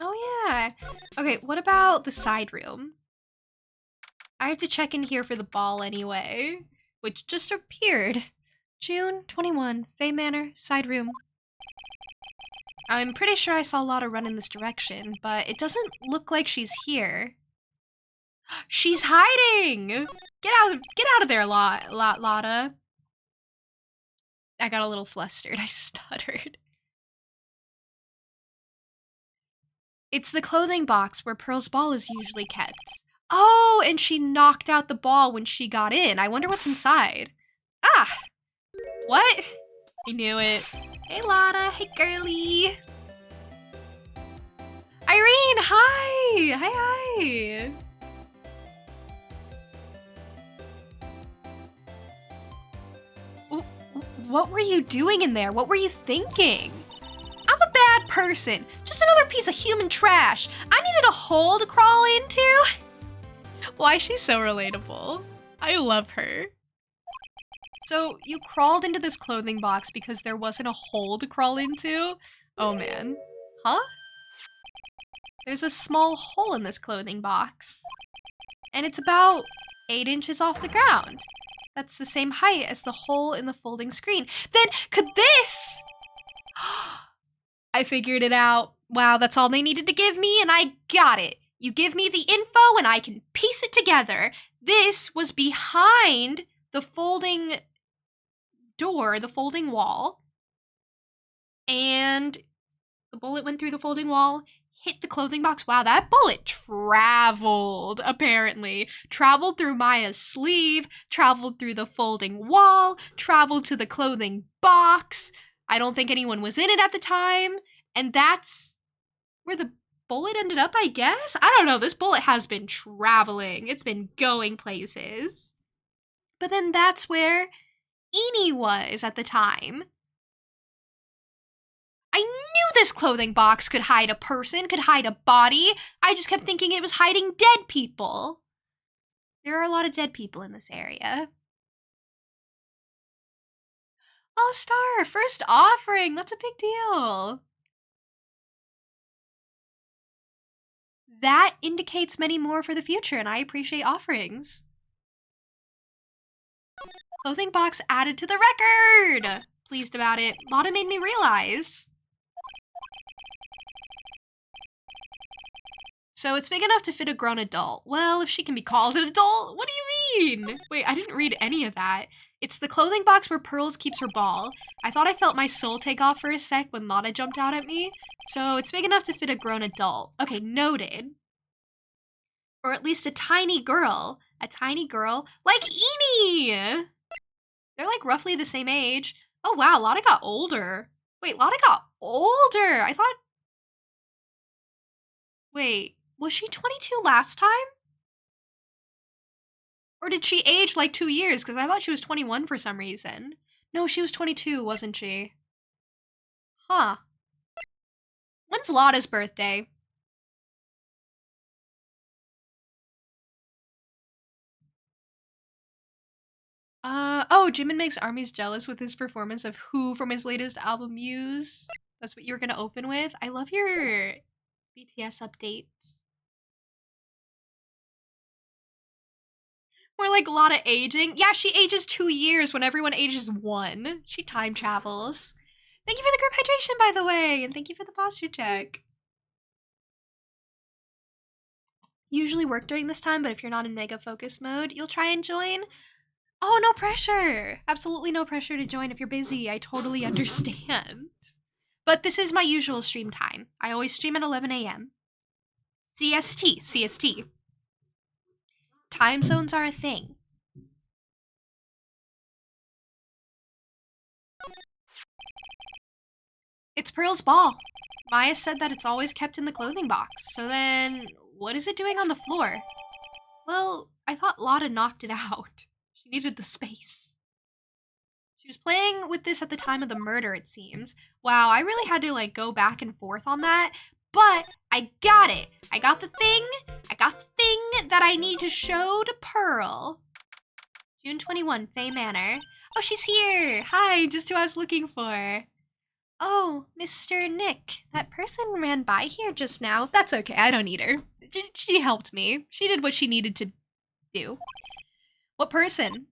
Oh yeah. Okay, what about the side room? I have to check in here for the ball anyway, which just appeared. June 21, Fame Manor, side room. I'm pretty sure I saw Lotta run in this direction, but it doesn't look like she's here. She's hiding! Get out of there, Lotta. I got a little flustered. I stuttered. It's the clothing box where Pearl's ball is usually kept. Oh, and she knocked out the ball when she got in. I wonder what's inside. Ah! What? I knew it. Hey, Lotta. Hey, girly. Irene, hi! Hi. What were you doing in there? What were you thinking? I'm a bad person. Just another piece of human trash. I needed a hole to crawl into. Why is she so relatable? I love her. So you crawled into this clothing box because there wasn't a hole to crawl into? Oh man. Huh? There's a small hole in this clothing box. And it's about 8 inches off the ground. That's the same height as the hole in the folding screen. Then could this... I figured it out. Wow, that's all they needed to give me, and I got it. You give me the info, and I can piece it together. This was behind the folding door, the folding wall. And the bullet went through the folding wall, hit the clothing box. Wow, that bullet traveled, apparently. Traveled through Maya's sleeve, traveled through the folding wall, traveled to the clothing box. I don't think anyone was in it at the time. And that's where the bullet ended up, I guess? I don't know. This bullet has been traveling. It's been going places. But then that's where Eni was at the time. I knew this clothing box could hide a person, could hide a body. I just kept thinking it was hiding dead people. There are a lot of dead people in this area. Oh, Star, first offering. That's a big deal. That indicates many more for the future, and I appreciate offerings. Clothing box added to the record. Pleased about it. Lotta made me realize. So it's big enough to fit a grown adult. Well, if she can be called an adult, what do you mean? Wait, I didn't read any of that. It's the clothing box where Pearls keeps her ball. I thought I felt my soul take off for a sec when Lotta jumped out at me. So it's big enough to fit a grown adult. Okay, noted. Or at least a tiny girl. A tiny girl like Eni! They're like roughly the same age. Oh wow, Lotta got older. Wait, Lotta got older! I thought... Wait, was she 22 last time? Or did she age like 2 years? Because I thought she was 21 for some reason. No, she was 22, wasn't she? Huh. When's Lotta's birthday? Oh, Jimin makes armies jealous with his performance of Who from his latest album, Muse. That's what you were gonna open with? I love your BTS updates. More like Lotta aging. Yeah, she ages 2 years when everyone ages 1. She time travels. Thank you for the group hydration, by the way, and thank you for the posture check. Usually work during this time, but if you're not in mega focus mode, you'll try and join. Oh, no pressure. Absolutely no pressure to join if you're busy. I totally understand. But this is my usual stream time. I always stream at 11 a.m. CST. Time zones are a thing. It's Pearl's ball. Maya said that it's always kept in the clothing box. So then, what is it doing on the floor? Well, I thought Lotta knocked it out. She needed the space. She was playing with this at the time of the murder, it seems. Wow, I really had to like go back and forth on that. But I got it. I got the thing that I need to show to Pearl. June 21, Faye Manor. Oh, she's here. Hi, just who I was looking for. Oh, Mr. Nick. That person ran by here just now. That's okay, I don't need her. She helped me. She did what she needed to do. What person?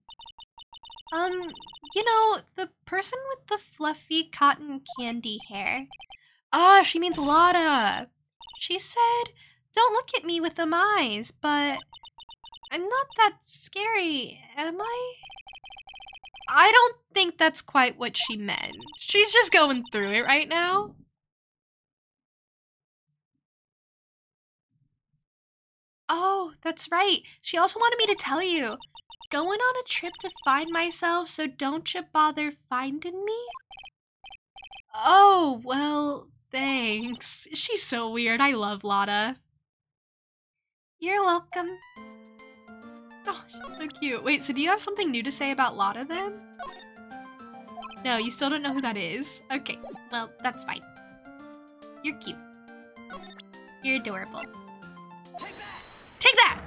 You know, the person with the fluffy cotton candy hair. Ah, she means Lotta. She said, don't look at me with them eyes, but I'm not that scary, am I? I don't think that's quite what she meant. She's just going through it right now. Oh, that's right. She also wanted me to tell you. Going on a trip to find myself, so don't you bother finding me? Oh, well, thanks. She's so weird. I love Lotta. You're welcome. Oh, she's so cute. Wait, so do you have something new to say about Lotta then? No, you still don't know who that is? Okay, well, that's fine. You're cute. You're adorable. Take that!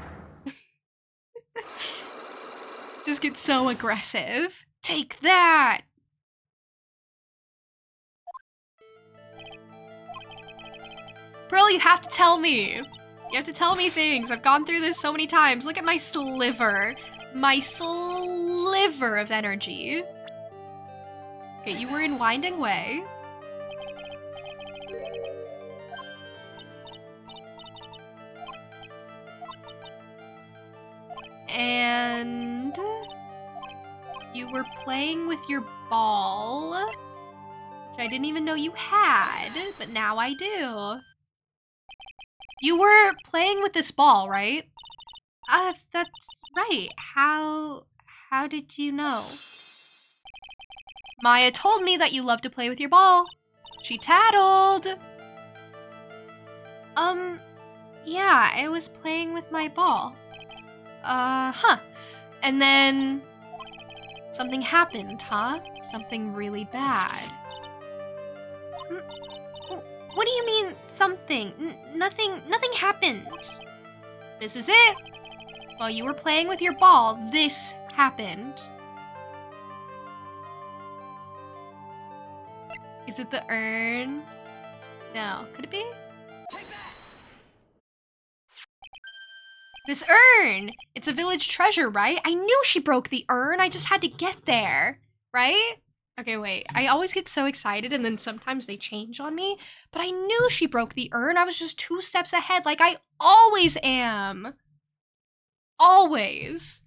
Just get so aggressive. Take that! Pearl, you have to tell me. You have to tell me things. I've gone through this so many times. Look at my sliver. My sliver of energy. Okay, you were in Winding Way. And you were playing with your ball, which I didn't even know you had, but now I do. You were playing with this ball, right? That's right. How did you know? Maya told me that you love to play with your ball. She tattled. Yeah, I was playing with my ball. Huh. And then something happened, huh? Something really bad. What do you mean, something? Nothing happened. This is it. While you were playing with your ball, this happened. Is it the urn? No. Could it be? This urn! It's a village treasure, right? I knew she broke the urn. I just had to get there, right? Okay, wait. I always get so excited and then sometimes they change on me. But I knew she broke the urn. I was just 2 steps ahead like I always am. Always.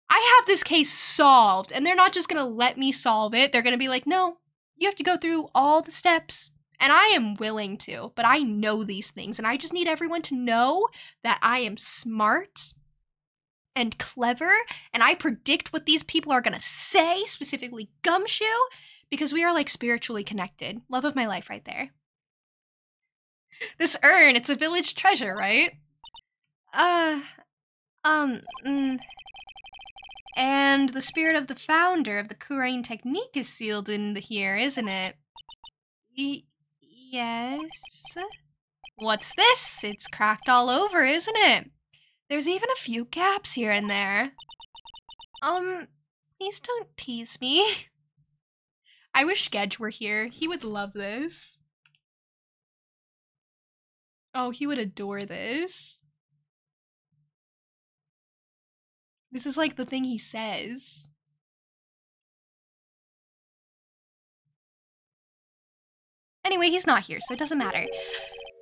I have this case solved and they're not just gonna let me solve it. They're gonna be like, no, you have to go through all the steps. And I am willing to, but I know these things and I just need everyone to know that I am smart and clever and I predict what these people are gonna say, specifically Gumshoe, because we are like spiritually connected. Love of my life right there. This urn, it's a village treasure, right? And the spirit of the founder of the Kurain technique is sealed in here, isn't it? Yes. What's this? It's cracked all over, isn't it? There's even a few gaps here and there. Please don't tease me. I wish Gedge were here. He would love this. Oh, he would adore this. This is like the thing he says. Anyway, he's not here, so it doesn't matter.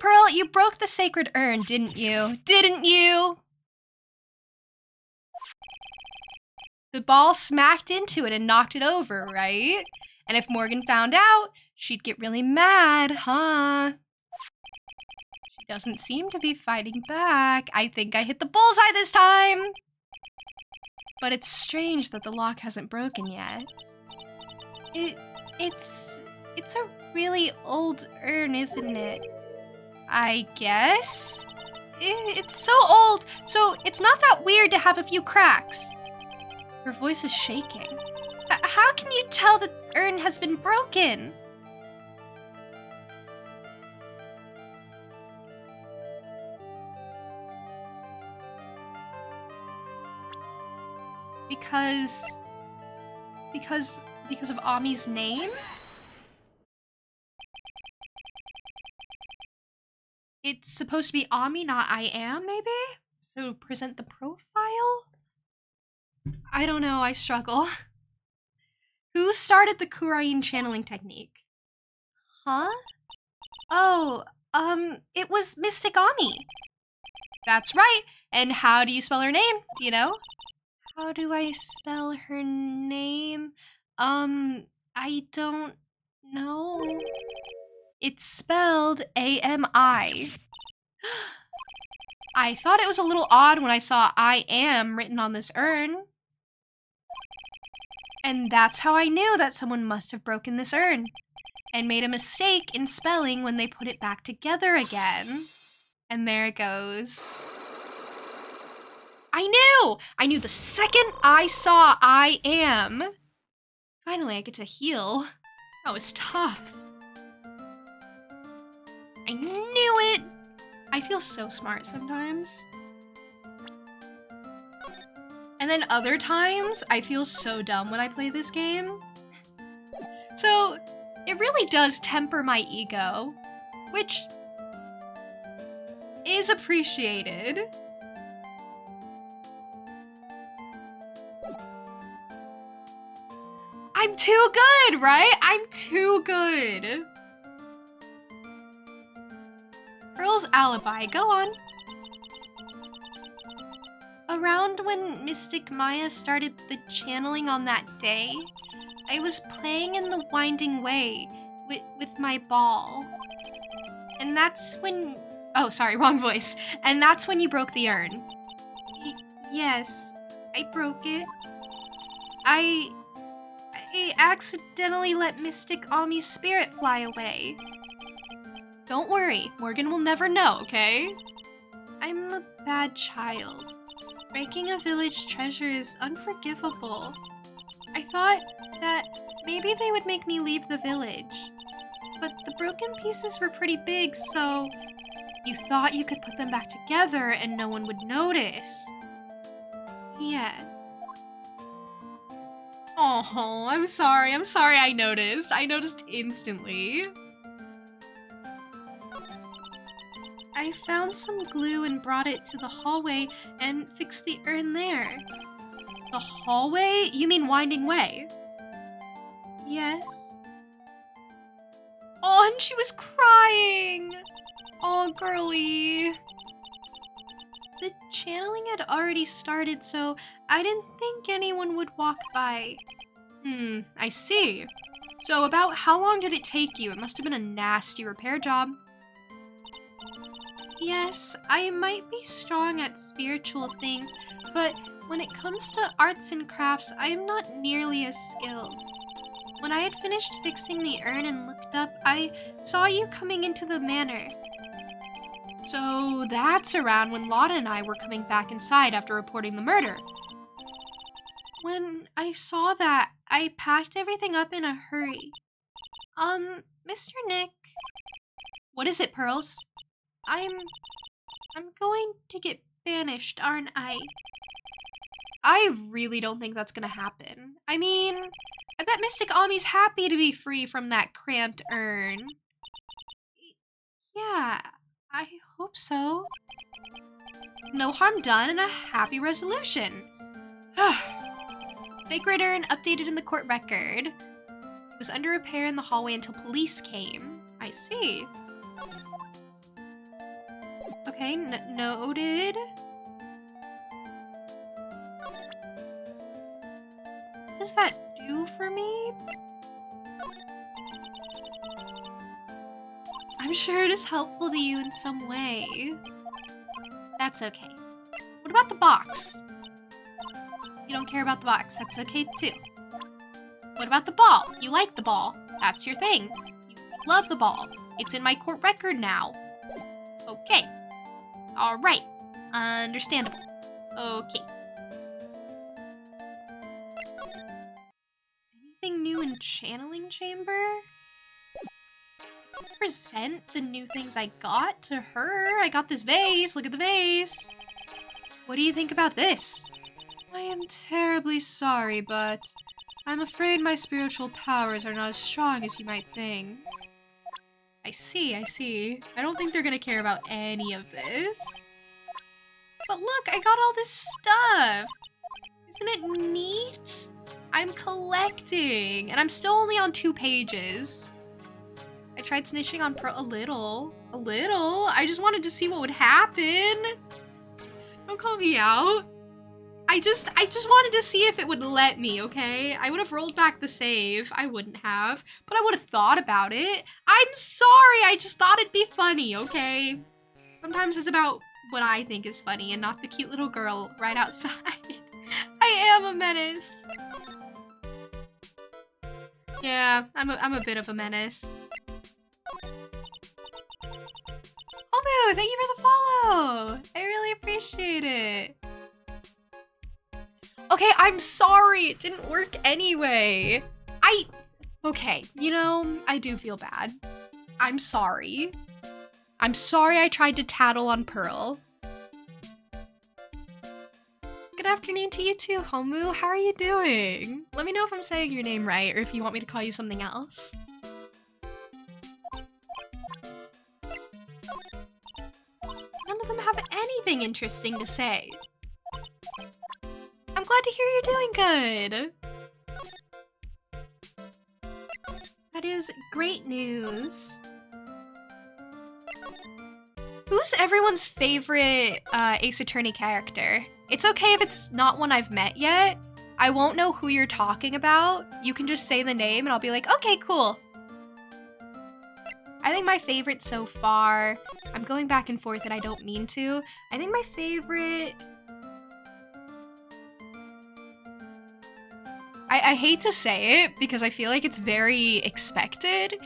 Pearl, you broke the sacred urn, didn't you? Didn't you? The ball smacked into it and knocked it over, right? And if Morgan found out, she'd get really mad, huh? She doesn't seem to be fighting back. I think I hit the bullseye this time! But it's strange that the lock hasn't broken yet. It's a really old urn, isn't it? I guess? It's so old, so it's not that weird to have a few cracks. Her voice is shaking. How can you tell the urn has been broken? Because of Ami's name? It's supposed to be Ami, not I am, maybe? So present the profile? I don't know, I struggle. Who started the Kurain channeling technique? Huh? Oh, it was Mystic Ami. That's right. And how do you spell her name? Do you know? How do I spell her name? I don't know. It's spelled A-M-I. I thought it was a little odd when I saw I am written on this urn. And that's how I knew that someone must have broken this urn and made a mistake in spelling when they put it back together again. And there it goes. I knew the second I saw I am. Finally, I get to heal. That was tough. I knew it. I feel so smart sometimes. And then other times, I feel so dumb when I play this game. So, it really does temper my ego, which is appreciated. I'm too good, right? I'm too good. Pearl's alibi, go on. Around when Mystic Maya started the channeling on that day, I was playing in the Winding Way with my ball. And that's when... Oh, sorry, wrong voice. And that's when you broke the urn. Yes, I broke it. I accidentally let Mystic Ami's spirit fly away. Don't worry, Morgan will never know, okay? I'm a bad child. Breaking a village treasure is unforgivable. I thought that maybe they would make me leave the village. But the broken pieces were pretty big, so... You thought you could put them back together and no one would notice. Yes. Oh, I'm sorry I noticed. I noticed instantly. I found some glue and brought it to the hallway and fixed the urn there. The hallway? You mean Winding Way? Yes. Oh, and she was crying! Oh, girly. The channeling had already started, so I didn't think anyone would walk by. I see. So about how long did it take you? It must have been a nasty repair job. Yes, I might be strong at spiritual things, but when it comes to arts and crafts, I am not nearly as skilled. When I had finished fixing the urn and looked up, I saw you coming into the manor. So that's around when Lotta and I were coming back inside after reporting the murder. When I saw that, I packed everything up in a hurry. Mr. Nick. What is it, Pearls? I'm going to get banished, aren't I? I really don't think that's gonna happen. I mean, I bet Mystic Ami's happy to be free from that cramped urn. Yeah, I hope so. No harm done and a happy resolution. Sacred urn updated in the court record. It was under repair in the hallway until police came. I see. Okay, noted. What does that do for me? I'm sure it is helpful to you in some way. That's okay. What about the box? You don't care about the box. That's okay too. What about the ball? You like the ball. That's your thing. You love the ball. It's in my court record now. Okay. All right. Understandable. Okay. Anything new in Channeling Chamber? Present the new things I got to her. I got this vase. Look at the vase. What do you think about this? I am terribly sorry, but I'm afraid my spiritual powers are not as strong as you might think. I see. I don't think they're gonna care about any of this. But look, I got all this stuff! Isn't it neat? I'm collecting, and I'm still only on 2 pages. I tried snitching on Pearl a little. I just wanted to see what would happen. Don't call me out. I just wanted to see if it would let me, okay? I would have rolled back the save. I wouldn't have, but I would have thought about it. I'm sorry, I just thought it'd be funny, okay? Sometimes it's about what I think is funny and not the cute little girl right outside. I am a menace. Yeah, I'm a bit of a menace. Oh, thank you for the follow. I really appreciate it. Okay, I'm sorry. It didn't work anyway. Okay, you know, I do feel bad. I'm sorry. I'm sorry I tried to tattle on Pearl. Good afternoon to you too, Homu. How are you doing? Let me know if I'm saying your name right or if you want me to call you something else. None of them have anything interesting to say. I'm glad to hear you're doing good. That is great news. Who's everyone's favorite Ace Attorney character? It's okay if it's not one I've met yet. I won't know who you're talking about. You can just say the name and I'll be like, okay, cool. I think my favorite so far, I'm going back and forth and I don't mean to. I think my favorite, I hate to say it because I feel like it's very expected,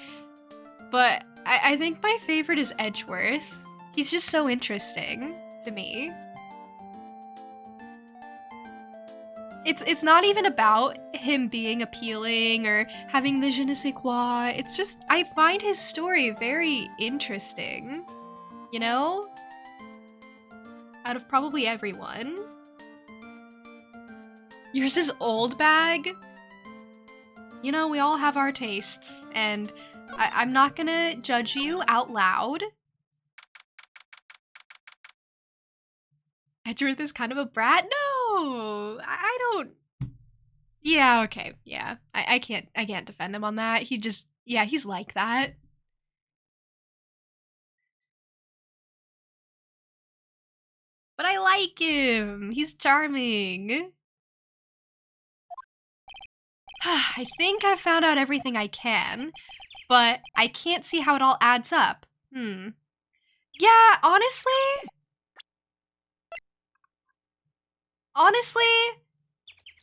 but I think my favorite is Edgeworth. He's just so interesting to me. It's not even about him being appealing or having the je ne sais quoi. It's just, I find his story very interesting, you know? Out of probably everyone. Yours is old bag? You know, we all have our tastes, and I'm not gonna judge you out loud. Edgeworth is kind of a brat? No! I don't... Yeah, okay, yeah. I can't defend him on that. He just... Yeah, he's like that. But I like him! He's charming. I think I've found out everything I can, but I can't see how it all adds up. Yeah, honestly,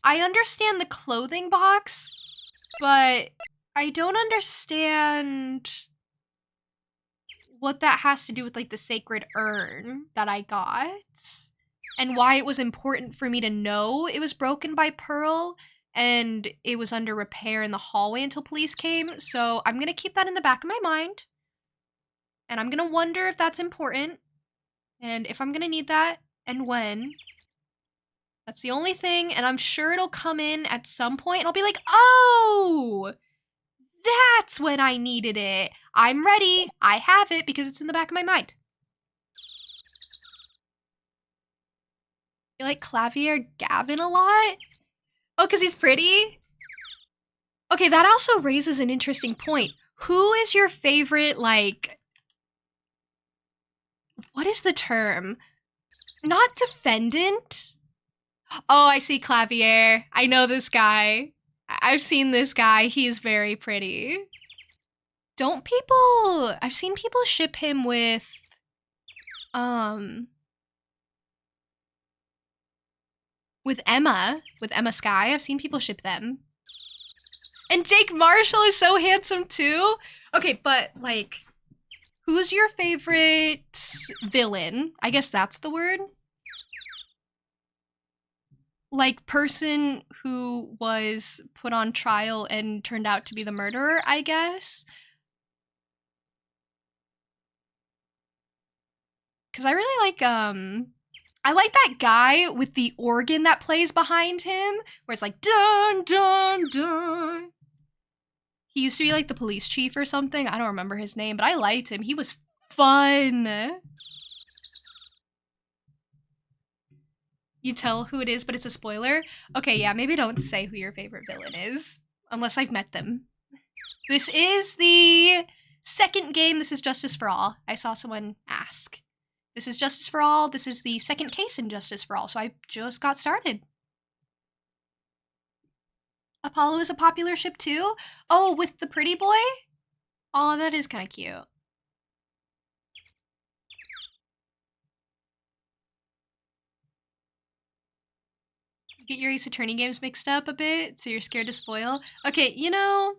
I understand the clothing box, but I don't understand what that has to do with, like, the sacred urn that I got, and why it was important for me to know it was broken by Pearl, and it was under repair in the hallway until police came, so I'm gonna keep that in the back of my mind, and I'm gonna wonder if that's important, and if I'm gonna need that, and when. That's the only thing, and I'm sure it'll come in at some point, and I'll be like, oh! That's when I needed it! I'm ready! I have it, because it's in the back of my mind. You like Clavier Gavin a lot? Oh, because he's pretty? Okay, that also raises an interesting point. Who is your favorite, like... What is the term? Not defendant? Oh, I see Clavier. I know this guy. I've seen this guy. He's very pretty. Don't people... I've seen people ship him with... With Emma Skye. I've seen people ship them. And Jake Marshall is so handsome too. Okay, but like, who's your favorite villain? I guess that's the word. Like, person who was put on trial and turned out to be the murderer, I guess. Because I really like, I like that guy with the organ that plays behind him, where it's like, dun, dun, dun. He used to be like the police chief or something. I don't remember his name, but I liked him. He was fun. You tell who it is, but it's a spoiler? Okay, yeah, maybe don't say who your favorite villain is, unless I've met them. This is the second game. This is Justice for All. I saw someone ask. This is Justice for All. This is the second case in Justice for All, so I just got started. Apollo is a popular ship too? Oh, with the pretty boy? Oh, that is kind of cute. Get your Ace Attorney games mixed up a bit, so you're scared to spoil? Okay, you know,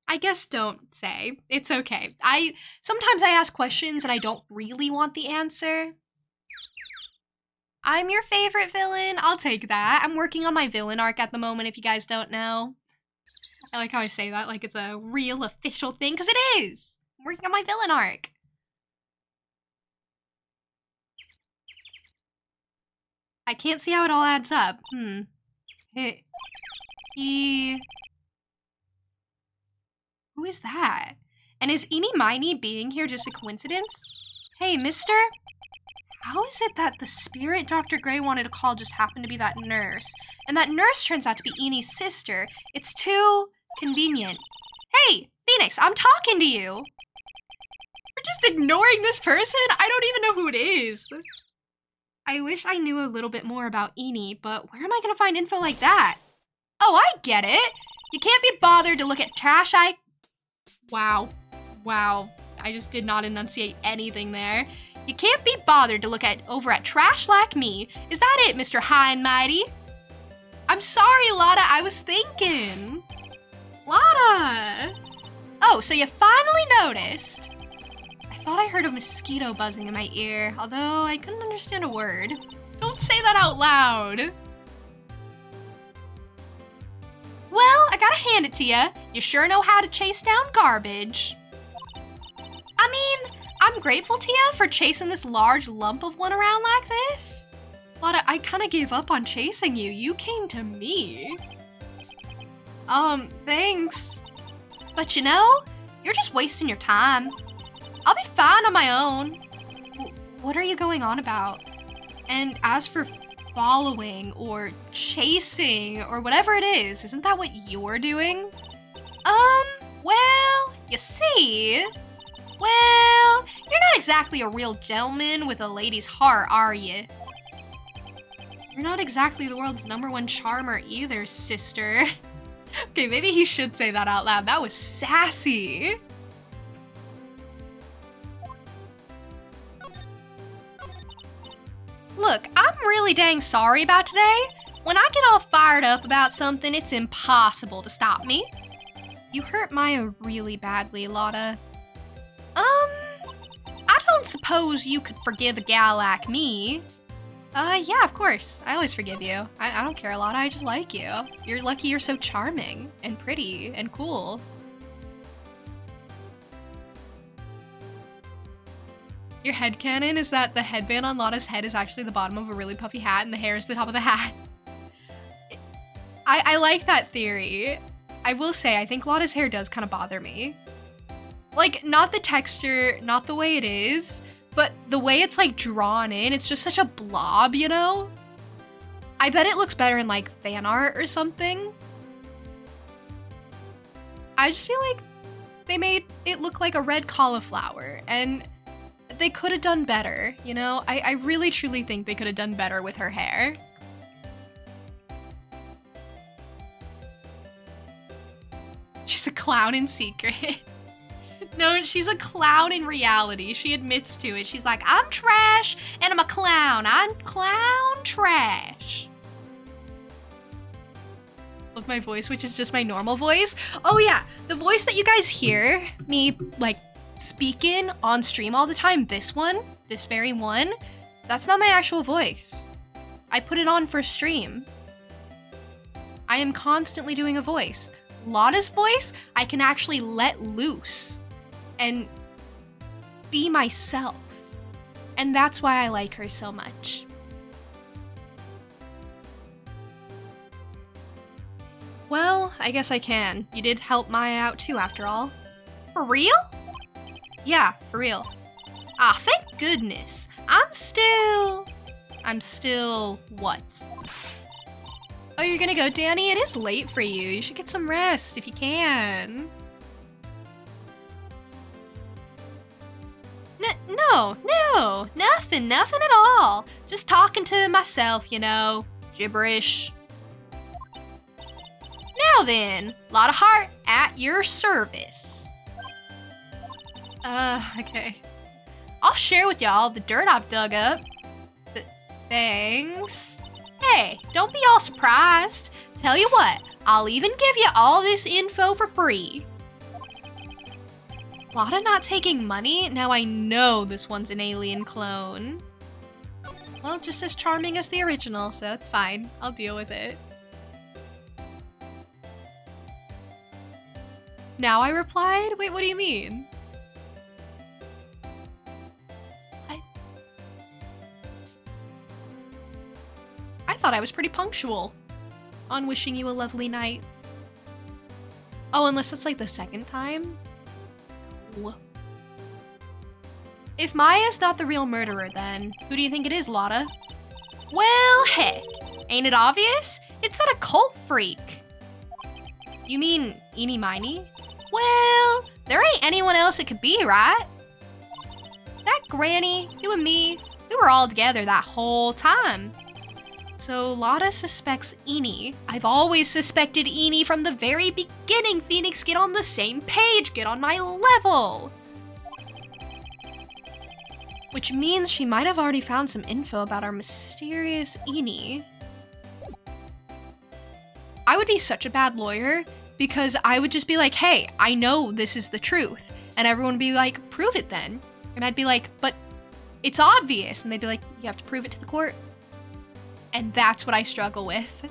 I guess don't say. It's okay. Sometimes I ask questions and I don't really want the answer. I'm your favorite villain. I'll take that. I'm working on my villain arc at the moment, if you guys don't know. I like how I say that like it's a real official thing, because it is. I'm working on my villain arc. I can't see how it all adds up. Who is that? And is Eenie Meiny being here just a coincidence? Hey, mister? How is it that the spirit Dr. Gray wanted to call just happened to be that nurse? And that nurse turns out to be Eenie's sister. It's too convenient. Hey, Phoenix, I'm talking to you! We're just ignoring this person? I don't even know who it is. I wish I knew a little bit more about Eni, but where am I gonna find info like that? Oh, I get it! You can't be bothered to look at trash Wow. I just did not enunciate anything there. You can't be bothered to look over at Trash Like Me. Is that it, Mr. High and Mighty? I'm sorry, Lotta, I was thinking. Lotta! Oh, so you finally noticed. I thought I heard a mosquito buzzing in my ear, although I couldn't understand a word. Don't say that out loud. Well, I gotta hand it to you. You sure know how to chase down garbage. I mean, I'm grateful to you for chasing this large lump of one around like this. Lotta, I kinda gave up on chasing you. You came to me. Thanks. But you know, you're just wasting your time. I'll be fine on my own. What are you going on about? And as for following or chasing or whatever it is, isn't that what you're doing? Well, you see, you're not exactly a real gentleman with a lady's heart, are you? You're not exactly the world's #1 charmer either, sister. Okay, maybe he should say that out loud. That was sassy. Look, I'm really dang sorry about today. When I get all fired up about something, it's impossible to stop me. You hurt Maya really badly, Lotta. I don't suppose you could forgive a gal like me. Yeah, of course. I always forgive you. I don't care, Lotta. I just like you. You're lucky you're so charming and pretty and cool. Your headcanon is that the headband on Lotta's head is actually the bottom of a really puffy hat and the hair is the top of the hat. I like that theory. I will say, I think Lotta's hair does kind of bother me. Like, not the texture, not the way it is, but the way it's like drawn in, it's just such a blob, you know? I bet it looks better in like fan art or something. I just feel like they made it look like a red cauliflower and they could have done better, you know? I really truly think they could have done better with her hair. She's a clown in secret. No, she's a clown in reality. She admits to it. She's like, I'm trash and I'm a clown. I'm clown trash. Love my voice, which is just my normal voice. Oh yeah, the voice that you guys hear me like speaking on stream all the time, this very one, that's not my actual voice. I put it on for stream. I am constantly doing a voice. Lotta's voice, I can actually let loose and be myself. And that's why I like her so much. Well, I guess I can. You did help Maya out too, after all. For real? Yeah, for real. Ah, thank goodness. I'm still what? Oh, you're gonna go, Danny? It is late for you. You should get some rest if you can. No, nothing at all. Just talking to myself, you know, gibberish. Now then, Lotta Heart at your service. Okay. I'll share with y'all the dirt I've dug up. Thanks. Hey, don't be all surprised. Tell you what, I'll even give you all this info for free. Lotta not taking money? Now I know this one's an alien clone. Well, just as charming as the original, so it's fine. I'll deal with it. Now I replied? Wait, what do you mean? I thought I was pretty punctual on wishing you a lovely night. Oh, unless it's like the second time? No. If Maya's not the real murderer, then who do you think it is, Lotta? Well, heck, ain't it obvious? It's that occult freak. You mean Eeny Miny? Well, there ain't anyone else it could be, right? That Granny, you and me, We were all together that whole time. So Lotta suspects Eni. I've always suspected Eni from the very beginning. Phoenix, get on the same page. Get on my level. Which means she might have already found some info about our mysterious Eni. I would be such a bad lawyer because I would just be like, hey, I know this is the truth. And everyone would be like, prove it then. And I'd be like, but it's obvious. And they'd be like, you have to prove it to the court. And that's what I struggle with.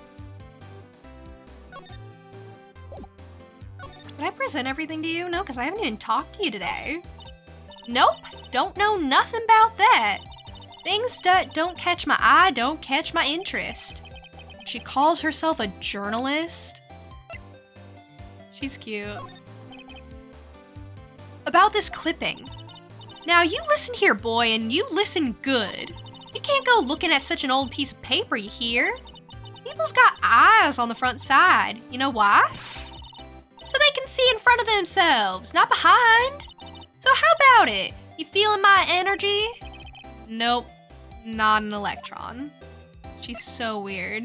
Did I present everything to you? No, because I haven't even talked to you today. Nope, don't know nothing about that. Things that don't catch my eye don't catch my interest. She calls herself a journalist. She's cute. About this clipping. Now you listen here, boy, and you listen good. You can't go looking at such an old piece of paper, you hear? People's got eyes on the front side. You know why? So they can see in front of themselves, not behind. So how about it? You feeling my energy? Nope, not an electron. She's so weird.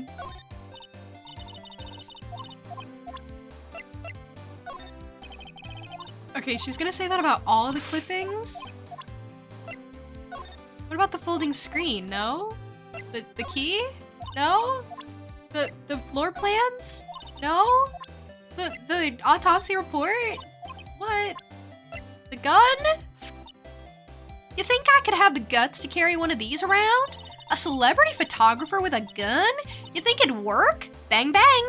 Okay, she's gonna say that about all the clippings? What about the folding screen? No? The key? No? The floor plans? No? The autopsy report? What? The gun? You think I could have the guts to carry one of these around? A celebrity photographer with a gun? You think it'd work? Bang bang.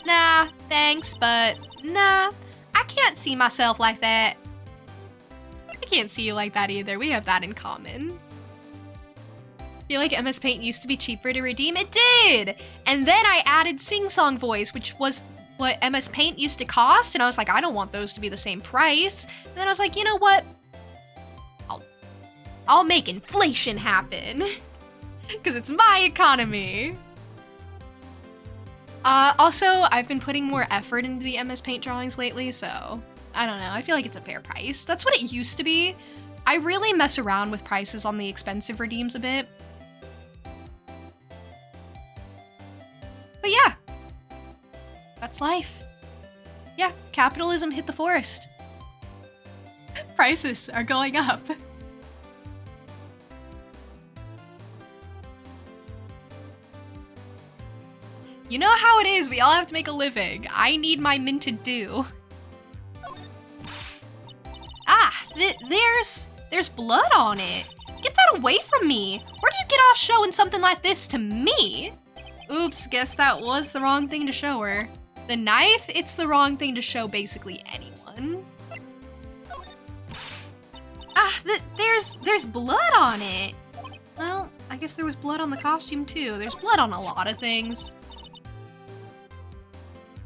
Nah, thanks, but nah, I can't see myself like that. I can't see you like that either. We have that in common. I feel like MS Paint used to be cheaper to redeem. It did! And then I added Sing Song Voice, which was what MS Paint used to cost, and I was like, I don't want those to be the same price. And then I was like, you know what? I'll make inflation happen. Because it's my economy. Also, I've been putting more effort into the MS Paint drawings lately, so I don't know. I feel like it's a fair price. That's what it used to be. I really mess around with prices on the expensive redeems a bit. But yeah, that's life. Yeah, capitalism hit the forest. Prices are going up. You know how it is, we all have to make a living. I need my minted due. Ah, there's blood on it. Get that away from me. Where do you get off showing something like this to me? Oops, guess that was the wrong thing to show her. The knife, it's the wrong thing to show basically anyone. Ah, there's blood on it. Well, I guess there was blood on the costume too. There's blood on a lot of things.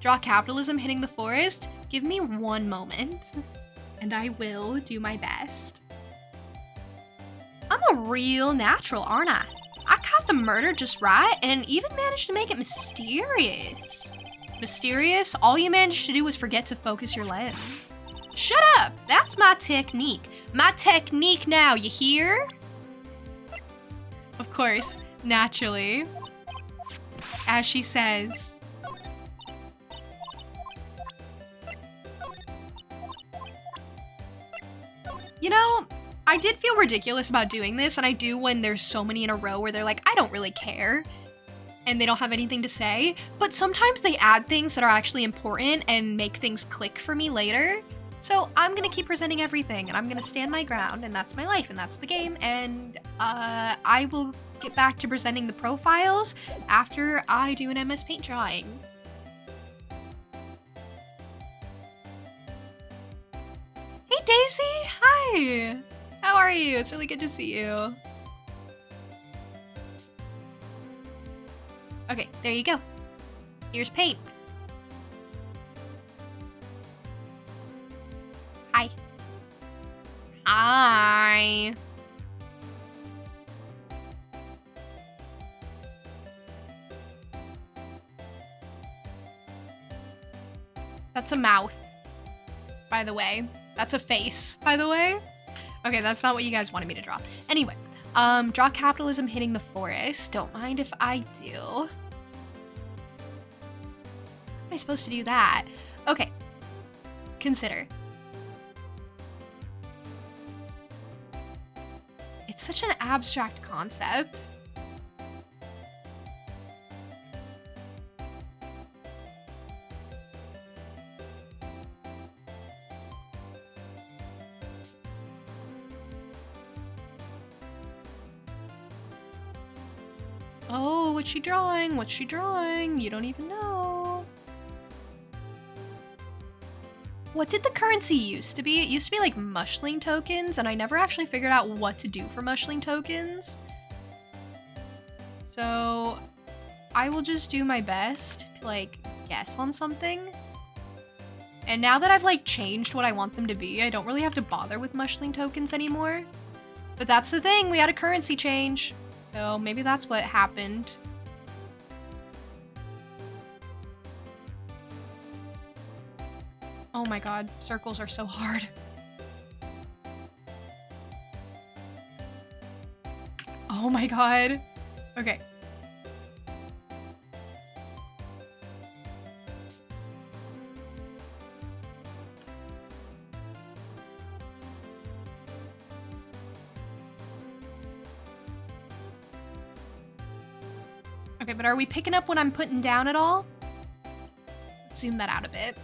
Draw capitalism hitting the forest? Give me one moment, and I will do my best. I'm a real natural, aren't I? I caught the murder just right, and even managed to make it mysterious. Mysterious? All you managed to do was forget to focus your lens. Shut up! That's my technique. My technique now, you hear? Of course, naturally. As she says. You know, I did feel ridiculous about doing this, and I do when there's so many in a row where they're like, I don't really care, and they don't have anything to say, but sometimes they add things that are actually important and make things click for me later. So I'm gonna keep presenting everything, and I'm gonna stand my ground, and that's my life, and that's the game, and I will get back to presenting the profiles after I do an MS Paint drawing. Hey Daisy, hi! How are you? It's really good to see you. Okay, there you go. Here's paint. Hi. Hi. That's a mouth, by the way. That's a face, by the way. Okay, that's not what you guys wanted me to draw. Anyway, draw capitalism hitting the forest. Don't mind if I do. How am I supposed to do that? Okay. Consider. It's such an abstract concept. Oh, what's she drawing? What's she drawing? You don't even know. What did the currency used to be? It used to be like mushling tokens, and I never actually figured out what to do for mushling tokens. So I will just do my best to like guess on something. And now that I've like changed what I want them to be, I don't really have to bother with mushling tokens anymore. But that's the thing, we had a currency change. So maybe that's what happened. Oh my god, circles are so hard. Oh my god. Okay. Okay, but are we picking up what I'm putting down at all? Let's zoom that out a bit.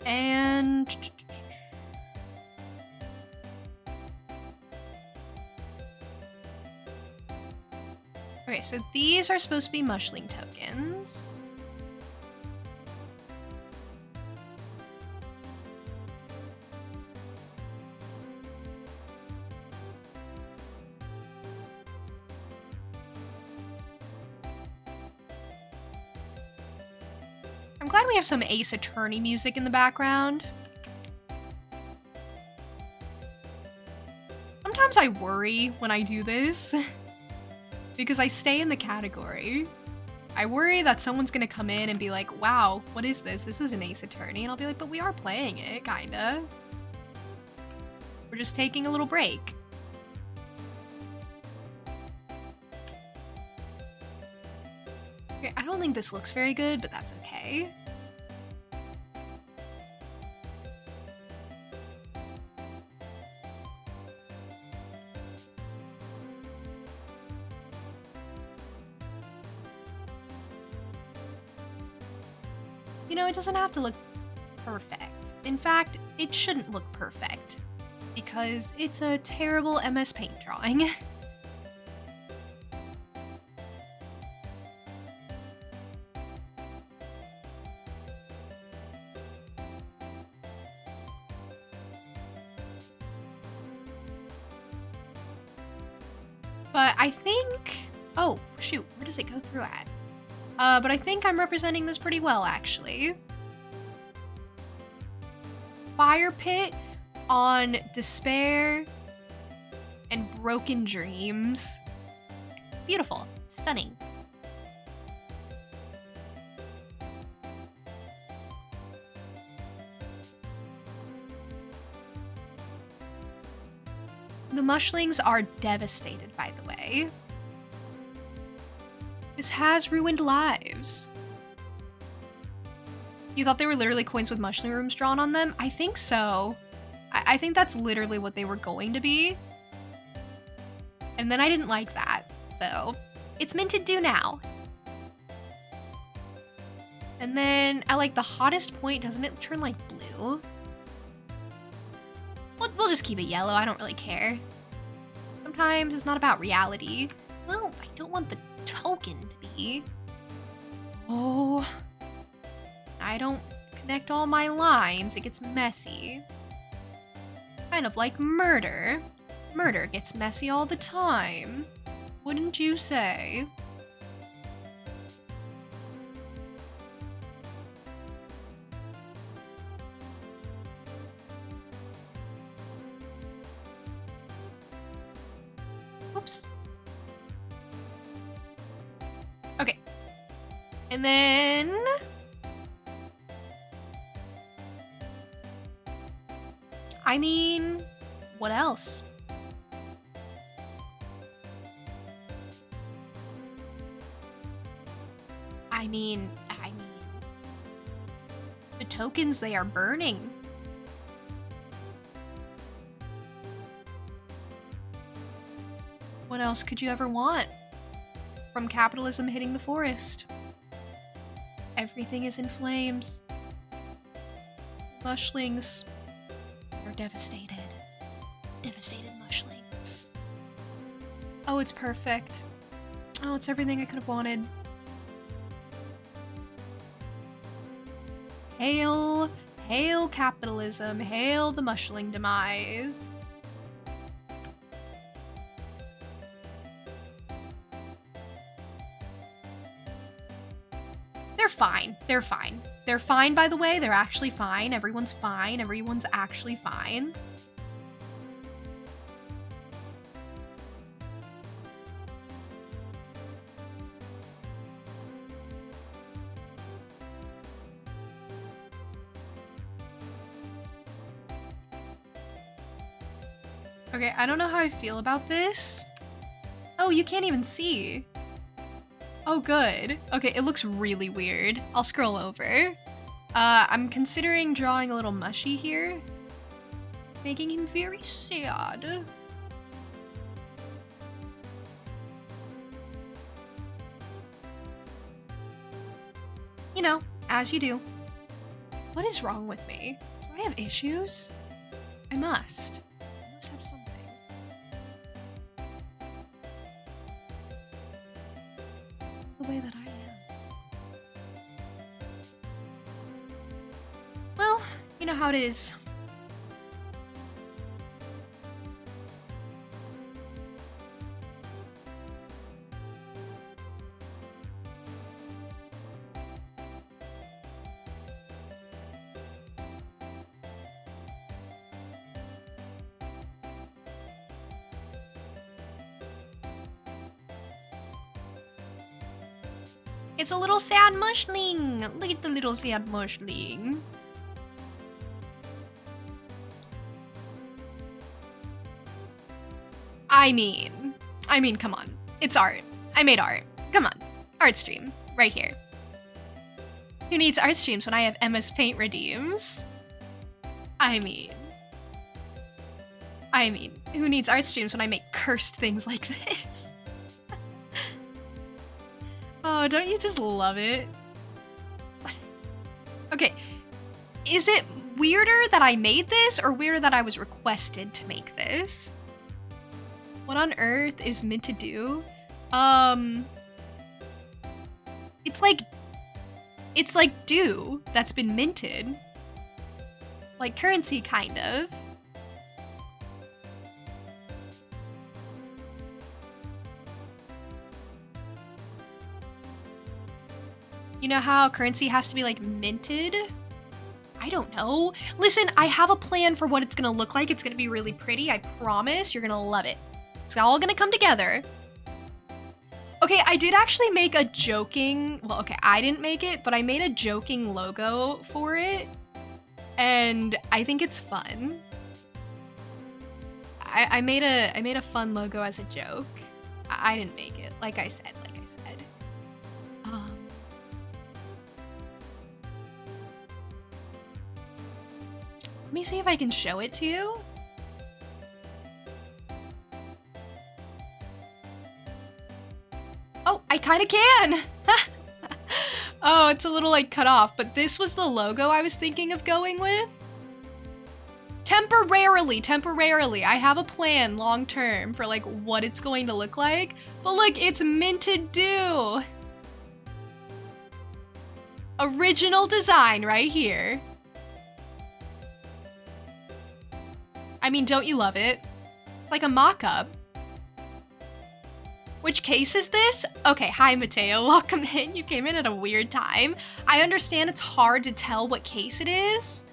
And... okay, so these are supposed to be mushling tokens. I'm glad we have some Ace Attorney music in the background. Sometimes I worry when I do this because I stay in the category. I worry that someone's gonna come in and be like, wow, what is this? This is an Ace Attorney. And I'll be like, but we are playing it, kinda. We're just taking a little break. Okay, I don't think this looks very good, but that's okay. You know, it doesn't have to look perfect. In fact, it shouldn't look perfect because it's a terrible MS Paint drawing. But I think... oh, shoot, where does it go through at? But I think I'm representing this pretty well, actually. Fire pit on despair and broken dreams. It's beautiful. It's stunning. The mushlings are devastated, by the way. This has ruined lives. You thought they were literally coins with mushrooms drawn on them? I think so. I think that's literally what they were going to be. And then I didn't like that, so it's minted due now. And then at like the hottest point, doesn't it turn like blue? We'll just keep it yellow, I don't really care. Sometimes it's not about reality. Well, I don't want the token to be. Oh, I don't connect all my lines, it gets messy. Kind of like murder. Murder gets messy all the time. Wouldn't you say? Oops. Okay. And then... I mean, what else? mean, the tokens, they are burning. What else could you ever want from capitalism hitting the forest? Everything is in flames. Mushlings are devastated. Devastated mushlings. Oh, it's perfect. Oh, it's everything I could have wanted. Hail, hail capitalism, hail the mushling demise. They're fine. They're fine. They're fine, by the way. They're actually fine. Everyone's fine. Everyone's actually fine. Okay, I don't know how I feel about this. Oh, you can't even see. Oh, good. Okay, it looks really weird. I'll scroll over. I'm considering drawing a little mushy here. Making him very sad. You know, as you do. What is wrong with me? Do I have issues? I must. I must have something. The way that I am. Well, you know how it is. It's a little sad mushling. Look at the little sad mushling. I mean, come on. It's art. I made art. Come on. Art stream. Right here. Who needs art streams when I have MS Paint redeems? I mean, who needs art streams when I make cursed things like this? Oh, don't you just love it? Okay, is it weirder that I made this or weirder that I was requested to make this? What on earth is Mint to do? It's like dew that's been minted. Like currency, kind of. You know how currency has to be like minted? I don't know. Listen, I have a plan for what it's gonna look like. It's gonna be really pretty. I promise you're gonna love it. It's all gonna come together. Okay, I did actually make a joking, well, okay, I didn't make it, but I made a joking logo for it. And I think it's fun. I made a fun logo as a joke. I didn't make it, like I said. Let me see if I can show it to you. Oh, I kind of can. Oh, it's a little like cut off, but this was the logo I was thinking of going with. Temporarily. I have a plan long term for like what it's going to look like. But look, it's minted dew. Original design right here. I mean, don't you love it? It's like a mock-up. Which case is this? Okay, hi Mateo, welcome in. You came in at a weird time. I understand it's hard to tell what case it is.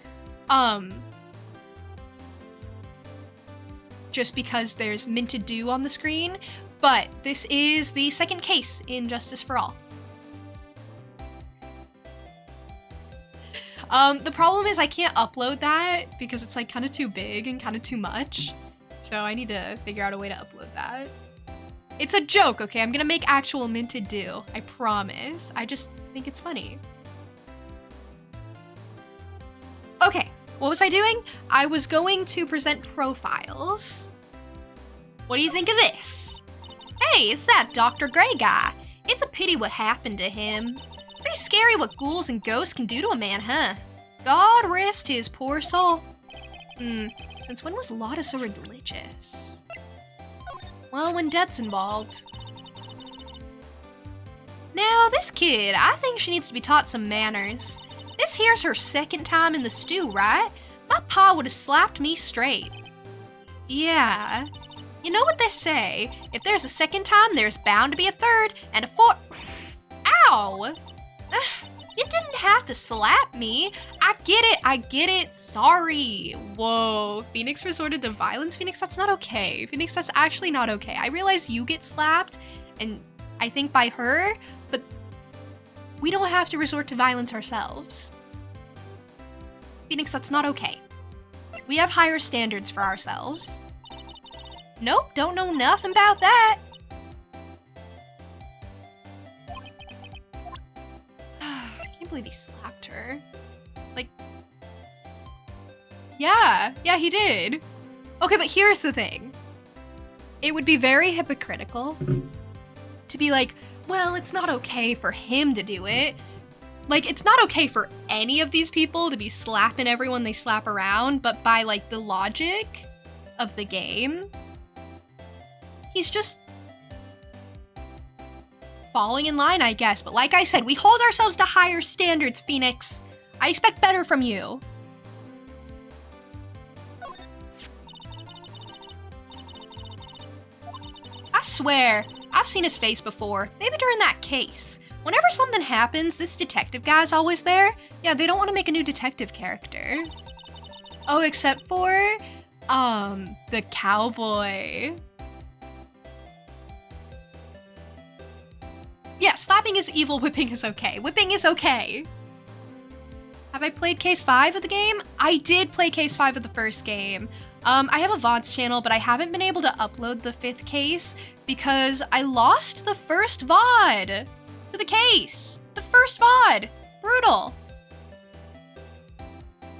Just because there's minted dew on the screen, but this is the second case in Justice for All. The problem is I can't upload that because it's like kind of too big and kind of too much. So I need to figure out a way to upload that. It's a joke, okay? I'm gonna make actual minted dew. I promise. I just think it's funny. Okay, what was I doing? I was going to present profiles. What do you think of this? Hey, it's that Dr. Gray guy. It's a pity what happened to him. Pretty scary what ghouls and ghosts can do to a man, huh? God rest his poor soul. Since when was Lotta so religious? Well, when death's involved. Now, this kid, I think she needs to be taught some manners. This here's her second time in the stew, right? My pa would have slapped me straight. Yeah. You know what they say, if there's a second time, there's bound to be a third, and a fourth. Ow! Ugh, you didn't have to slap me. I get it, sorry. Whoa, Phoenix resorted to violence? Phoenix, that's not okay. Phoenix, that's actually not okay. I realize you get slapped, and I think by her, but we don't have to resort to violence ourselves. Phoenix, that's not okay. We have higher standards for ourselves. Nope, don't know nothing about that. I can't believe he slapped her. Like, yeah, he did. Okay, but here's the thing. It would be very hypocritical to be like, well, it's not okay for him to do it. Like, it's not okay for any of these people to be slapping everyone they slap around, but by, like, the logic of the game, he's just falling in line, I guess. But like I said, we hold ourselves to higher standards, Phoenix. I expect better from you. I swear, I've seen his face before, maybe during that case. Whenever something happens, this detective guy's always there. Yeah, they don't want to make a new detective character. Oh, except for, the cowboy. Yeah, slapping is evil, whipping is okay. Whipping is okay. Have I played Case 5 of the game? I did play Case 5 of the first game. I have a VODs channel, but I haven't been able to upload the 5th case because I lost the first VOD to the case. The first VOD. Brutal.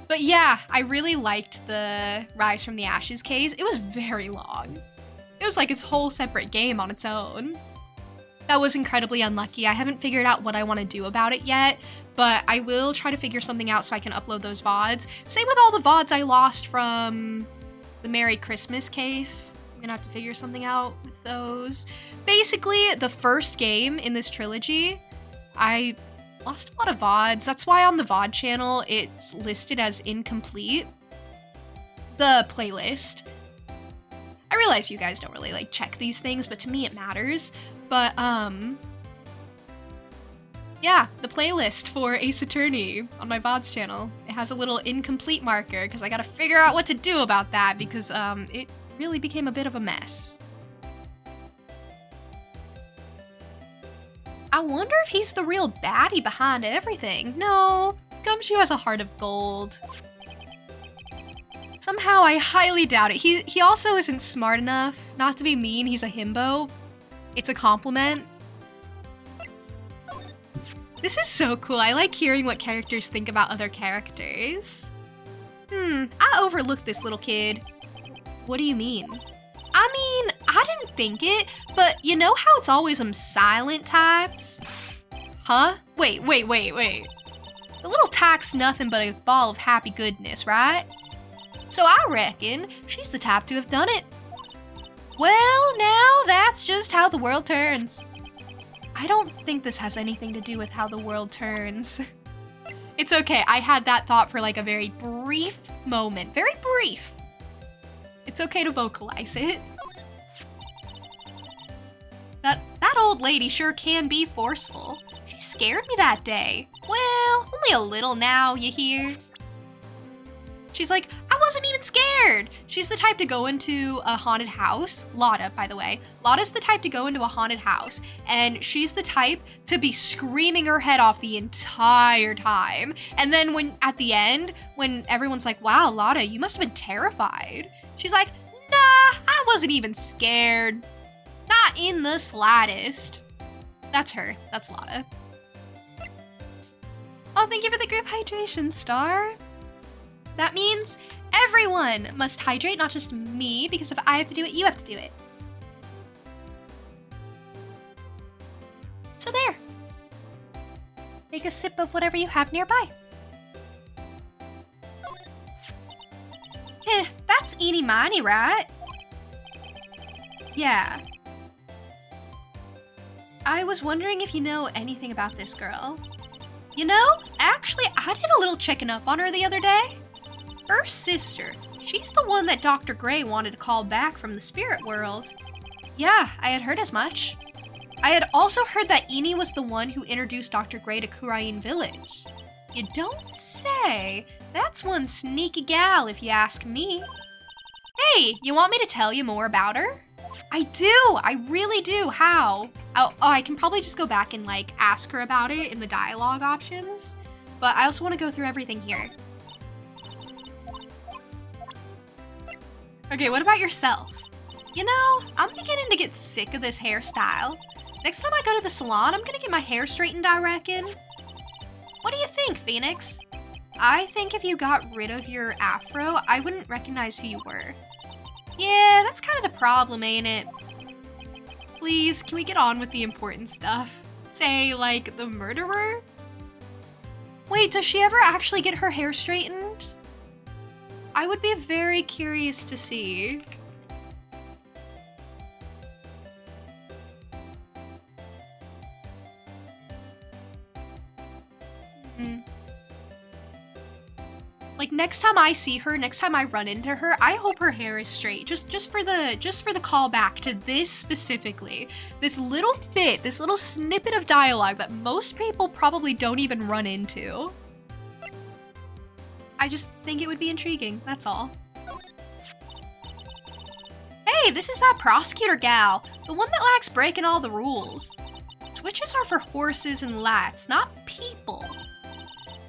But yeah, I really liked the Rise from the Ashes case. It was very long. It was like its whole separate game on its own. That was incredibly unlucky. I haven't figured out what I want to do about it yet, but I will try to figure something out so I can upload those VODs. Same with all the VODs I lost from the Merry Christmas case. I'm gonna have to figure something out with those. Basically, the first game in this trilogy, I lost a lot of VODs. That's why on the VOD channel, it's listed as incomplete. The playlist. I realize you guys don't really like check these things, but to me it matters. But, yeah, the playlist for Ace Attorney on my VODs channel. It has a little incomplete marker because I gotta figure out what to do about that because, it really became a bit of a mess. I wonder if he's the real baddie behind everything. No, Gumshoe has a heart of gold. Somehow I highly doubt it. He also isn't smart enough. Not to be mean, he's a himbo. It's a compliment. This is so cool. I like hearing what characters think about other characters. I overlooked this little kid. What do you mean? I mean, I didn't think it, but you know how it's always silent types? Huh? Wait. The little tyke's nothing but a ball of happy goodness, right? So I reckon she's the type to have done it. Well, now that's just how the world turns. I don't think this has anything to do with how the world turns. It's okay, I had that thought for like a very brief moment. Very brief. It's okay to vocalize it. That old lady sure can be forceful. She scared me that day. Well, only a little now, you hear? She's like, I wasn't even scared. She's the type to go into a haunted house. Lotta, by the way. Lotta's the type to go into a haunted house, and she's the type to be screaming her head off the entire time. And then at the end, when everyone's like, wow, Lotta, you must have been terrified. She's like, nah, I wasn't even scared. Not in the slightest. That's her. That's Lotta. Oh, thank you for the group hydration, Star. That means everyone must hydrate, not just me, because if I have to do it, you have to do it. So there. Take a sip of whatever you have nearby. That's Eenie Meenie, right? Yeah. I was wondering if you know anything about this girl. You know, actually, I did a little checking up on her the other day. Her sister, she's the one that Dr. Gray wanted to call back from the spirit world. Yeah, I had heard as much. I had also heard that Eenie was the one who introduced Dr. Gray to Kurain Village. You don't say. That's one sneaky gal, if you ask me. Hey, you want me to tell you more about her? I do! I really do! How? Oh, I can probably just go back and, like, ask her about it in the dialogue options. But I also want to go through everything here. Okay, what about yourself? You know, I'm beginning to get sick of this hairstyle. Next time I go to the salon, I'm gonna get my hair straightened, I reckon. What do you think, Phoenix? I think if you got rid of your afro, I wouldn't recognize who you were. Yeah, that's kind of the problem, ain't it? Please, can we get on with the important stuff? Say, like, the murderer? Wait, does she ever actually get her hair straightened? I would be very curious to see. Like, next time I see her, next time I run into her, I hope her hair is straight. Just for the callback to this specifically. This little bit, this little snippet of dialogue that most people probably don't even run into. I just think it would be intriguing, that's all. Hey, this is that prosecutor gal, the one that likes breaking all the rules. Switches are for horses and lats, not people.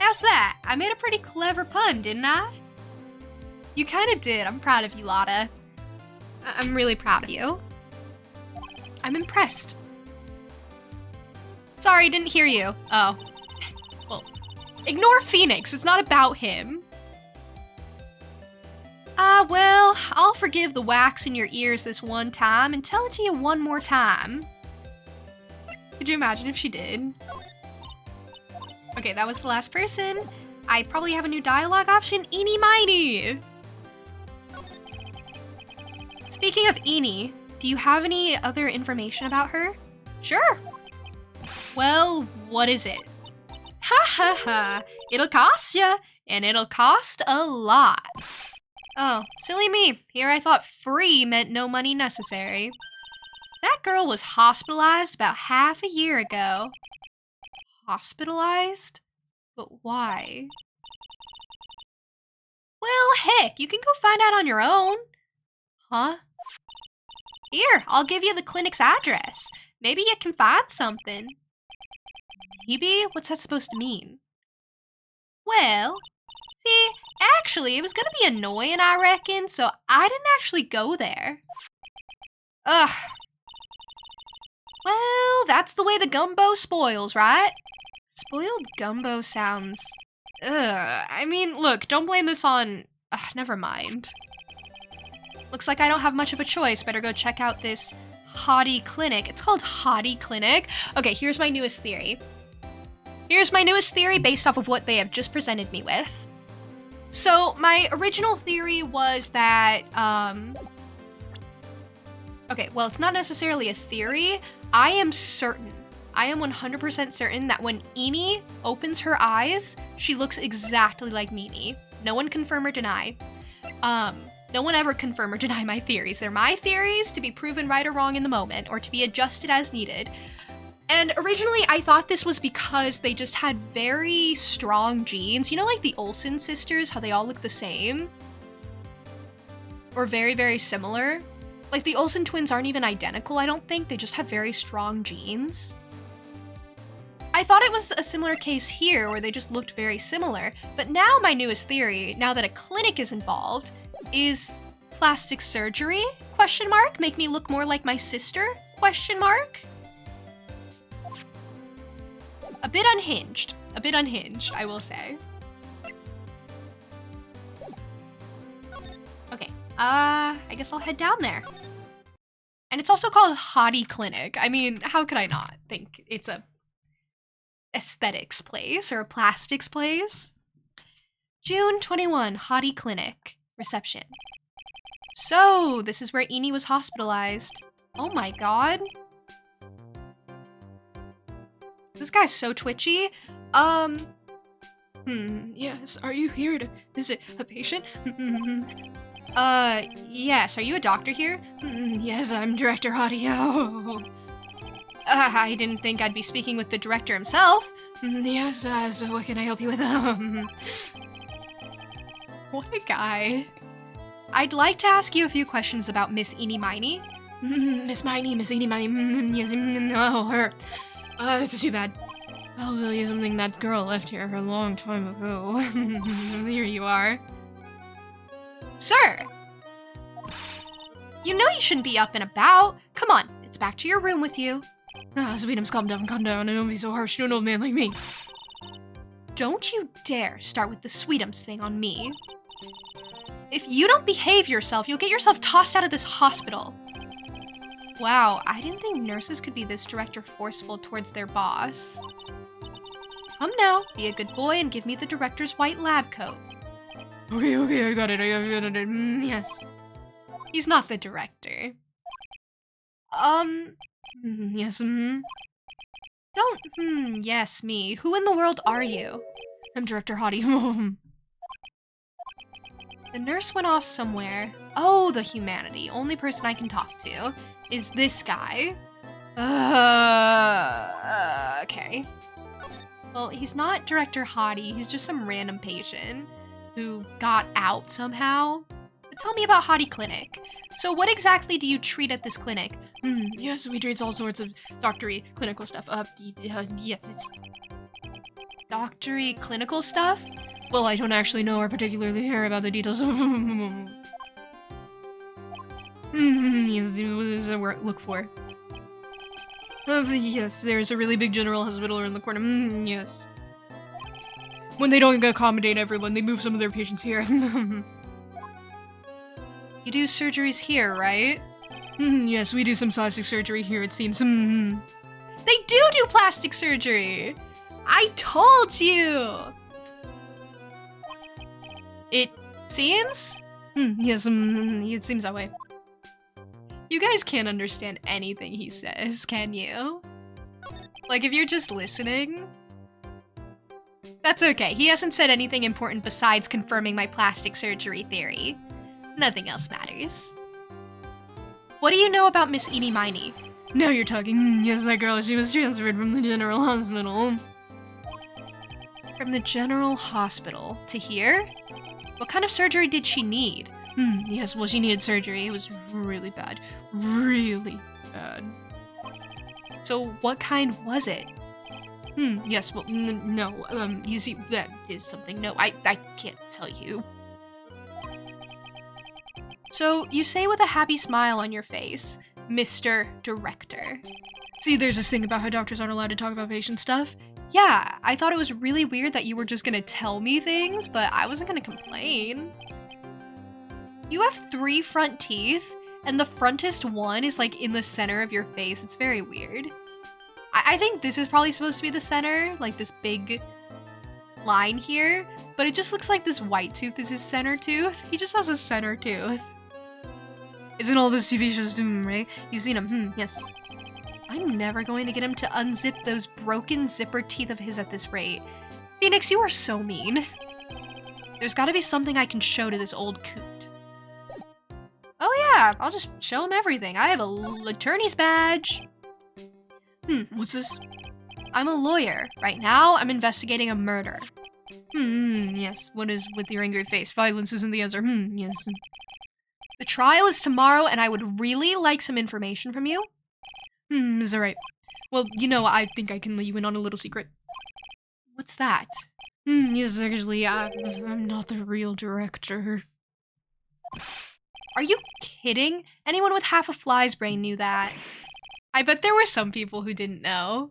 How's that? I made a pretty clever pun, didn't I? You kind of did. I'm proud of you, Lotta. I'm really proud of you. I'm impressed. Sorry, didn't hear you. Oh. Well, ignore Phoenix. It's not about him. Well, I'll forgive the wax in your ears this one time and tell it to you one more time. Could you imagine if she did? Okay, that was the last person. I probably have a new dialogue option. Eenie Meenie! Speaking of Eenie, do you have any other information about her? Sure. Well, what is it? Ha ha ha. It'll cost ya, and it'll cost a lot. Oh, silly me. Here I thought free meant no money necessary. That girl was hospitalized about half a year ago. Hospitalized? But why? Well, heck, you can go find out on your own. Huh? Here, I'll give you the clinic's address. Maybe you can find something. Maybe? What's that supposed to mean? Well, see, actually, it was gonna be annoying, I reckon, so I didn't actually go there. Ugh. Well, that's the way the gumbo spoils, right? Spoiled gumbo sounds... Ugh. I mean, look, don't blame this on... never mind. Looks like I don't have much of a choice. Better go check out this Hottie Clinic. It's called Hottie Clinic. Okay, here's my newest theory. Here's my newest theory based off of what they have just presented me with. So, my original theory was that, okay, well, it's not necessarily a theory. I am certain. I am 100% certain that when Eenie opens her eyes, she looks exactly like Mimi. No one confirm or deny. No one ever confirm or deny my theories. They're my theories to be proven right or wrong in the moment, or to be adjusted as needed. And originally, I thought this was because they just had very strong genes. You know, like the Olsen sisters, how they all look the same? Or very, very similar? Like, the Olsen twins aren't even identical, I don't think. They just have very strong genes. I thought it was a similar case here, where they just looked very similar. But now my newest theory, now that a clinic is involved, is plastic surgery? Question mark? Make me look more like my sister? Question mark? A bit unhinged. A bit unhinged, I will say. Okay, I guess I'll head down there. And it's also called Hottie Clinic. I mean, how could I not think it's a aesthetics place or a plastics place? June 21, Hottie Clinic. Reception. So, this is where Eni was hospitalized. Oh my god. This guy's so twitchy. Yes, are you here to visit a patient? Yes, are you a doctor here? Yes, I'm Director Hottie. I didn't think I'd be speaking with the director himself. Yes, so what can I help you with? What a guy. I'd like to ask you a few questions about Miss Eenie Miney. Miss Eenie Miney, yes, no, her. It's too bad. I'll tell you something, that girl left here a long time ago. Here you are. Sir! You know you shouldn't be up and about. Come on, it's back to your room with you. Sweetums, calm down, and don't be so harsh to an old man like me. Don't you dare start with the Sweetums thing on me. If you don't behave yourself, you'll get yourself tossed out of this hospital. Wow, I didn't think nurses could be this direct or forceful towards their boss. Come now, be a good boy and give me the director's white lab coat. Okay, I got it. Yes. He's not the director. Yes, Don't, yes, me. Who in the world are you? I'm Director Hottie. The nurse went off somewhere. Oh, the humanity. Only person I can talk to is this guy. Okay. Well, he's not Director Hottie. He's just some random patient who got out somehow. But tell me about Hottie Clinic. So what exactly do you treat at this clinic? Yes, we treat all sorts of doctory clinical stuff. Yes. Doctory clinical stuff? Well, I don't actually know or particularly care about the details. Yes, what does it look for? Yes, there's a really big general hospital in the corner. Yes. When they don't accommodate everyone, they move some of their patients here. You do surgeries here, right? Yes, we do some plastic surgery here, it seems. They do plastic surgery! I told you! It seems? Yes, it seems that way. You guys can't understand anything he says, can you? Like, if you're just listening? That's okay, he hasn't said anything important besides confirming my plastic surgery theory. Nothing else matters. What do you know about Miss Eenie Miney? Now you're talking. Yes, that girl, she was transferred from the general hospital. From the general hospital to here? What kind of surgery did she need? Yes, well, she needed surgery. It was really bad. Really bad. So what kind was it? Yes, well, no, you see, that is something. No, I can't tell you. So, you say with a happy smile on your face, Mr. Director. See, there's this thing about how doctors aren't allowed to talk about patient stuff. Yeah, I thought it was really weird that you were just gonna tell me things, but I wasn't gonna complain. You have 3 front teeth, and the frontest one is like in the center of your face. It's very weird. I think this is probably supposed to be the center, like this big line here, but it just looks like this white tooth is his center tooth. He just has a center tooth. Isn't all this TV shows doing, right? You've seen him, yes. I'm never going to get him to unzip those broken zipper teeth of his at this rate. Phoenix, you are so mean. There's gotta be something I can show to this old coot. Oh yeah, I'll just show him everything. I have a attorney's badge. What's this? I'm a lawyer. Right now, I'm investigating a murder. Yes. What is with your angry face? Violence isn't the answer. Yes. The trial is tomorrow, and I would really like some information from you. Is that right? Well, you know, I think I can let you in on a little secret. What's that? Yes, actually, I'm not the real director. Are you kidding? Anyone with half a fly's brain knew that. I bet there were some people who didn't know.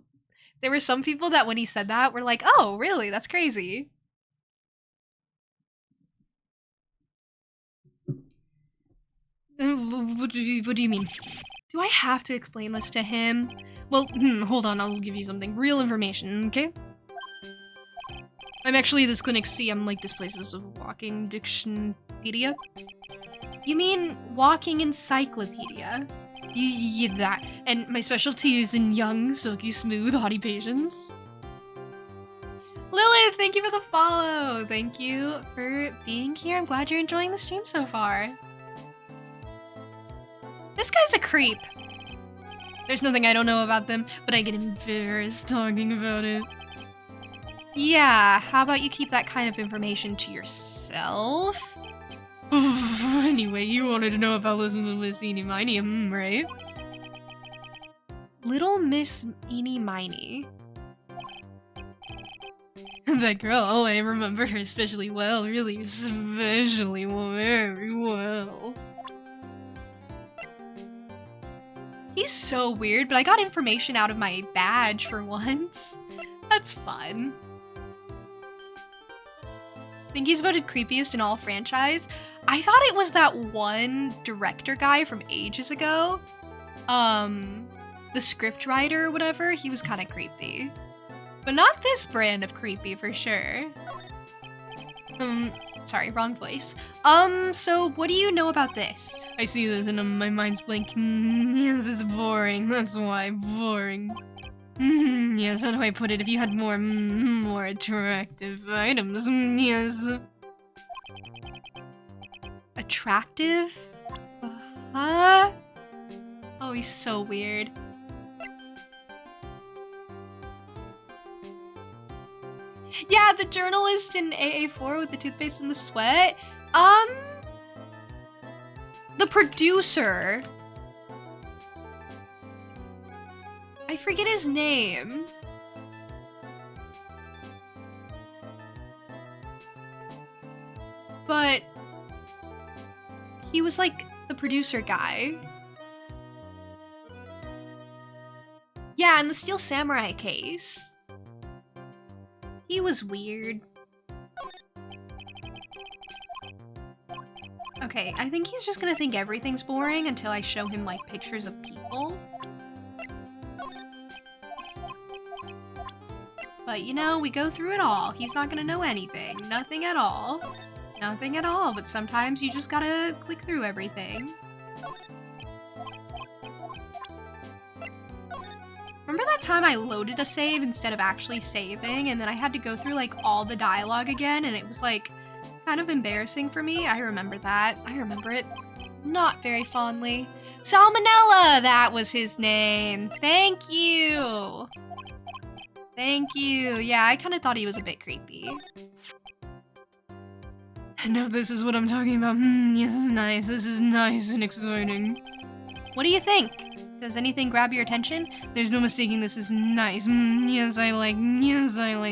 There were some people that when he said that were like, oh, really? That's crazy. What do you mean? Do I have to explain this to him? Well, hold on, I'll give you something. Real information, okay? I'm actually this clinic C. I'm like, this place is a walking dictionpedia. You mean walking encyclopedia? Yeah, that. And my specialty is in young, silky smooth, haughty patients. Lilith, thank you for the follow. Thank you for being here. I'm glad you're enjoying the stream so far. This guy's a creep. There's nothing I don't know about them, but I get embarrassed talking about it. Yeah, how about you keep that kind of information to yourself? Anyway, you wanted to know about Little Miss Eeny Miny, right? Little Miss Eeny Miny. That girl, I remember her especially well, really especially very well. He's so weird, but I got information out of my badge for once. That's fun. I think he's voted creepiest in all franchise. I thought it was that one director guy from ages ago. The script writer or whatever, he was kind of creepy. But not this brand of creepy for sure. Sorry, wrong place. So what do you know about this? I see this and my mind's blank. Yes, it's boring. That's why, boring. Yes, how do I put it? If you had more attractive items, yes. Attractive? Huh? Oh, he's so weird. Yeah, the journalist in AA4 with the toothpaste and the sweat. The producer. I forget his name. But he was like the producer guy. Yeah, in the Steel Samurai case. He was weird. Okay, I think he's just gonna think everything's boring until I show him like pictures of people. But you know, we go through it all. He's not gonna know anything. Nothing at all. Nothing at all, but sometimes you just gotta click through everything. Remember that time I loaded a save instead of actually saving, and then I had to go through like all the dialogue again, and it was like kind of embarrassing for me? I remember that. I remember it not very fondly. Salmonella, that was his name. Thank you. Thank you. Yeah, I kind of thought he was a bit creepy. No, this is what I'm talking about. Yes, this is nice. This is nice and exciting. What do you think? Does anything grab your attention? There's no mistaking this is nice. Yes, I like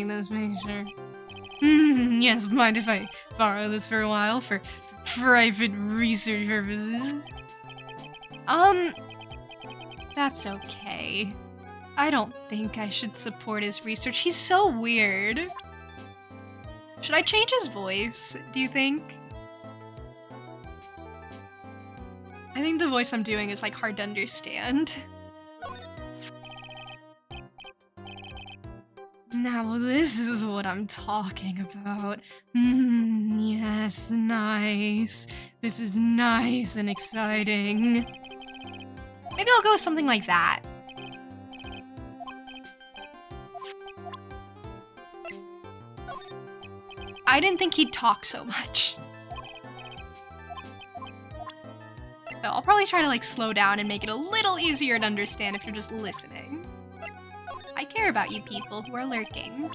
this picture. Yes, mind if I borrow this for a while for private research purposes? That's okay. I don't think I should support his research. He's so weird. Should I change his voice, do you think? I think the voice I'm doing is like hard to understand. Now this is what I'm talking about. Yes, nice. This is nice and exciting. Maybe I'll go with something like that. I didn't think he'd talk so much. So I'll probably try to like slow down and make it a little easier to understand if you're just listening. I care about you people who are lurking.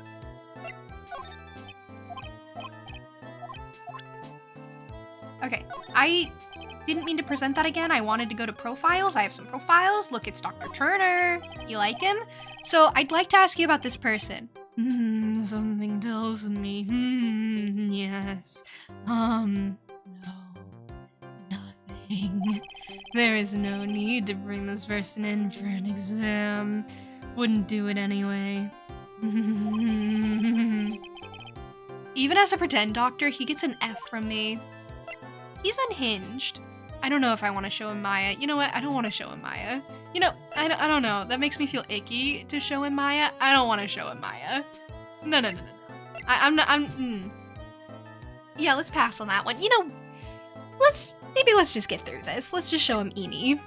Okay, I didn't mean to present that again. I wanted to go to profiles. I have some profiles. Look, it's Dr. Turner. You like him? So I'd like to ask you about this person. Something tells me. Yes. No. Nothing. There is no need to bring this person in for an exam. Wouldn't do it anyway. Even as a pretend doctor, he gets an F from me. He's unhinged. I don't know if I want to show him Maya. You know what? I don't want to show him Maya. You know, I don't know. That makes me feel icky to show him Maya. I don't want to show him Maya. No. I'm not. Yeah, let's pass on that one. You know, let's just get through this. Let's just show him Eni.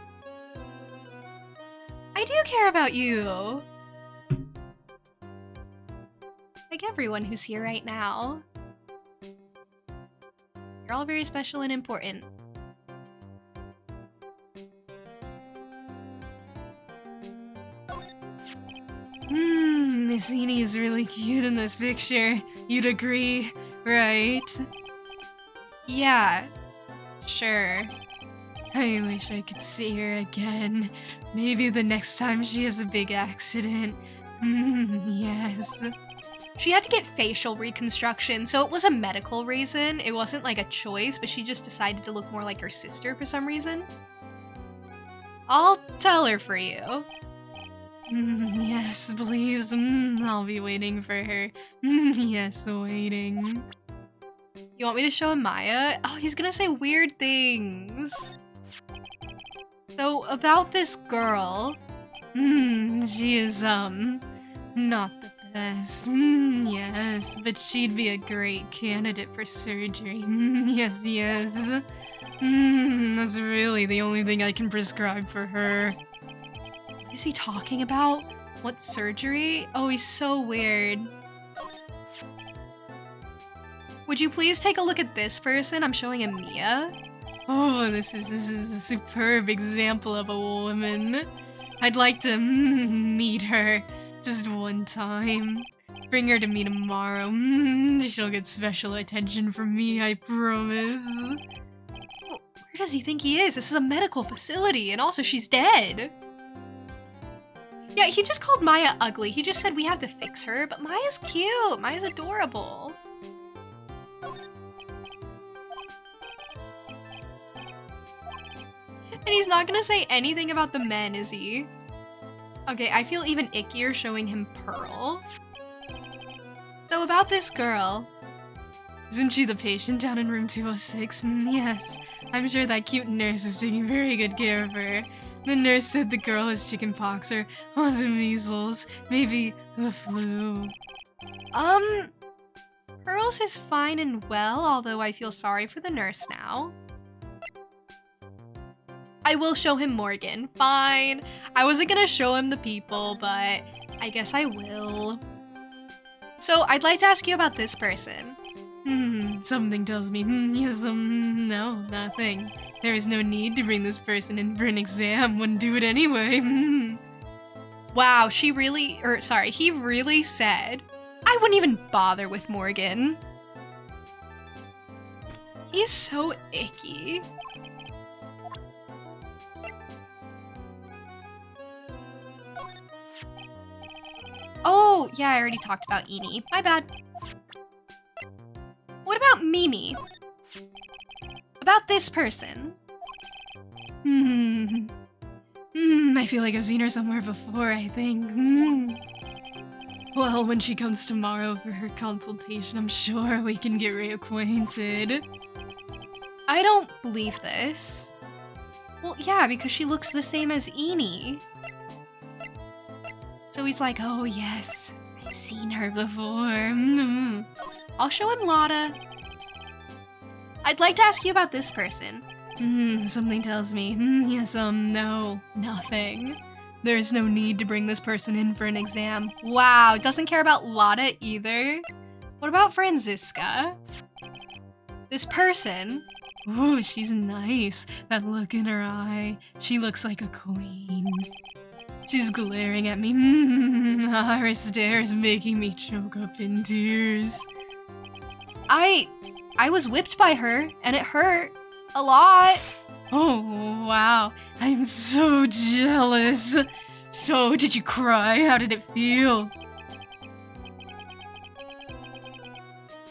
I do care about you. Like everyone who's here right now. You're all very special and important. Miss Eni is really cute in this picture. You'd agree, right? Yeah, sure. I wish I could see her again. Maybe the next time she has a big accident. Yes. She had to get facial reconstruction, so it was a medical reason. It wasn't like a choice, but she just decided to look more like her sister for some reason. I'll tell her for you. Yes, please. I'll be waiting for her. Yes, waiting. You want me to show him Maya? Oh, he's gonna say weird things. So, about this girl. She is, not the best. Yes, but she'd be a great candidate for surgery. Yes. That's really the only thing I can prescribe for her. What is he talking about? What surgery? Oh, he's so weird. Would you please take a look at this person? I'm showing him Mia. Oh, this is a superb example of a woman. I'd like to meet her just one time. Bring her to me tomorrow. She'll get special attention from me, I promise. Where does he think he is? This is a medical facility, and also she's dead. Yeah, he just called Maya ugly. He just said we have to fix her, but Maya's cute. Maya's adorable. And he's not gonna say anything about the men, is he? Okay, I feel even ickier showing him Pearl. So about this girl. Isn't she the patient down in room 206? Yes. I'm sure that cute nurse is taking very good care of her. The nurse said the girl has chickenpox or was it measles, maybe the flu. Pearls is fine and well, although I feel sorry for the nurse now. I will show him Morgan. Fine. I wasn't gonna show him the people, but I guess I will. So, I'd like to ask you about this person. Something tells me, yes, no, nothing. There is no need to bring this person in for an exam. Wouldn't do it anyway. Wow, he really said, I wouldn't even bother with Morgan. He's so icky. Oh, yeah, I already talked about Eni. My bad. What about Mimi? About this person? I feel like I've seen her somewhere before, I think. Well, when she comes tomorrow for her consultation, I'm sure we can get reacquainted. I don't believe this. Well, yeah, because she looks the same as Eni. So he's like, oh yes, I've seen her before. I'll show him Lotta. I'd like to ask you about this person. Something tells me, yes, no, nothing. There's no need to bring this person in for an exam. Wow, doesn't care about Lotta either. What about Franziska? This person? Oh, she's nice. That look in her eye. She looks like a queen. She's glaring at me. Her stare is making me choke up in tears. I was whipped by her, and it hurt a lot. Oh, wow. I'm so jealous. So, did you cry? How did it feel?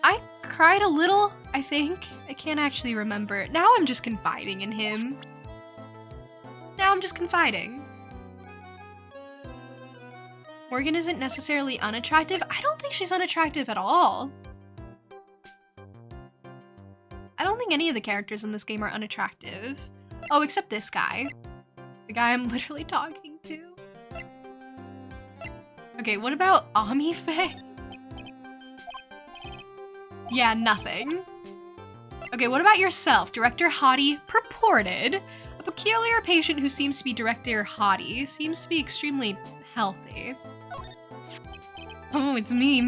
I cried a little, I think. I can't actually remember. Now I'm just confiding in him. Now I'm just confiding. Morgan isn't necessarily unattractive. I don't think she's unattractive at all. I don't think any of the characters in this game are unattractive. Oh, except this guy. The guy I'm literally talking to. Okay, what about Amife? Yeah, nothing. Okay, what about yourself? Director Hottie purported. A peculiar patient who seems to be Director Hottie. Seems to be extremely healthy. Oh, it's me.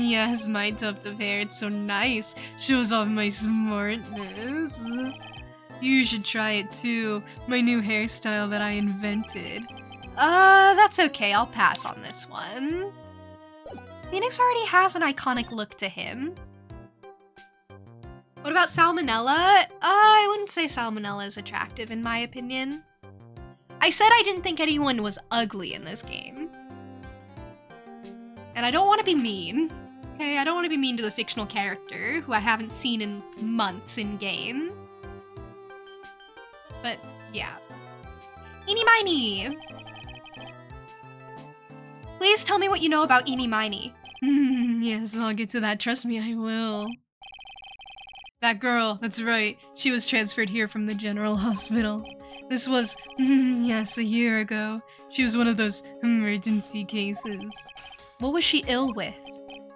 Yes, my tuft of hair. It's so nice. Shows off my smartness. You should try it too. My new hairstyle that I invented. That's okay. I'll pass on this one. Phoenix already has an iconic look to him. What about Salmonella? I wouldn't say Salmonella is attractive in my opinion. I said I didn't think anyone was ugly in this game. And I don't want to be mean. Okay, I don't want to be mean to the fictional character who I haven't seen in months in game. But yeah. Eeny Miny! Please tell me what you know about Eeny Miny. Yes, I'll get to that. Trust me, I will. That girl, that's right. She was transferred here from the general hospital. This was, yes, a year ago. She was one of those emergency cases. What was she ill with?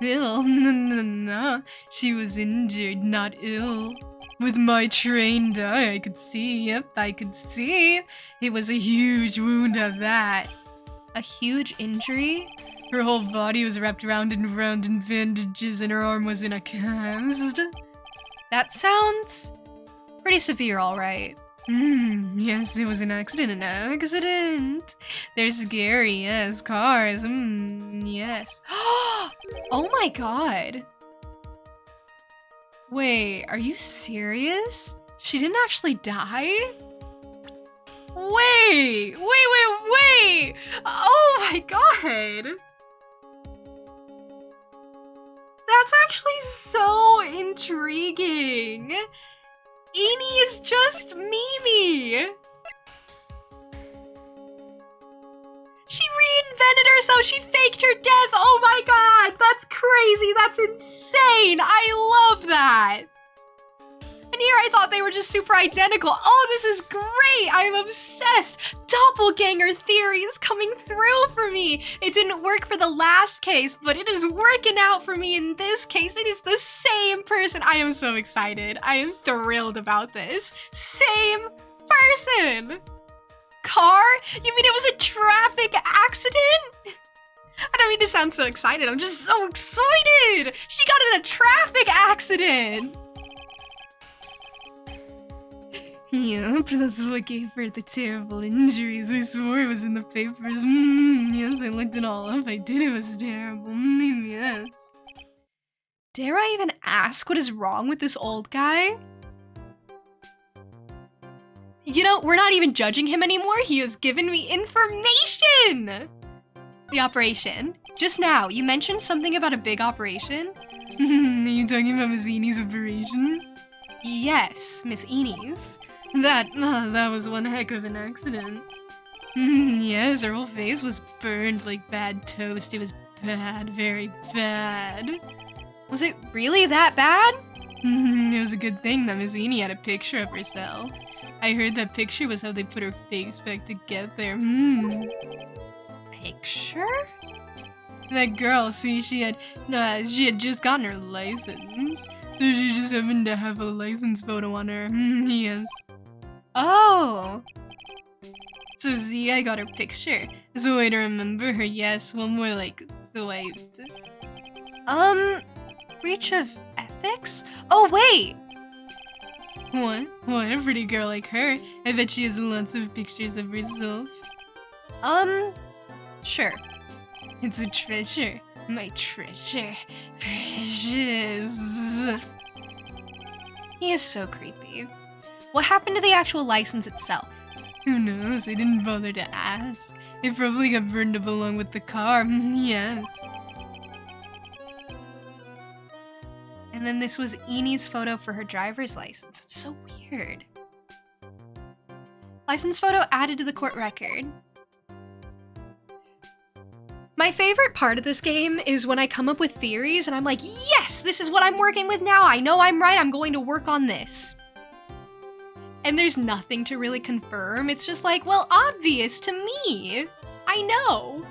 Ill? No. She was injured, not ill. With my trained eye, I could see. Yep, I could see. It was a huge wound at that. A huge injury? Her whole body was wrapped round and round in bandages and her arm was in a cast. That sounds pretty severe, alright. Yes, it was an accident. They're scary, yes. Cars, yes. Oh my god. Wait, are you serious? She didn't actually die? Wait! Oh my god! That's actually so intriguing! Eeny is just Mimi! She reinvented herself! She faked her death! Oh my god! That's crazy! That's insane! I love that! And here I thought they were just super identical. Oh, this is great! I'm obsessed! Doppelganger theory is coming through for me! It didn't work for the last case, but it is working out for me in this case. It is the same person. I am so excited. I am thrilled about this. Same person! Car? You mean it was a traffic accident? I don't mean to sound so excited. I'm just so excited! She got in a traffic accident! Yep, that's what gave her the terrible injuries. I swore it was in the papers. Yes, I looked it all up. I did. It was terrible. Yes. Dare I even ask what is wrong with this old guy? You know, we're not even judging him anymore. He has given me information! The operation. Just now, you mentioned something about a big operation? Are you talking about Miss Eeny's operation? Yes, Miss Eeny's. That was one heck of an accident. Yes, her whole face was burned like bad toast. It was bad, very bad. Was it really that bad? It was a good thing that Miss Eeny had a picture of herself. I heard that picture was how they put her face back together. Picture? That girl, see, she had just gotten her license. So she just happened to have a license photo on her. Yes. Oh. So see, I got her picture. As a way to remember her, yes, well more like swiped. Breach of ethics? Oh wait! What? What, a pretty girl like her? I bet she has lots of pictures of herself. Sure. It's a treasure. My treasure. Precious. He is so creepy. What happened to the actual license itself? Who knows? I didn't bother to ask. It probably got burned up along with the car. Yes. And then this was Eeny's photo for her driver's license. It's so weird. License photo added to the court record. My favorite part of this game is when I come up with theories and I'm like, yes, this is what I'm working with now. I know I'm right. I'm going to work on this. And there's nothing to really confirm. It's just like, well, obvious to me. I know.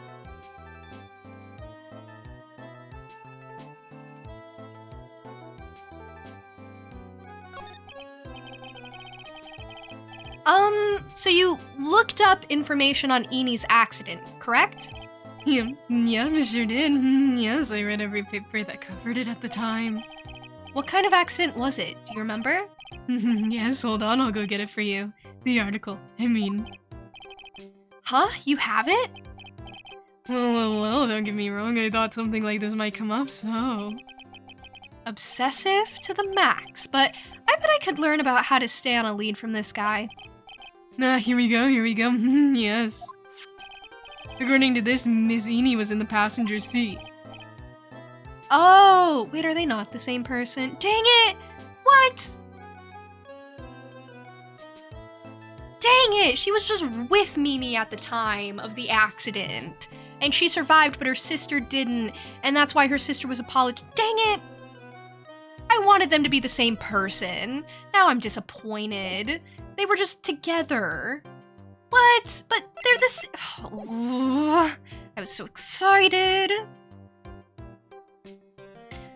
So you looked up information on Eni's accident, correct? Yeah, I sure did. Yes, I read every paper that covered it at the time. What kind of accident was it? Do you remember? Yes, hold on, I'll go get it for you. The article, I mean. Huh? You have it? Well, don't get me wrong, I thought something like this might come up, so... Obsessive to the max, but I bet I could learn about how to stay on a lead from this guy. Here we go. Yes. According to this, Miss Eni was in the passenger seat. Oh, wait, are they not the same person? Dang it! What? Dang it! She was just with Mimi at the time of the accident. And she survived, but her sister didn't. And that's why her sister was apologizing. Dang it! I wanted them to be the same person. Now I'm disappointed. They were just together. What? But they're this. Oh, I was so excited.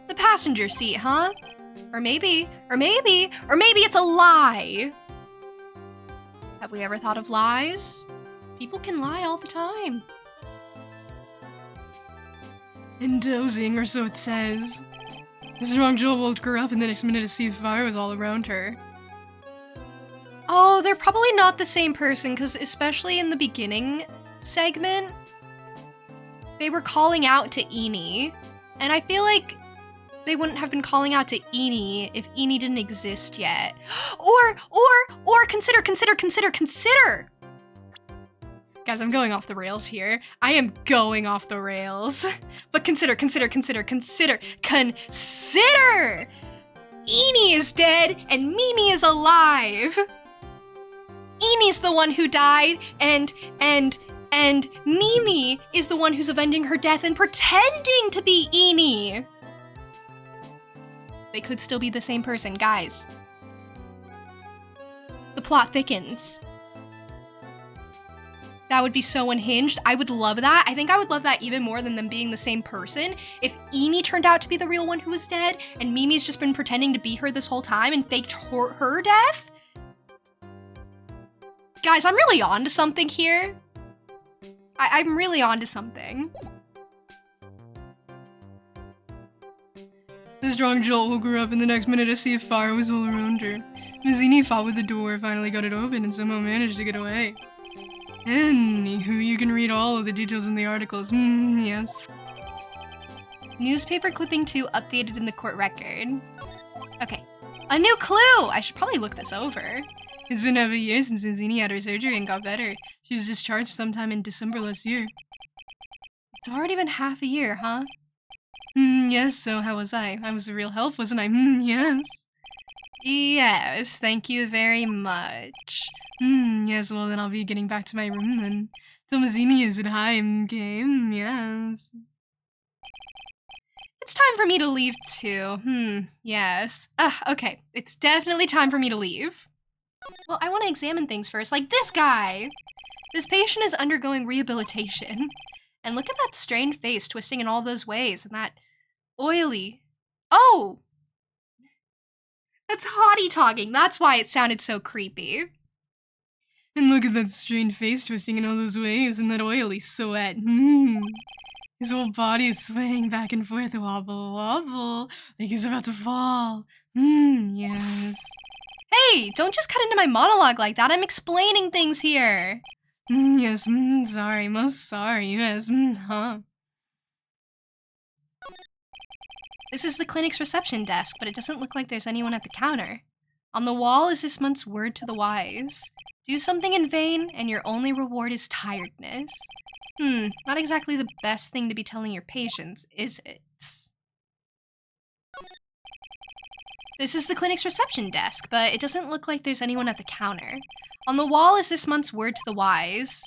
The passenger seat, huh? Or maybe it's a lie. Have we ever thought of lies? People can lie all the time. And dozing, or so it says. Mrs. Wrong Jewel woke her up and the next minute a sea of fire was all around her. Oh, they're probably not the same person, because especially in the beginning segment, they were calling out to Eni, and I feel like they wouldn't have been calling out to Eni if Eni didn't exist yet. Or consider. Guys, I'm going off the rails here. I am going off the rails. But consider. Consider! Eni is dead and Mimi is alive! Eni's the one who died, and Mimi is the one who's avenging her death and pretending to be Eni. They could still be the same person, guys. The plot thickens. That would be so unhinged. I would love that. I think I would love that even more than them being the same person. If Eni turned out to be the real one who was dead, and Mimi's just been pretending to be her this whole time and faked her death. Guys, I'm really onto something here. I'm really onto something. The strong Joel woke her up and the next minute a sea of fire was all around her. Miss Eni fought with the door, finally got it open, and somehow managed to get away. Anywho, you can read all of the details in the articles. Yes. Newspaper clipping 2 updated in the court record. Okay. A new clue! I should probably look this over. It's been half a year since Miss Eni had her surgery and got better. She was discharged sometime in December last year. It's already been half a year, huh? Yes, so how was I? I was a real help, wasn't I? Yes. Yes, thank you very much. Yes, well then I'll be getting back to my room then. Tell Miss Eni is at home, okay? Yes. It's time for me to leave too. Yes. Okay. It's definitely time for me to leave. Well, I want to examine things first, like this guy! This patient is undergoing rehabilitation. And look at that strained face twisting in all those ways, and that oily... Oh! That's hottie talking. That's why it sounded so creepy. And look at that strained face twisting in all those ways, and that oily sweat. His whole body is swaying back and forth, wobble, wobble, like he's about to fall. Yes. Hey, don't just cut into my monologue like that. I'm explaining things here. Yes, sorry, most sorry, yes, huh. This is the clinic's reception desk, but it doesn't look like there's anyone at the counter. On the wall is this month's word to the wise. Do something in vain, and your only reward is tiredness. Not exactly the best thing to be telling your patients, is it? This is the clinic's reception desk, but it doesn't look like there's anyone at the counter. On the wall is this month's word to the wise.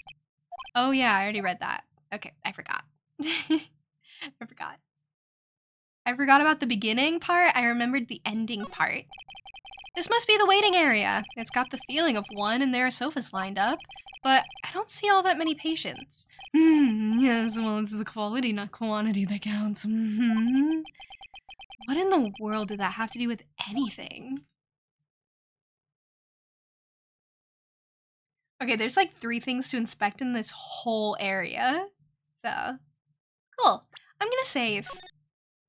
Oh yeah, I already read that. Okay, I forgot. I forgot. I forgot about the beginning part. I remembered the ending part. This must be the waiting area. It's got the feeling of one and there are sofas lined up, but I don't see all that many patients. Yes, well, it's the quality, not quantity that counts. What in the world did that have to do with anything? Okay, there's like 3 things to inspect in this whole area. So, cool. I'm gonna save.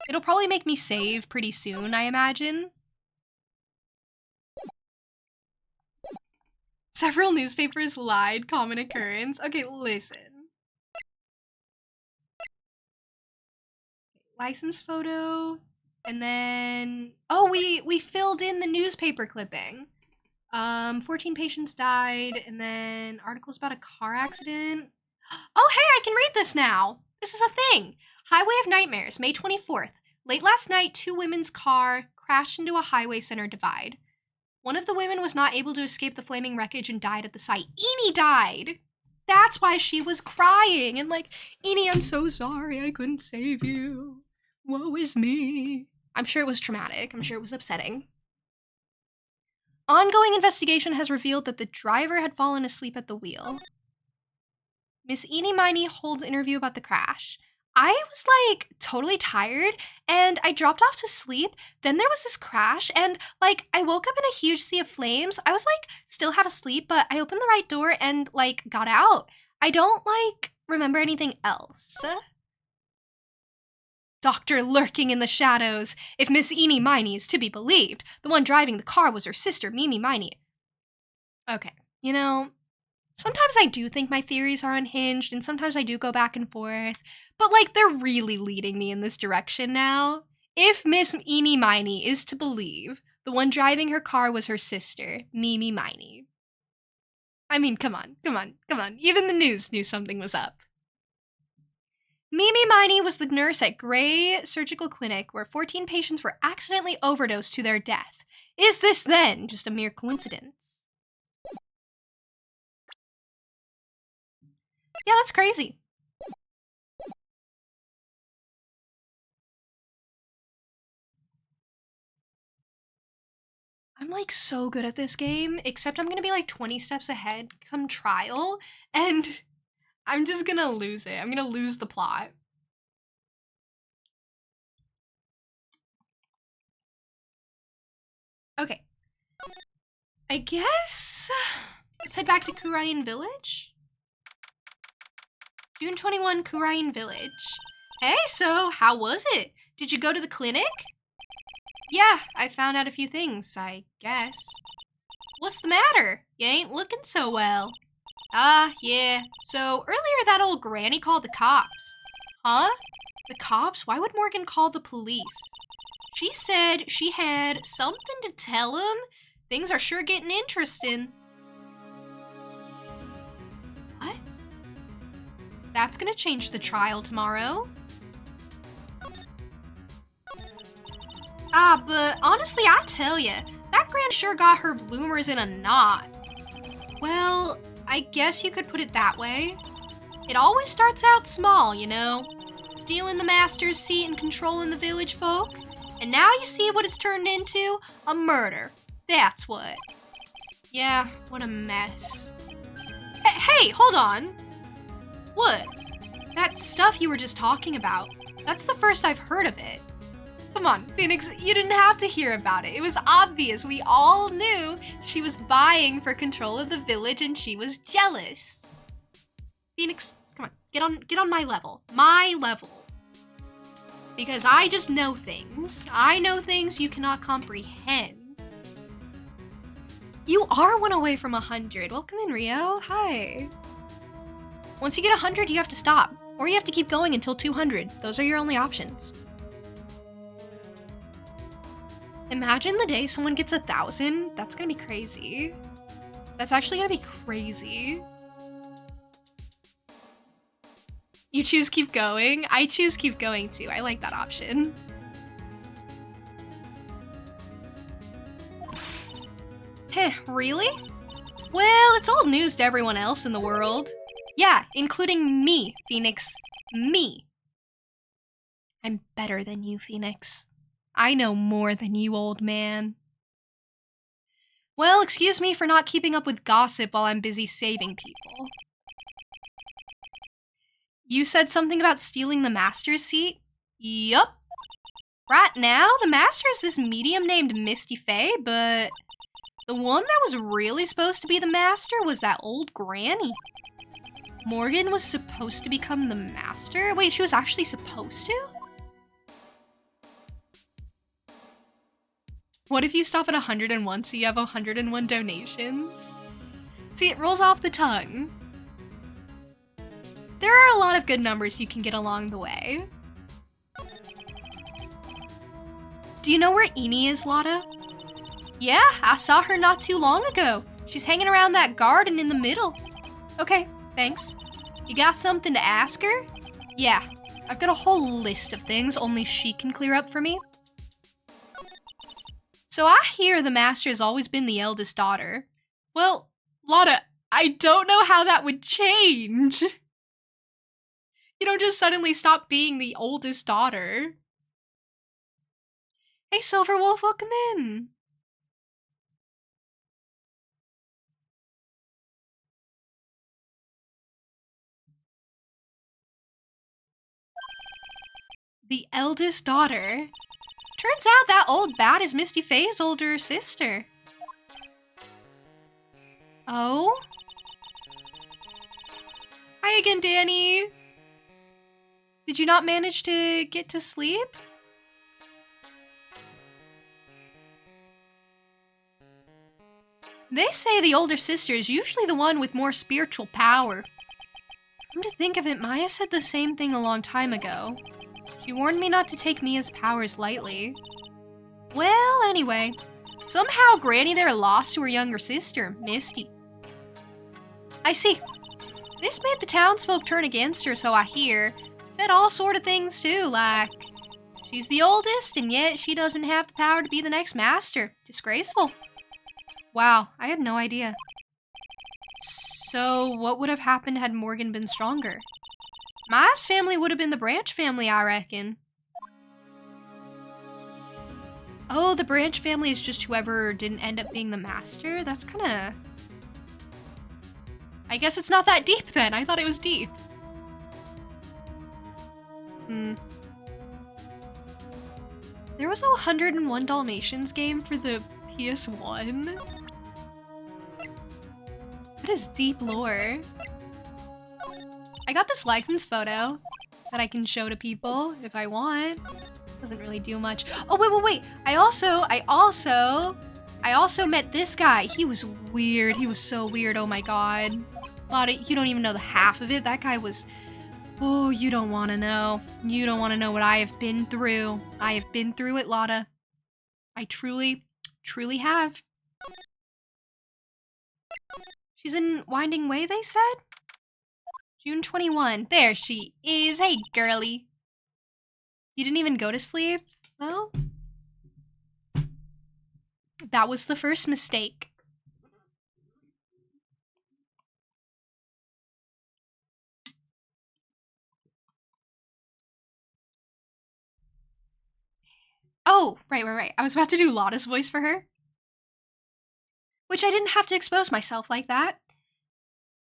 It'll probably make me save pretty soon, I imagine. Several newspapers lied, common occurrence. Okay, listen. License photo, and then oh, we filled in the newspaper clipping. 14 patients died, and then articles about a car accident. Oh, hey, I can read this now. This is a thing. Highway of Nightmares, May 24th. Late last night, 2 women's car crashed into a highway center divide. One of the women was not able to escape the flaming wreckage and died at the site. Eni died! That's why she was crying and like, Eni, I'm so sorry I couldn't save you. Woe is me. I'm sure it was traumatic. I'm sure it was upsetting. Ongoing investigation has revealed that the driver had fallen asleep at the wheel. Miss Eni Miney holds interview about the crash. I was like totally tired and I dropped off to sleep. Then there was this crash and like I woke up in a huge sea of flames. I was like still half asleep, but I opened the right door and like got out. I don't like remember anything else. Doctor lurking in the shadows. If Miss Eni Miney is to be believed, the one driving the car was her sister, Mimi Miney. Okay, you know, sometimes I do think my theories are unhinged, and sometimes I do go back and forth, but like they're really leading me in this direction now. If Miss Eni Miney is to believe, the one driving her car was her sister, Mimi Miney. I mean, come on. Even the news knew something was up. Mimi Miney was the nurse at Gray Surgical Clinic where 14 patients were accidentally overdosed to their death. Is this then just a mere coincidence? Yeah, that's crazy. I'm like so good at this game, except I'm gonna be like 20 steps ahead come trial, and I'm just gonna lose it. I'm gonna lose the plot. Okay. I guess let's head back to Kurain Village. June 21, Kurain Village. Hey, so how was it? Did you go to the clinic? Yeah, I found out a few things, I guess. What's the matter? You ain't looking so well. Yeah. So earlier that old granny called the cops. Huh? The cops? Why would Morgan call the police? She said she had something to tell him. Things are sure getting interesting. What? That's gonna change the trial tomorrow. But honestly, I tell ya, that Gran sure got her bloomers in a knot. Well, I guess you could put it that way. It always starts out small, you know? Stealing the master's seat and controlling the village folk. And now you see what it's turned into? A murder. That's what. Yeah, what a mess. Hey, hold on. What? That stuff you were just talking about. That's the first I've heard of it. Come on, Phoenix, you didn't have to hear about it. It was obvious. We all knew she was vying for control of the village and she was jealous. Phoenix, come on, get on my level. My level. Because I just know things. I know things you cannot comprehend. You are 1 away from 100. Welcome in, Rio. Hi. Once you get 100, you have to stop. Or you have to keep going until 200. Those are your only options. Imagine the day someone gets 1,000. That's gonna be crazy. That's actually gonna be crazy. You choose keep going? I choose keep going too. I like that option. Heh, really? Well, it's old news to everyone else in the world. Yeah, including me, Phoenix. Me. I'm better than you, Phoenix. I know more than you, old man. Well, excuse me for not keeping up with gossip while I'm busy saving people. You said something about stealing the master's seat? Yup. Right now, the master is this medium named Misty Faye, but the one that was really supposed to be the master was that old granny. Morgan was supposed to become the master? Wait, she was actually supposed to? What if you stop at 101 so you have 101 donations? See, it rolls off the tongue. There are a lot of good numbers you can get along the way. Do you know where Eni is, Lotta? Yeah, I saw her not too long ago. She's hanging around that garden in the middle. Okay, thanks. You got something to ask her? Yeah, I've got a whole list of things only she can clear up for me. So I hear the master has always been the eldest daughter. Well, Lotta, I don't know how that would change. You don't just suddenly stop being the oldest daughter. Hey, Silverwolf, welcome in. The eldest daughter? Turns out that old bat is Misty Faye's older sister. Oh? Hi again, Danny. Did you not manage to get to sleep? They say the older sister is usually the one with more spiritual power. Come to think of it, Maya said the same thing a long time ago. She warned me not to take Mia's powers lightly. Well, anyway, somehow Granny there lost to her younger sister, Misty. I see. This made the townsfolk turn against her, so I hear. Said all sort of things too, like she's the oldest and yet she doesn't have the power to be the next master. Disgraceful. Wow, I had no idea. So what would have happened had Morgan been stronger? Maya's family would have been the Branch family, I reckon. Oh, the Branch family is just whoever didn't end up being the master? That's kinda... I guess it's not that deep then. I thought it was deep. There was a 101 Dalmatians game for the PS1. That is deep lore. I got this license photo that I can show to people if I want. Doesn't really do much. Oh, wait. I also met this guy. He was weird. He was so weird. Oh my god. Lotta, you don't even know the half of it. That guy was... Oh, you don't want to know. You don't want to know what I have been through. I have been through it, Lotta. I truly, truly have. She's in Winding Way, they said? June 21. There she is. Hey, girly. You didn't even go to sleep? Well, that was the first mistake. Oh, right. I was about to do Lotta's voice for her. Which I didn't have to expose myself like that.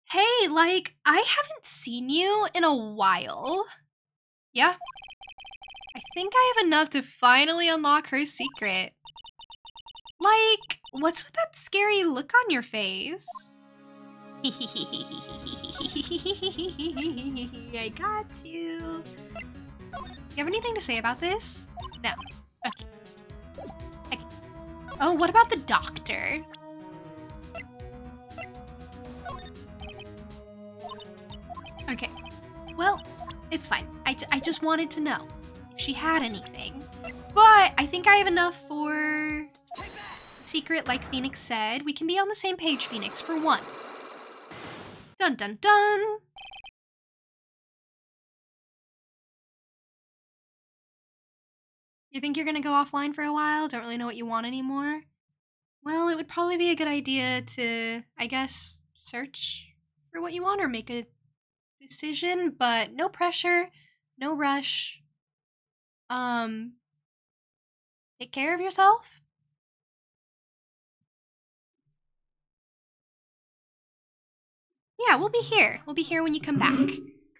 Hey, like, I haven't seen you in a while. Yeah? I think I have enough to finally unlock her secret. Like, what's with that scary look on your face? I got you. You have anything to say about this? No. Okay. Oh, what about the doctor? Okay. Well, it's fine. I just wanted to know if she had anything. But I think I have enough for secret, like Phoenix said. We can be on the same page, Phoenix, for once. Dun dun dun! You think you're gonna go offline for a while? Don't really know what you want anymore? Well, it would probably be a good idea to, I guess, search for what you want or make a decision, but no pressure, no rush. Take care of yourself. Yeah, we'll be here. We'll be here when you come back.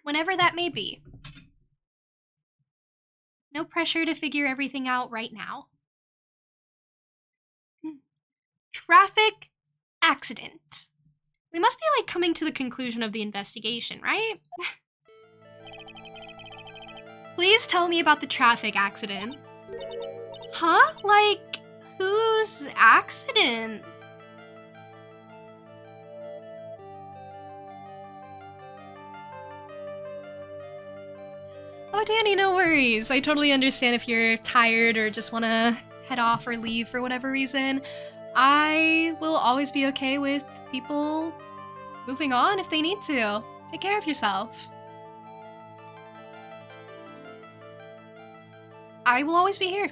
Whenever that may be. No pressure to figure everything out right now. Traffic accident. We must be, like, coming to the conclusion of the investigation, right? Please tell me about the traffic accident. Huh? Like, whose accident? Oh, Danny, no worries. I totally understand if you're tired or just want to head off or leave for whatever reason. I will always be okay with people moving on if they need to. Take care of yourself. I will always be here.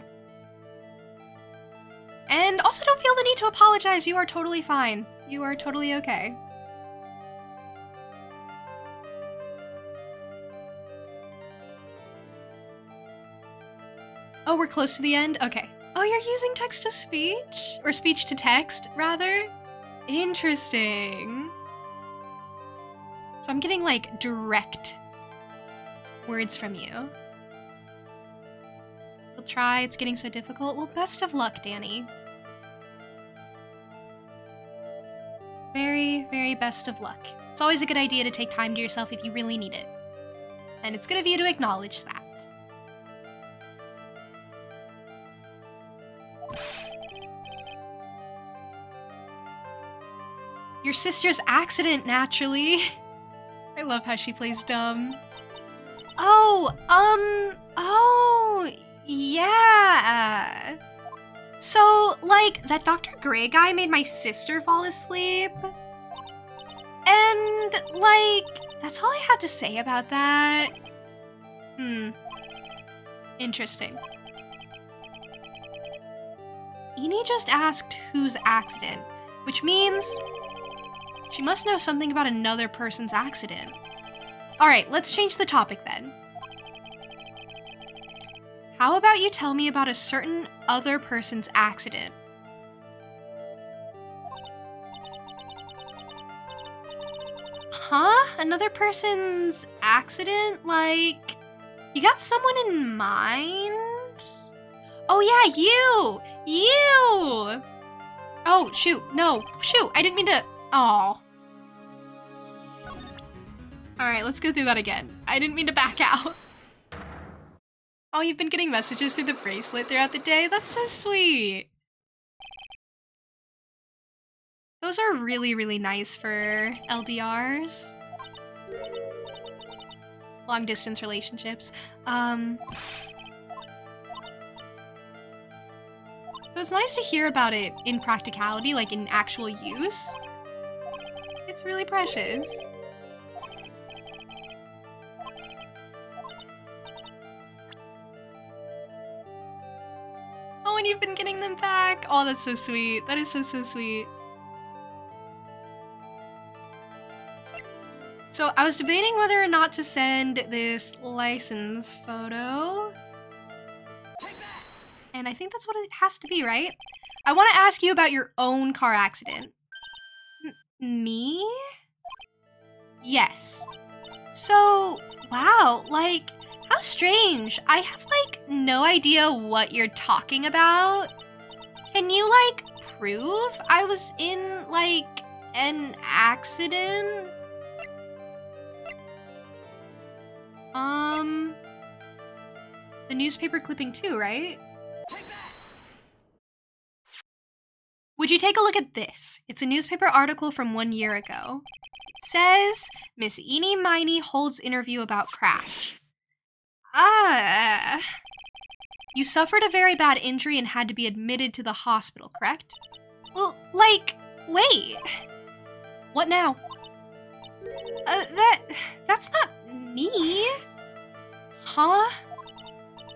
And also don't feel the need to apologize. You are totally fine. You are totally okay. Oh, we're close to the end? Okay. Oh, you're using text-to-speech? Or speech-to-text, rather? Interesting. So I'm getting, like, direct words from you. We'll try. It's getting so difficult. Well, best of luck, Danny. Very, very best of luck. It's always a good idea to take time to yourself if you really need it. And it's good of you to acknowledge that. Your sister's accident, naturally. I love how she plays dumb. Oh, yeah. So, like, that Dr. Gray guy made my sister fall asleep. And, like, that's all I had to say about that. Interesting. Eni just asked whose accident, which means she must know something about another person's accident. Alright, let's change the topic then. How about you tell me about a certain other person's accident? Huh? Another person's accident? Like, you got someone in mind? Oh yeah, you! You! Oh, shoot, no, shoot, I didn't mean to, aw. Alright, let's go through that again. I didn't mean to back out. Oh, you've been getting messages through the bracelet throughout the day? That's so sweet. Those are really, really nice for LDRs. Long distance relationships. So it's nice to hear about it in practicality, like in actual use. It's really precious. Oh, and you've been getting them back. Oh, that's so sweet. That is so, so sweet. So I was debating whether or not to send this license photo. And I think that's what it has to be, right? I want to ask you about your own car accident. Me? Yes. So, wow, like, how strange. I have, like, no idea what you're talking about. Can you, like, prove I was in, like, an accident? The newspaper clipping too, right? Would you take a look at this? It's a newspaper article from 1 year ago. It says, Miss Eenie Miney holds interview about crash. You suffered a very bad injury and had to be admitted to the hospital, correct? Well, like, wait. What now? That's not me. Huh?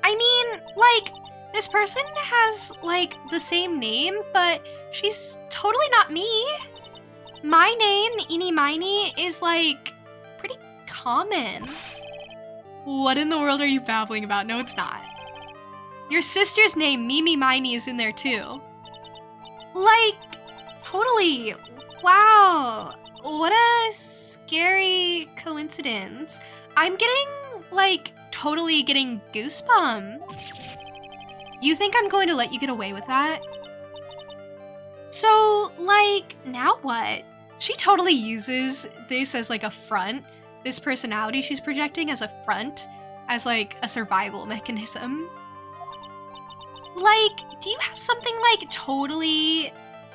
I mean, like, this person has, like, the same name, but she's totally not me. My name, Eenie Miney, is, like, pretty common. What in the world are you babbling about? No, it's not. Your sister's name, Mimi Miney, is in there too. Like, totally. Wow. What a scary coincidence. I'm getting, like, totally getting goosebumps. You think I'm going to let you get away with that? So, like, now what? She totally uses this as, like, a front. This personality she's projecting as a front. As, like, a survival mechanism. Like, do you have something, like, totally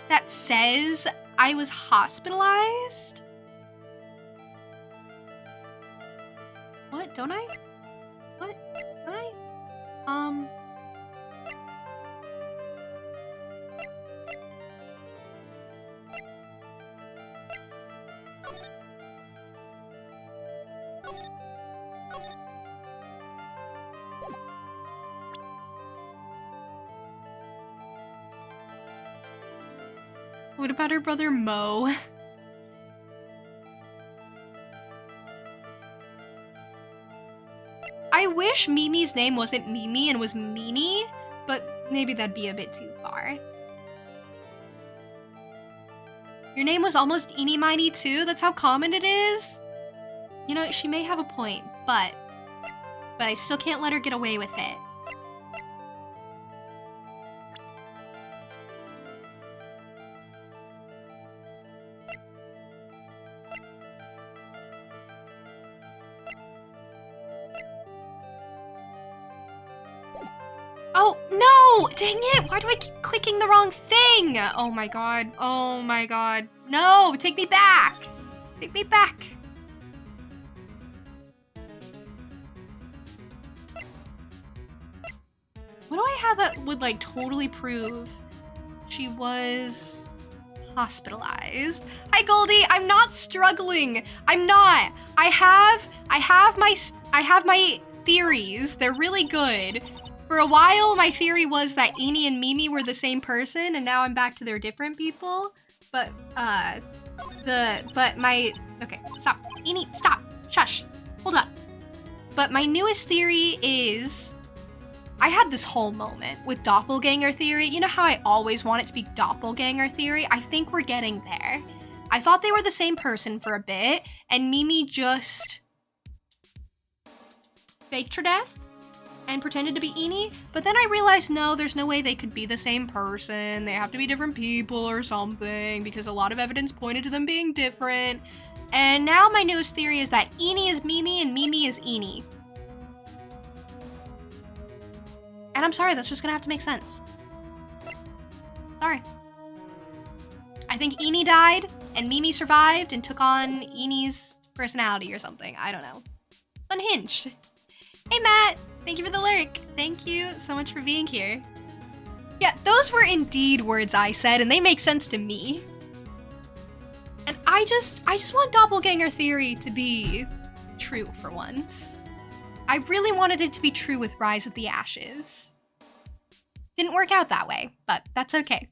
that says I was hospitalized? What? Don't I? What? Don't I? What about her brother Mo? I wish Mimi's name wasn't Mimi and was Meanie, but maybe that'd be a bit too far. Your name was almost Eenie Miney too? That's how common it is? You know, she may have a point, but I still can't let her get away with it. Oh, no! Dang it! Why do I keep clicking the wrong thing? Oh my god. Oh my god. No! Take me back! Take me back! What do I have that would, like, totally prove she was hospitalized? Hi, Goldie! I'm not struggling! I'm not! I have my theories. They're really good. For a while, my theory was that Eenie and Mimi were the same person, and now I'm back to they're different people. But, okay, stop. Eenie, stop. Shush. Hold up. But my newest theory is, I had this whole moment with doppelganger theory. You know how I always want it to be doppelganger theory? I think we're getting there. I thought they were the same person for a bit, and Mimi just faked her death and pretended to be Eenie, but then I realized, no, there's no way they could be the same person. They have to be different people or something, because a lot of evidence pointed to them being different. And now my newest theory is that Eenie is Mimi and Mimi is Eenie. And I'm sorry, that's just gonna have to make sense. Sorry. I think Eenie died, and Mimi survived and took on Eenie's personality or something. I don't know. It's unhinged. Hey, Matt! Thank you for the lurk. Thank you so much for being here. Yeah, those were indeed words I said, and they make sense to me. And I just want doppelganger theory to be true for once. I really wanted it to be true with Rise of the Ashes. Didn't work out that way, but that's okay.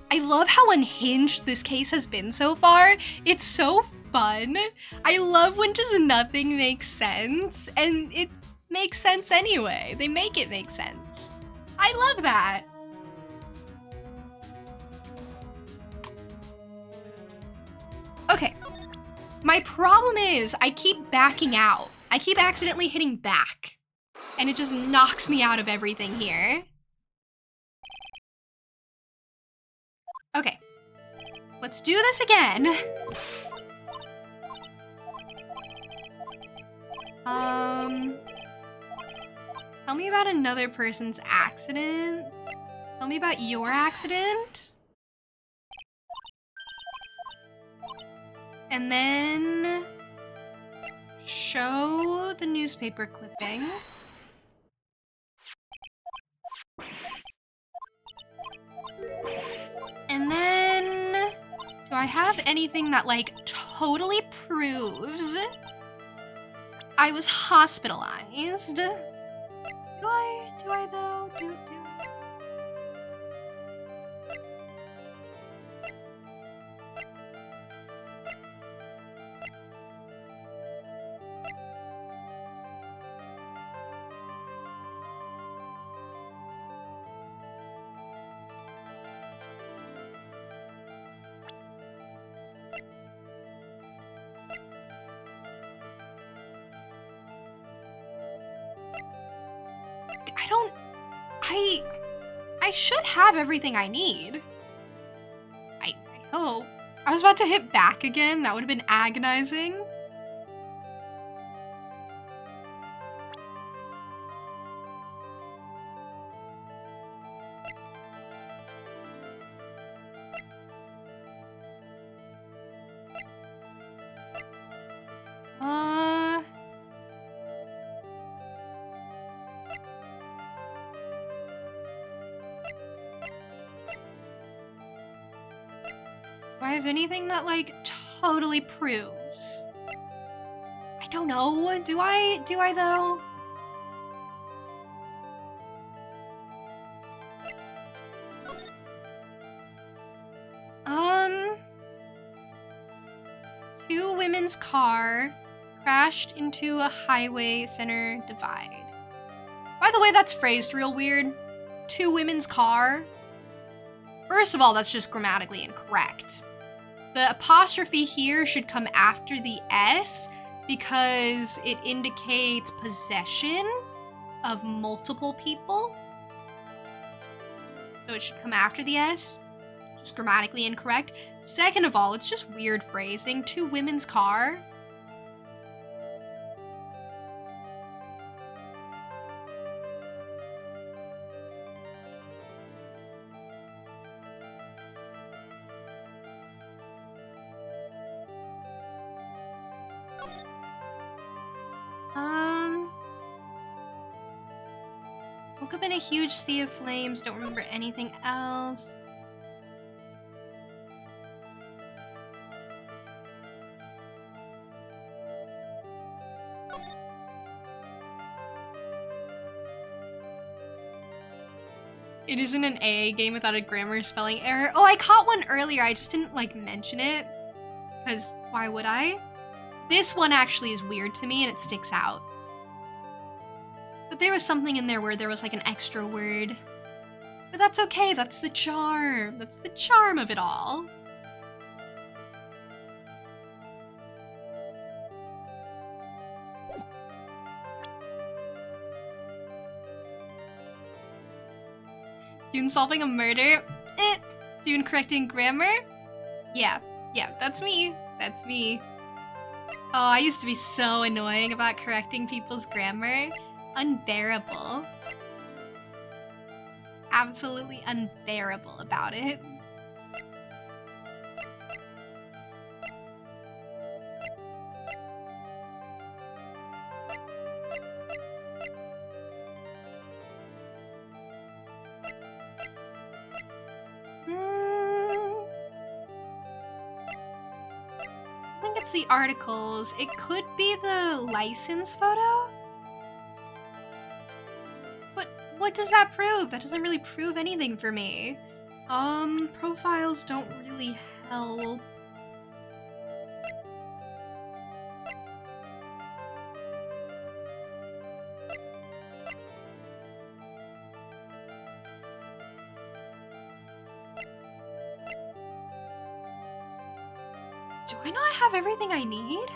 I love how unhinged this case has been so far. It's so fun. I love when just nothing makes sense, and it makes sense anyway. They make it make sense. I love that. Okay. My problem is I keep backing out. I keep accidentally hitting back, and it just knocks me out of everything here. Okay. Let's do this again. Tell me about another person's accident. Tell me about your accident. And then show the newspaper clipping. And then, do I have anything that, like, totally proves I was hospitalized? Do I though? I should have everything I need. I hope. I was about to hit back again. That would have been agonizing. Do I have anything that, like, totally proves? I don't know. Do I though? Two women's car crashed into a highway center divide. By the way, that's phrased real weird. Two women's car. First of all, that's just grammatically incorrect. The apostrophe here should come after the S because it indicates possession of multiple people. So it should come after the S. Just grammatically incorrect. Second of all, it's just weird phrasing. Two women's car. Woke up in a huge sea of flames. Don't remember anything else. It isn't an AA game without a grammar spelling error. Oh, I caught one earlier. I just didn't, like, mention it. Because why would I? This one actually is weird to me and it sticks out. But there was something in there where there was, like, an extra word. But that's okay. That's the charm. That's the charm of it all. June solving a murder? June correcting grammar? Yeah, that's me. That's me. Oh, I used to be so annoying about correcting people's grammar. Unbearable. Absolutely unbearable about it. I think it's the articles. It could be the license photo? But what does that prove? That doesn't really prove anything for me. Profiles don't really help. Do I not have everything I need?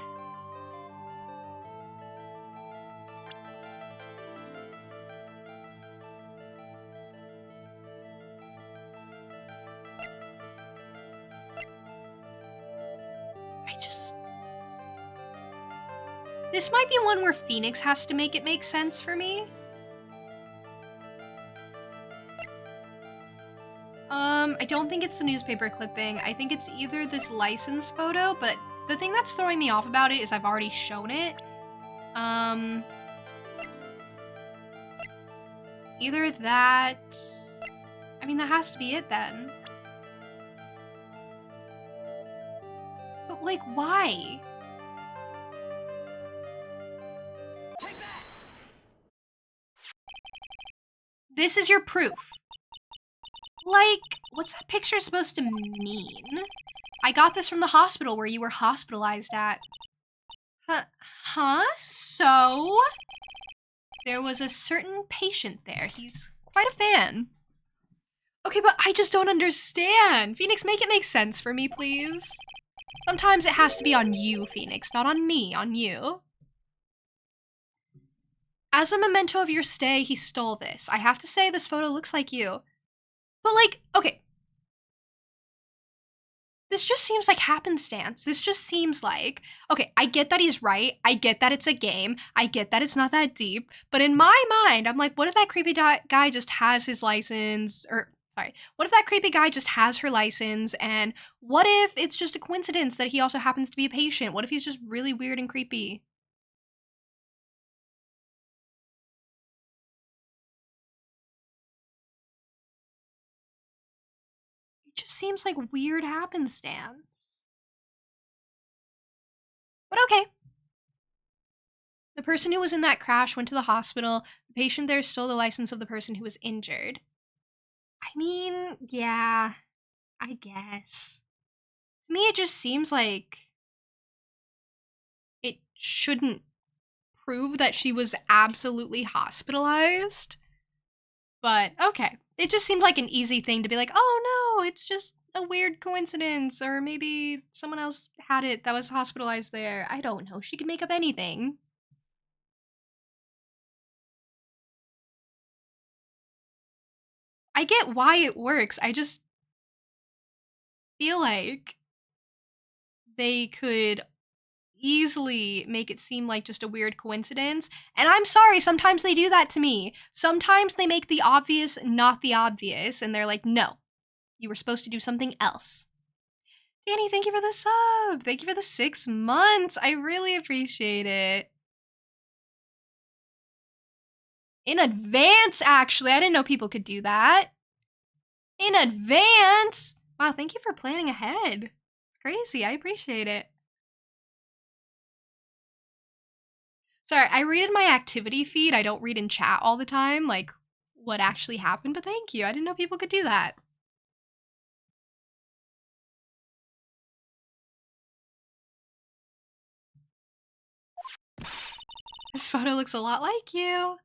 This might be one where Phoenix has to make it make sense for me. I don't think it's the newspaper clipping. I think it's either this license photo, but the thing that's throwing me off about it is I've already shown it. Either that... I mean, that has to be it then. But, like, why? This is your proof. Like, what's that picture supposed to mean? I got this from the hospital where you were hospitalized at. Huh? So? There was a certain patient there. He's quite a fan. Okay, but I just don't understand. Phoenix, make it make sense for me, please. Sometimes it has to be on you, Phoenix, not on me, on you. As a memento of your stay, he stole this. I have to say, this photo looks like you. But, like, okay. This just seems like happenstance. This just seems like, okay, I get that he's right. I get that it's a game. I get that it's not that deep. But in my mind, I'm like, what if that creepy guy just has his license? Or, sorry, what if that creepy guy just has her license? And what if it's just a coincidence that he also happens to be a patient? What if he's just really weird and creepy? It just seems like weird happenstance. But okay. The person who was in that crash went to the hospital. The patient there stole the license of the person who was injured. I mean, yeah, I guess. To me, it just seems like it shouldn't prove that she was absolutely hospitalized. But okay. It just seemed like an easy thing to be like, oh no, it's just a weird coincidence. Or maybe someone else had it that was hospitalized there. I don't know. She could make up anything. I get why it works. I just feel like they could easily make it seem like just a weird coincidence. And I'm sorry, sometimes they do that to me. Sometimes they make the obvious not the obvious, and they're like, no, you were supposed to do something else. Danny, thank you for the sub. Thank you for the 6 months. I really appreciate it. In advance, actually. I didn't know people could do that. In advance? Wow, thank you for planning ahead. It's crazy. I appreciate it. Sorry, I read in my activity feed. I don't read in chat all the time, like, what actually happened, but thank you. I didn't know people could do that. This photo looks a lot like you.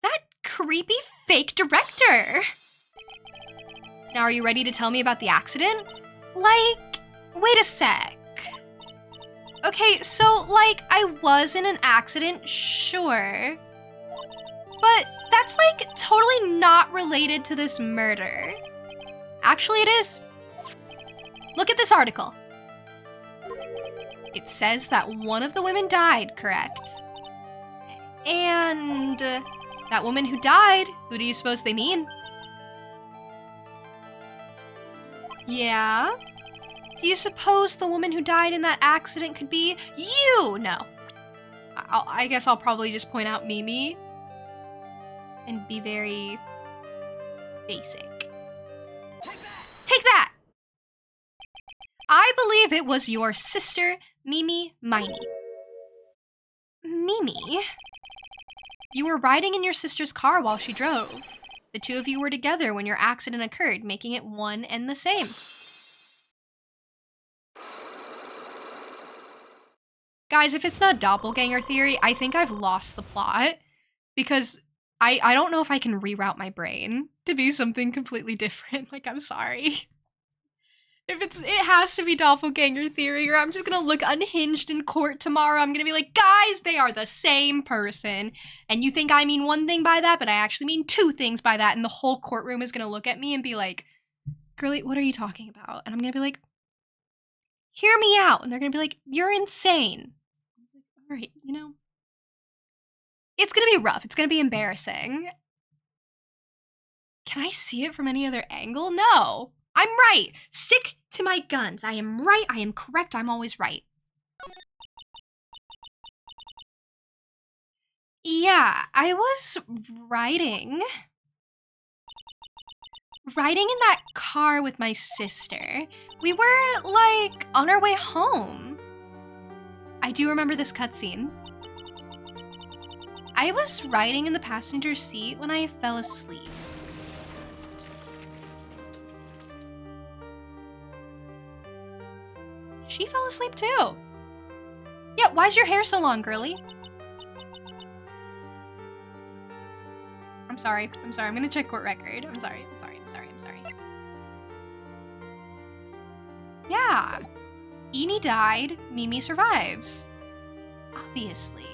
That creepy fake director. Now, are you ready to tell me about the accident? Like, wait a sec. Okay, so, like, I was in an accident, sure. But that's, like, totally not related to this murder. Actually, it is. Look at this article. It says that one of the women died, correct? And that woman who died, who do you suppose they mean? Yeah? Do you suppose the woman who died in that accident could be you? No. I guess I'll probably just point out Mimi and be very basic. Take that! I believe it was your sister, Mimi Miney. Mimi? You were riding in your sister's car while she drove. The two of you were together when your accident occurred, making it one and the same. Guys, if it's not doppelganger theory, I think I've lost the plot. Because I don't know if I can reroute my brain to be something completely different. Like, I'm sorry. It has to be doppelganger theory, or I'm just gonna look unhinged in court tomorrow. I'm gonna be like, guys, they are the same person. And you think I mean one thing by that, but I actually mean 2 things by that. And the whole courtroom is gonna look at me and be like, girlie, what are you talking about? And I'm gonna be like, hear me out. And they're gonna be like, you're insane. All right, you know, it's gonna be rough. It's gonna be embarrassing. Can I see it from any other angle? No. I'm right. Stick to my guns. I am right. I am correct. I'm always right. Yeah, I was riding in that car with my sister. We were, like, on our way home. I do remember this cutscene. I was riding in the passenger seat when I fell asleep. She fell asleep too. Yeah, why's your hair so long, girlie? I'm sorry. I'm gonna check court record. I'm sorry. Yeah. Eni died, Mimi survives. Obviously.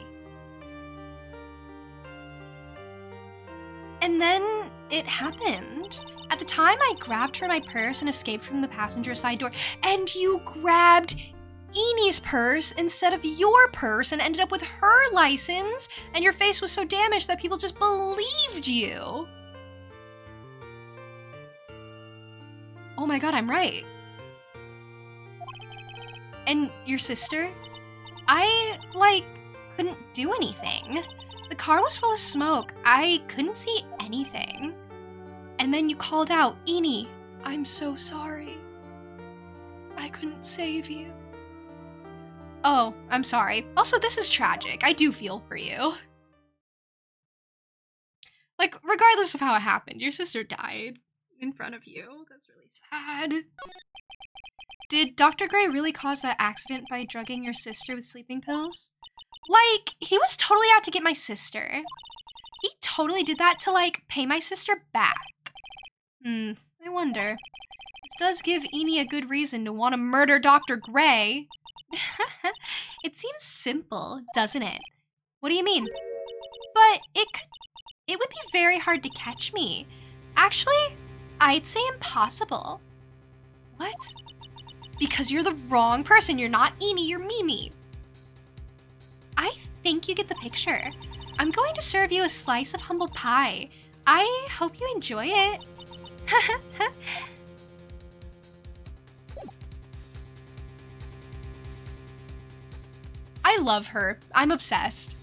And then it happened. At the time, I grabbed for my purse and escaped from the passenger side door. And you grabbed Enie's purse instead of your purse and ended up with her license. And your face was so damaged that people just believed you. Oh my god, I'm right. And your sister? I, couldn't do anything. The car was full of smoke. I couldn't see anything. And then you called out, Enie, I'm so sorry. I couldn't save you. Oh, I'm sorry. Also, this is tragic. I do feel for you. Regardless of how it happened, your sister died in front of you. That's really sad. Did Dr. Gray really cause that accident by drugging your sister with sleeping pills? He was totally out to get my sister. He totally did that to, pay my sister back. I wonder. This does give Enie a good reason to want to murder Dr. Gray. It seems simple, doesn't it? What do you mean? But it would be very hard to catch me. Actually, I'd say impossible. What? Because you're the wrong person. You're not Enie, you're Mimi. I think you get the picture. I'm going to serve you a slice of humble pie. I hope you enjoy it. I love her. I'm obsessed.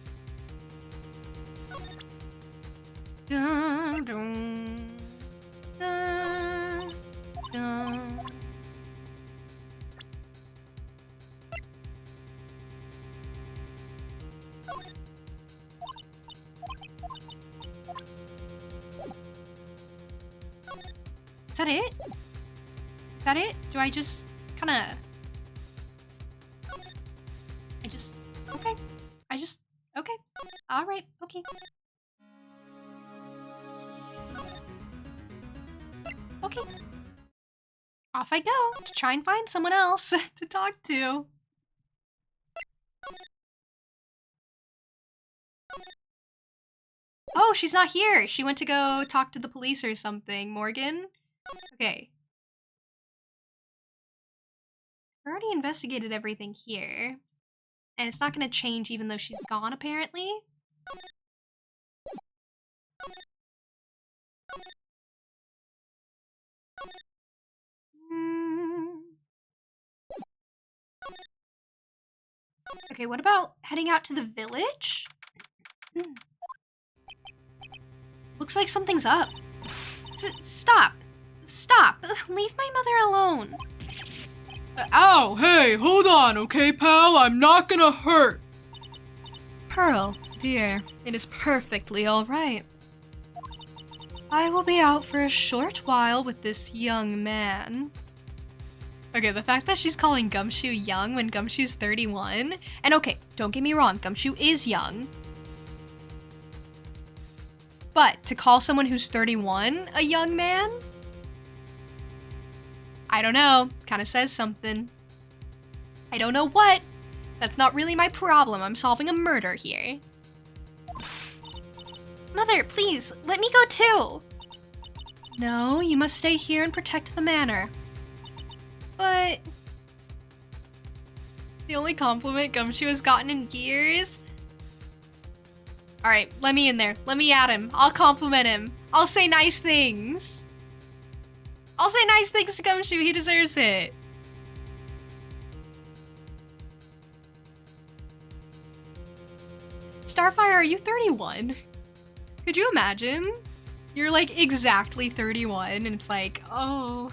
Dun, dun, dun, dun. Is that it? Is that it? Do I just kinda... Okay. Alright, okay. Okay. Off I go to try and find someone else to talk to. Oh, she's not here. She went to go talk to the police or something. Morgan? Okay. I already investigated everything here. And it's not gonna change even though she's gone, apparently. Okay, what about heading out to the village? Looks like something's up. Stop. Stop. Leave my mother alone. Ow, hey, hold on, okay, pal? I'm not gonna hurt. Pearl, dear, it is perfectly all right. I will be out for a short while with this young man. Okay, the fact that she's calling Gumshoe young when Gumshoe's 31, and okay, don't get me wrong, Gumshoe is young. But to call someone who's 31 a young man? I don't know, kind of says something. I don't know what. That's not really my problem. I'm solving a murder here. Mother, please, let me go too. No, you must stay here and protect the manor. But... the only compliment Gumshoe has gotten in years? Alright, let me in there. Let me at him. I'll compliment him. I'll say nice things. I'll say nice things to Gumshoe. He deserves it. Starfire, are you 31? Could you imagine? You're like exactly 31 and it's like, oh,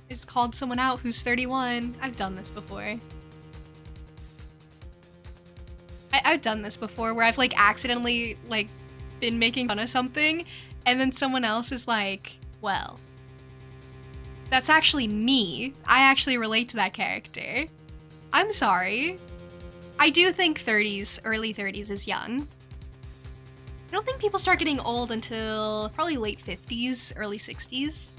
it's called someone out who's 31. I've done this before. I've done this before where I've like accidentally like been making fun of something and then someone else is like, well, that's actually me. I actually relate to that character. I'm sorry. I do think 30s, early 30s is young. I don't think people start getting old until probably late 50s, early 60s.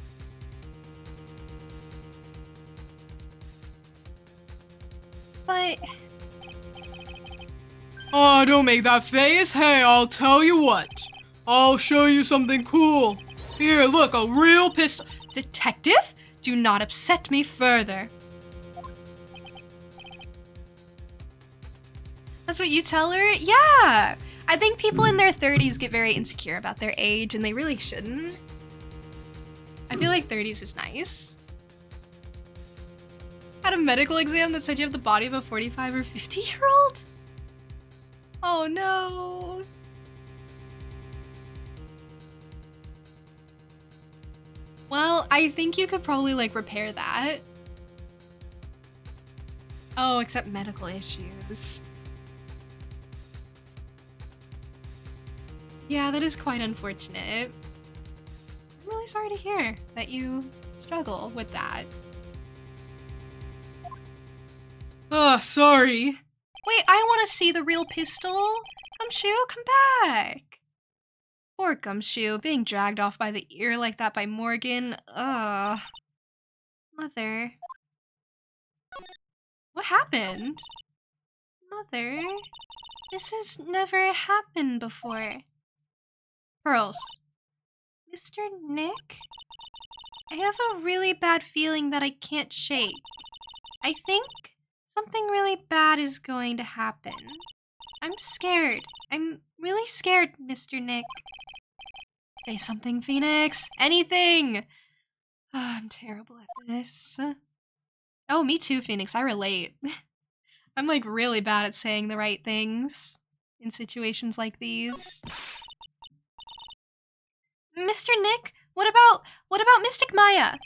But... oh, don't make that face. Hey, I'll tell you what. I'll show you something cool. Here, look, a real pistol. Detective, do not upset me further. That's what you tell her? Yeah. I think people in their 30s get very insecure about their age, and they really shouldn't. I feel like 30s is nice. Had a medical exam that said you have the body of a 45 or 50-year-old? Oh no. Well, I think you could probably like repair that. Oh, except medical issues. Yeah, that is quite unfortunate. I'm really sorry to hear that you struggle with that. Ah, sorry. Wait, I want to see the real pistol. Gumshoe, come back. Poor Gumshoe, being dragged off by the ear like that by Morgan. Ugh. Mother. What happened? Mother, this has never happened before. Pearls. Mr. Nick? I have a really bad feeling that I can't shake. I think something really bad is going to happen. I'm scared. I'm really scared, Mr. Nick. Say something, Phoenix. Anything! I'm terrible at this. Oh, me too, Phoenix. I relate. I'm like really bad at saying the right things in situations like these. Mr. Nick, what about Mystic Maya?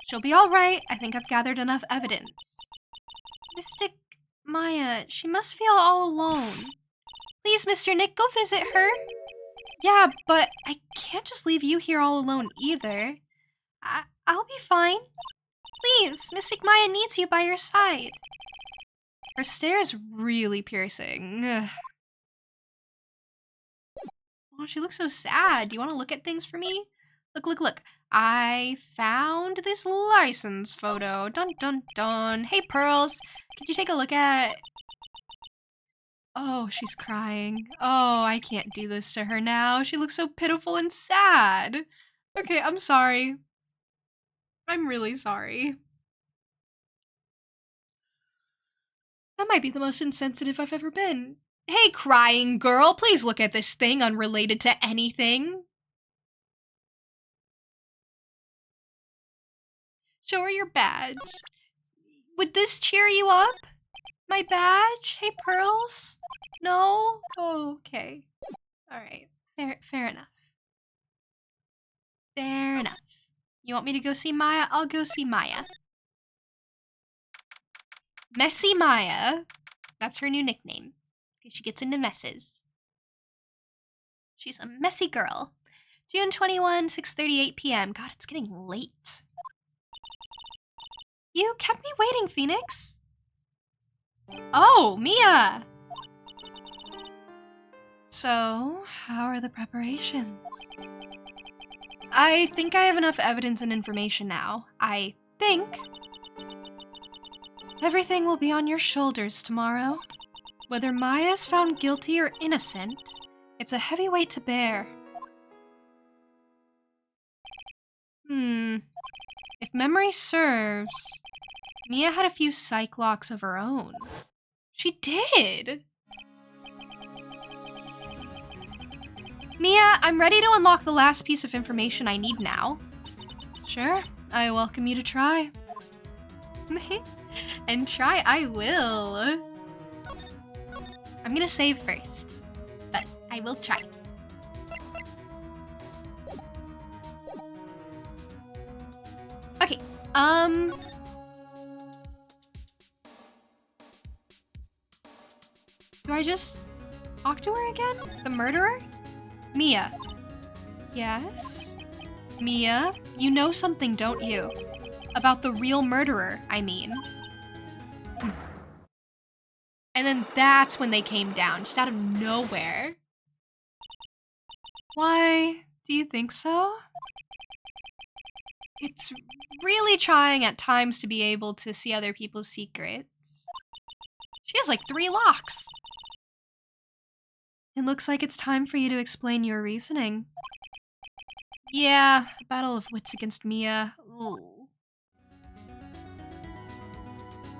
She'll be all right. I think I've gathered enough evidence. Mystic Maya, she must feel all alone. Please, Mr. Nick, go visit her. Yeah, but I can't just leave you here all alone either. I'll be fine. Please, Mystic Maya needs you by your side. Her stare is really piercing. Ugh. Oh, she looks so sad. Do you want to look at things for me? Look. I found this license photo. Dun, dun, dun. Hey, Pearls. Could you take a look at... Oh, she's crying. Oh, I can't do this to her now. She looks so pitiful and sad. Okay, I'm sorry. I'm really sorry. That might be the most insensitive I've ever been. Hey, crying girl, please look at this thing unrelated to anything. Show her your badge. Would this cheer you up? My badge? Hey, Pearls? No? Oh, okay. Alright. Fair enough. Fair enough. You want me to go see Maya? I'll go see Maya. Messy Maya. That's her new nickname. Because she gets into messes. She's a messy girl. June 21, 6:38 p.m. God, it's getting late. You kept me waiting, Phoenix. Oh, Mia! So, how are the preparations? I think I have enough evidence and information now. I think everything will be on your shoulders tomorrow. Whether Maya is found guilty or innocent, it's a heavy weight to bear. If memory serves, Mia had a few psych locks of her own. She did! Mia, I'm ready to unlock the last piece of information I need now. Sure, I welcome you to try. And try I will. I'm gonna save first, but I will try. Okay, do I just talk to her again? The murderer? Mia. Yes? Mia, you know something, don't you? About the real murderer, I mean. And then that's when they came down, just out of nowhere. Why do you think so? It's really trying at times to be able to see other people's secrets. She has like 3 locks. It looks like it's time for you to explain your reasoning. Yeah, battle of wits against Mia. Ooh.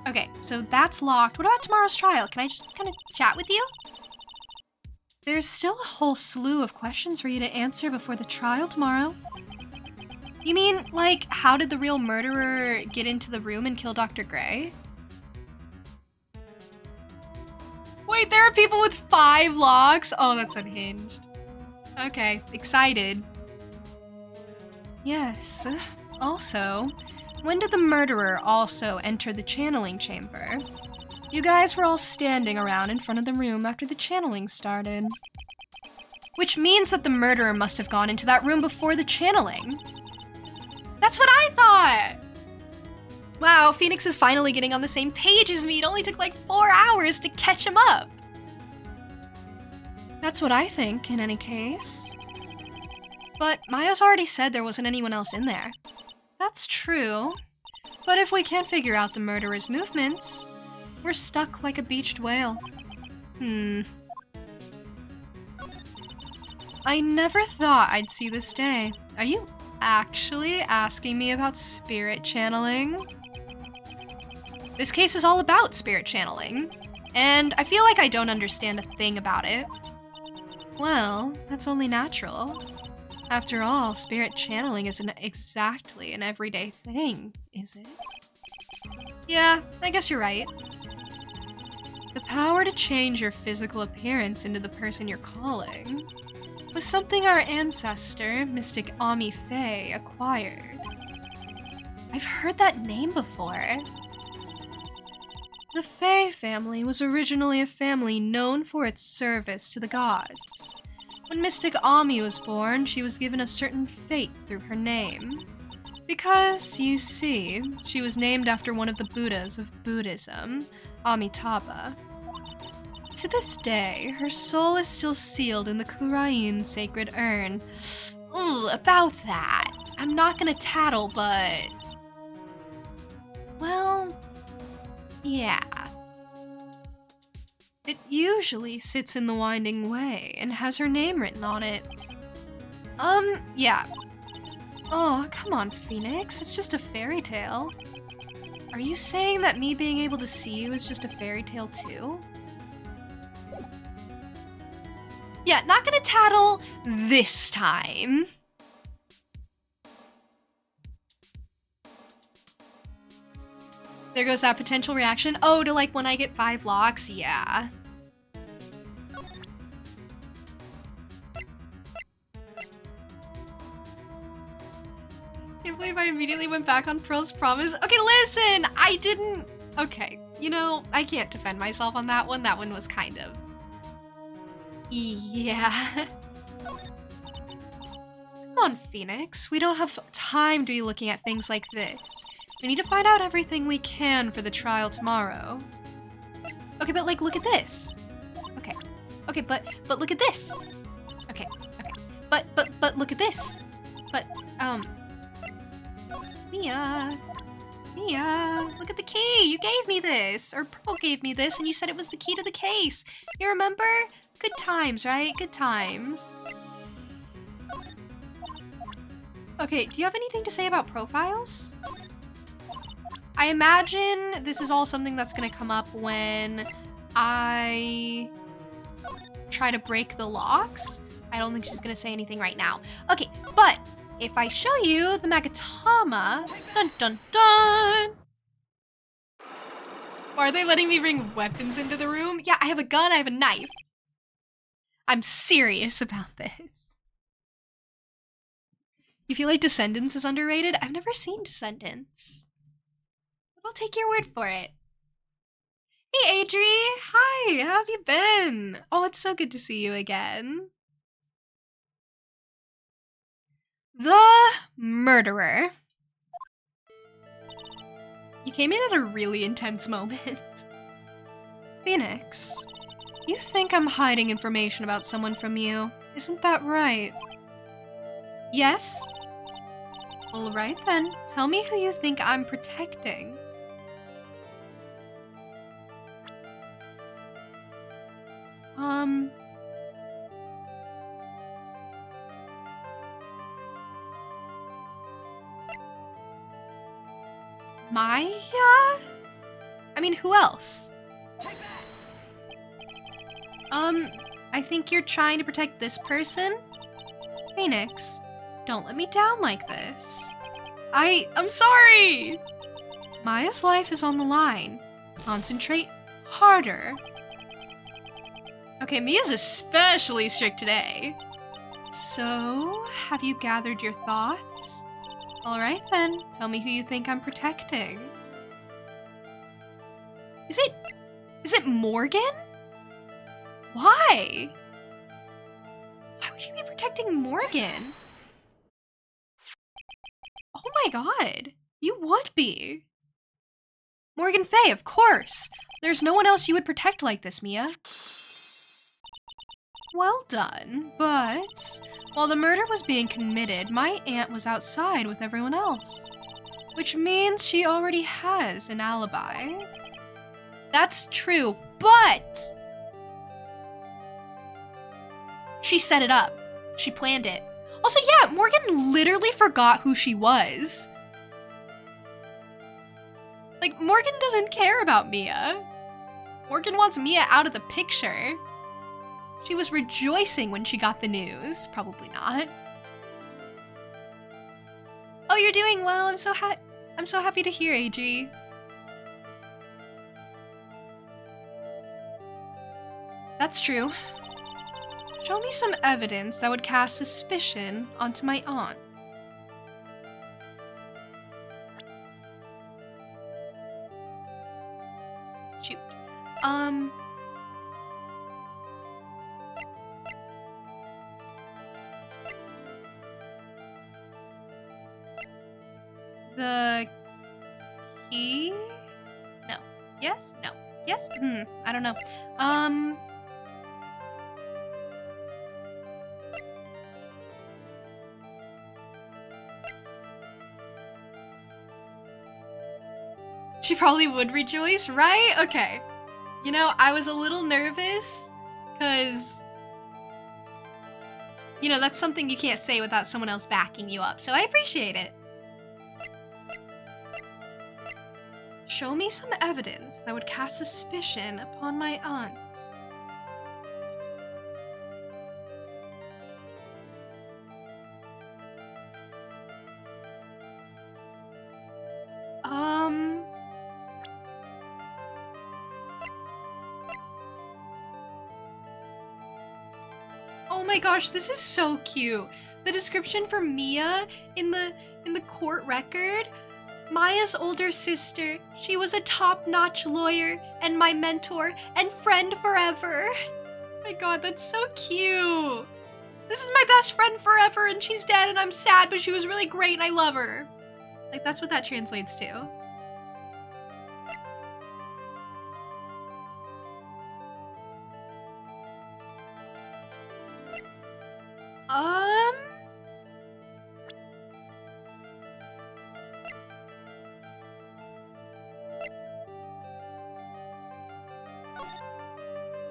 Okay, so that's locked. What about tomorrow's trial? Can I just kind of chat with you? There's still a whole slew of questions for you to answer before the trial tomorrow. You mean, like, how did the real murderer get into the room and kill Dr. Gray? Wait, there are people with 5 locks? Oh, that's unhinged. Okay, excited. Yes. Also, when did the murderer also enter the channeling chamber? You guys were all standing around in front of the room after the channeling started. Which means that the murderer must have gone into that room before the channeling. That's what I thought! Wow, Phoenix is finally getting on the same page as me. It only took like 4 hours to catch him up. That's what I think, in any case. But Maya's already said there wasn't anyone else in there. That's true. But if we can't figure out the murderer's movements, we're stuck like a beached whale. I never thought I'd see this day. Are you actually asking me about spirit channeling? This case is all about spirit channeling, and I feel like I don't understand a thing about it. Well, that's only natural. After all, spirit channeling isn't exactly an everyday thing, is it? Yeah, I guess you're right. The power to change your physical appearance into the person you're calling was something our ancestor, Mystic Ami Faye, acquired. I've heard that name before. The Faye family was originally a family known for its service to the gods. When Mystic Ami was born, she was given a certain fate through her name. Because, you see, she was named after one of the Buddhas of Buddhism, Amitabha. To this day, her soul is still sealed in the Kurain sacred urn. Ooh, about that. I'm not gonna tattle, but... well... yeah. It usually sits in the Winding Way and has her name written on it. Yeah. Oh, come on, Phoenix. It's just a fairy tale. Are you saying that me being able to see you is just a fairy tale too? Yeah, not gonna tattle this time. There goes that potential reaction. Oh, to like when I get 5 locks? Yeah. Can't believe I immediately went back on Pearl's promise. Okay, listen! I didn't... okay, you know, I can't defend myself on that one. That one was kind of... yeah. Come on, Phoenix. We don't have time to be looking at things like this. We need to find out everything we can for the trial tomorrow. Okay, but like, look at this. Okay. Okay, but look at this. Okay, okay. But look at this. But, Mia, look at the key. You gave me this, or Pearl gave me this, and you said it was the key to the case. You remember? Good times, right? Good times. Okay, do you have anything to say about profiles? I imagine this is all something that's gonna come up when I try to break the locks. I don't think she's gonna say anything right now. Okay, but if I show you the Magatama, dun dun dun! Are they letting me bring weapons into the room? Yeah, I have a gun, I have a knife. I'm serious about this. You feel like Descendants is underrated? I've never seen Descendants. I'll take your word for it. Hey, Adri! Hi, how have you been? Oh, it's so good to see you again. The murderer. You came in at a really intense moment. Phoenix, you think I'm hiding information about someone from you, isn't that right? Yes? All right then, tell me who you think I'm protecting. Maya? I mean, who else? I think you're trying to protect this person? Phoenix, don't let me down like this. I'm sorry! Maya's life is on the line. Concentrate harder. Okay, Mia's especially strict today. So, have you gathered your thoughts? Alright then, tell me who you think I'm protecting. Is it Morgan? Why? Why would you be protecting Morgan? Oh my god, you would be. Morgan Fay, of course. There's no one else you would protect like this, Mia. Well done, but while the murder was being committed, my aunt was outside with everyone else, which means she already has an alibi. That's true, but she set it up. She planned it. Also, yeah, Morgan literally forgot who she was. Like, Morgan doesn't care about Mia. Morgan wants Mia out of the picture. She was rejoicing when she got the news. Probably not. Oh, you're doing well. I'm so happy to hear, AG. That's true. Show me some evidence that would cast suspicion onto my aunt. Shoot. The key? No. Yes? No. Yes? I don't know. She probably would rejoice, right? Okay. You know, I was a little nervous, because, you know, that's something you can't say without someone else backing you up, so I appreciate it. Show me some evidence that would cast suspicion upon my aunt. Oh my gosh, this is so cute. The description for Mia in the court record. Maya's older sister. She was a top-notch lawyer and my mentor and friend forever. Oh my god, that's so cute. This is my best friend forever and she's dead and I'm sad, but she was really great and I love her. Like, that's what that translates to.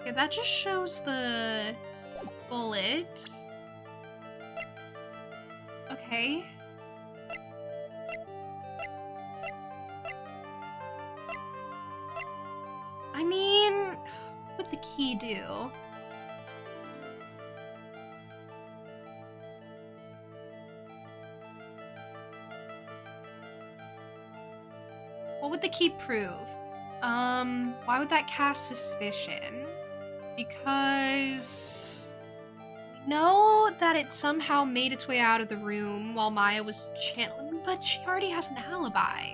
Okay, that just shows the bullet. Okay. I mean, what would the key do? What would the key prove? Why would that cast suspicion? Because we know that it somehow made its way out of the room while Maya was channeling, but she already has an alibi.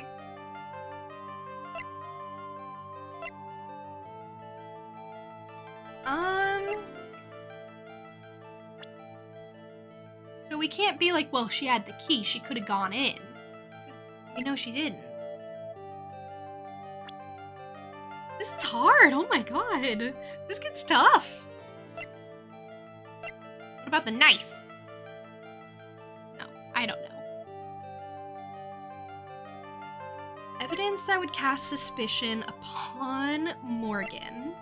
So we can't be like, well, she had the key, she could have gone in. We know she didn't. This is hard, oh my god. This gets tough. What about the knife? No, I don't know. Evidence that would cast suspicion upon Morgan.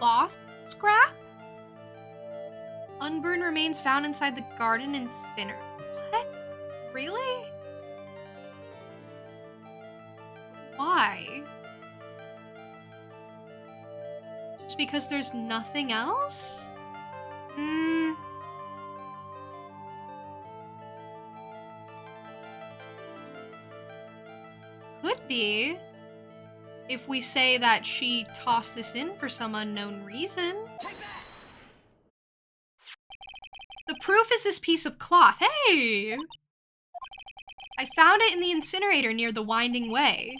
cloth scrap? Unburned remains found inside the garden incinerator. What? Really? Why? Just because there's nothing else? Could be. If we say that she tossed this in for some unknown reason. The proof is this piece of cloth. Hey! I found it in the incinerator near the Winding Way.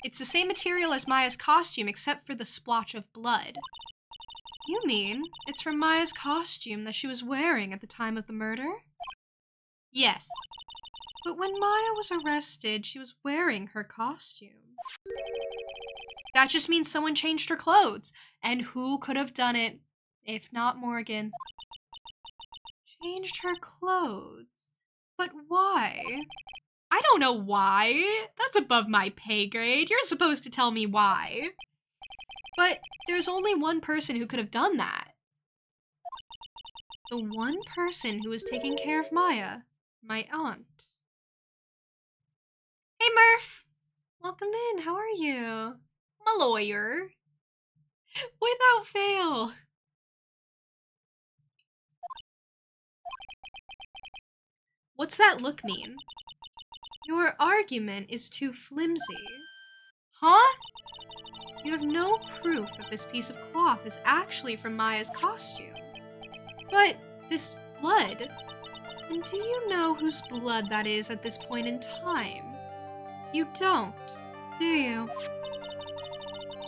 It's the same material as Maya's costume except for the splotch of blood. You mean it's from Maya's costume that she was wearing at the time of the murder? Yes. But when Maya was arrested, she was wearing her costume. That just means someone changed her clothes. And who could have done it if not Morgan? Changed her clothes. But why? I don't know why. That's above my pay grade. You're supposed to tell me why. But there's only one person who could have done that. The one person who was taking care of Maya, my aunt. Hey, Murph. Welcome in. How are you? I'm a lawyer. Without fail. What's that look mean? Your argument is too flimsy. Huh? You have no proof that this piece of cloth is actually from Maya's costume. But this blood, and do you know whose blood that is at this point in time? You don't, do you?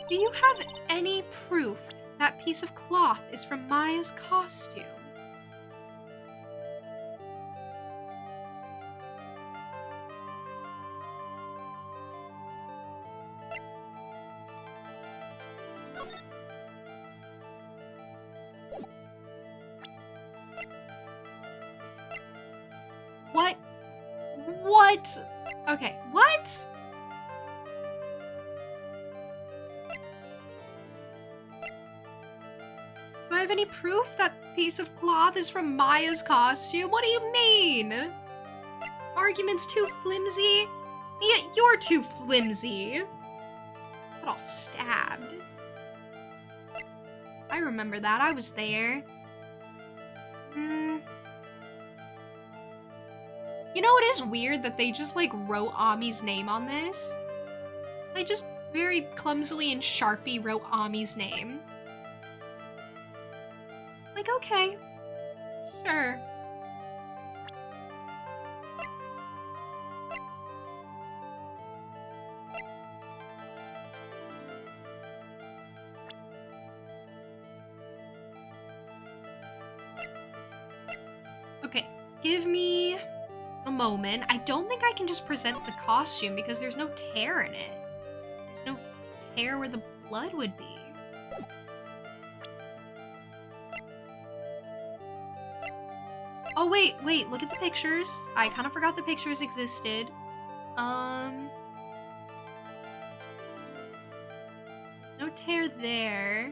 Do you have any proof that piece of cloth is from Maya's costume? What? What? Okay, what? Do I have any proof that piece of cloth is from Maya's costume? What do you mean? Argument's too flimsy? Yeah, you're too flimsy. Got all stabbed. I remember that. I was there. You know, it is weird that they just, like, wrote Ami's name on this. They just very clumsily in Sharpie wrote Ami's name. Like, okay. Sure. Okay, give me a moment. I don't think I can just present the costume because there's no tear in it. There's no tear where the blood would be. Oh, wait, look at the pictures. I kind of forgot the pictures existed. No tear there.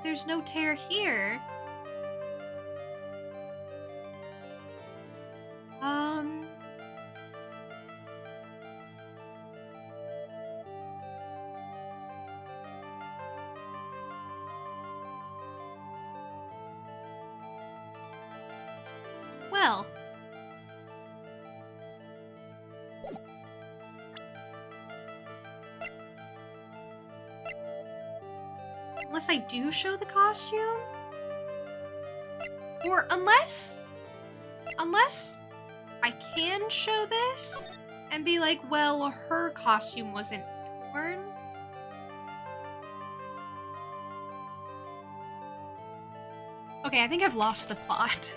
There's no tear here. Well. Unless I do show the costume? Or unless I can show this and be like, well, her costume wasn't torn. Okay, I think I've lost the plot.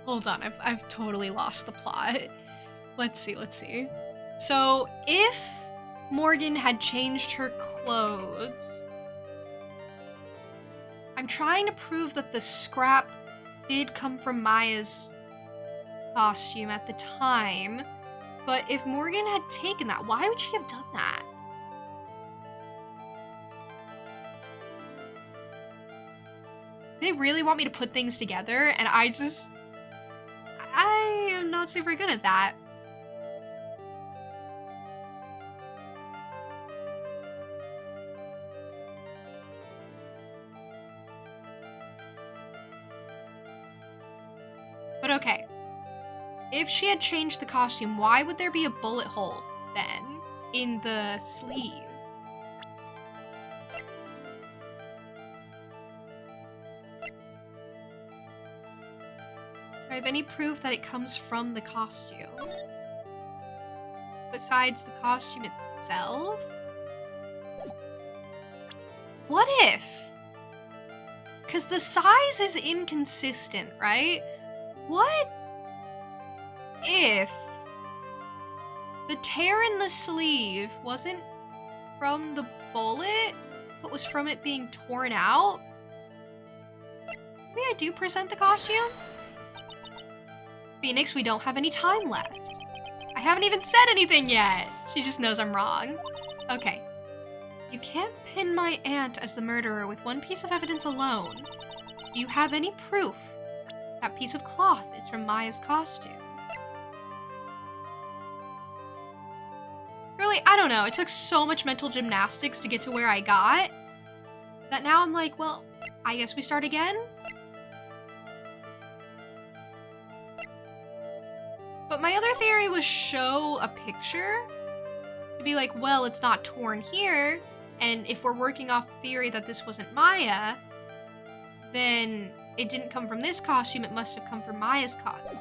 Hold on, I've totally lost the plot. Let's see. So, if Morgan had changed her clothes, I'm trying to prove that the scrap did come from Maya's costume at the time. But if Morgan had taken that, why would she have done that? They really want me to put things together, and I am not super good at that. But okay. If she had changed the costume, why would there be a bullet hole then in the sleeve? Do I have any proof that it comes from the costume? Besides the costume itself? What if? Because the size is inconsistent, right? What if the tear in the sleeve wasn't from the bullet, but was from it being torn out? Maybe I do present the costume? Phoenix, we don't have any time left. I haven't even said anything yet. She just knows I'm wrong. Okay. You can't pin my aunt as the murderer with one piece of evidence alone. Do you have any proof that piece of cloth is from Maya's costume? Really, I don't know. It took so much mental gymnastics to get to where I got that now I'm like, well, I guess we start again? But my other theory was show a picture to be like, well, it's not torn here, and if we're working off the theory that this wasn't Maya, then it didn't come from this costume, it must have come from Maya's costume.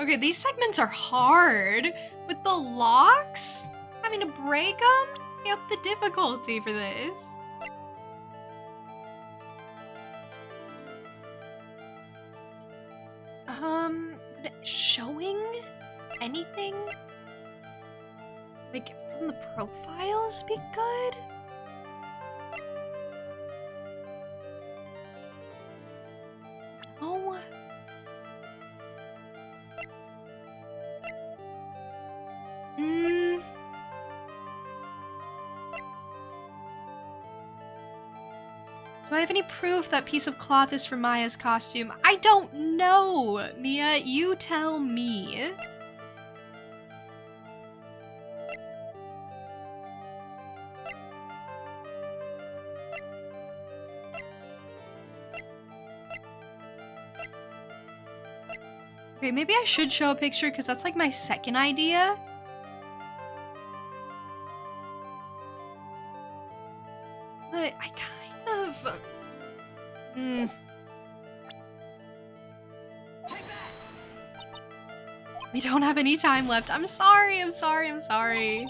Okay, these segments are hard. With the locks, having to break them, up the difficulty for this. Showing anything? Like, from the profiles be good? Oh. Do I have any proof that piece of cloth is from Maya's costume? I don't know, Mia. You tell me. Okay, maybe I should show a picture because that's like my second idea. But I kind of... We don't have any time left. I'm sorry, I'm sorry, I'm sorry.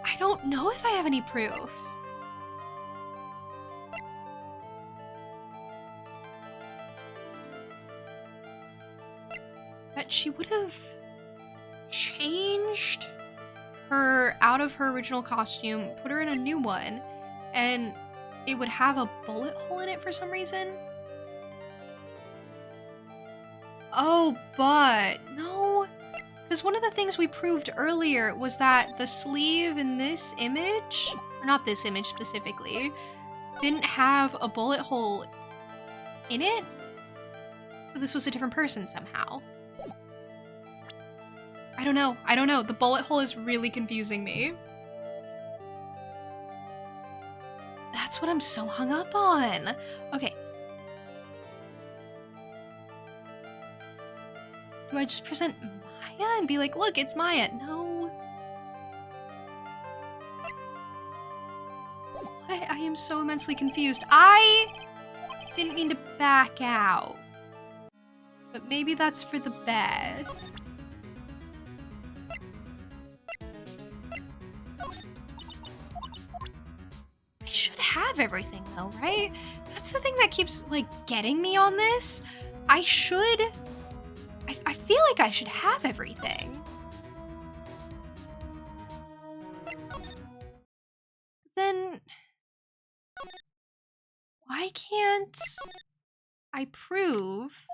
I don't know if I have any proof. That she would have changed her out of her original costume, put her in a new one, and it would have a bullet hole in it for some reason. Oh, but no. Because one of the things we proved earlier was that the sleeve in this image, or not this image specifically, didn't have a bullet hole in it. So this was a different person somehow. I don't know. I don't know. The bullet hole is really confusing me. That's what I'm so hung up on. Okay. Do I just present Maya and be like, look, it's Maya? No. What? I am so immensely confused. I didn't mean to back out. But maybe that's for the best. I should have everything though, right? That's the thing that keeps like getting me on this. I feel like I should have everything. Then why can't I prove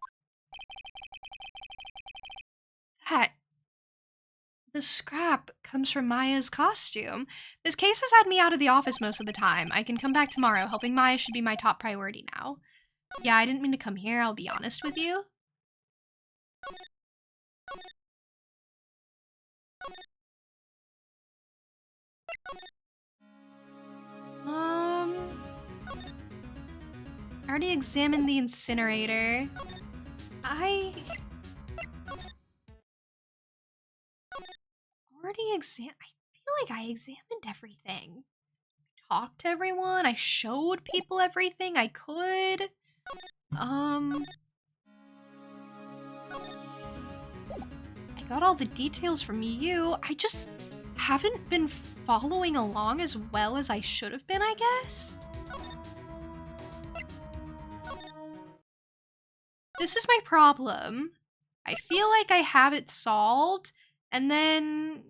that the scrap comes from Maya's costume? This case has had me out of the office most of the time. I can come back tomorrow. Helping Maya should be my top priority now. Yeah, I didn't mean to come here, I'll be honest with you. I already examined the incinerator. I feel like I examined everything. I talked to everyone, I showed people everything I could. I got all the details from you. I just haven't been following along as well as I should have been, I guess. This is my problem. I feel like I have it solved, and then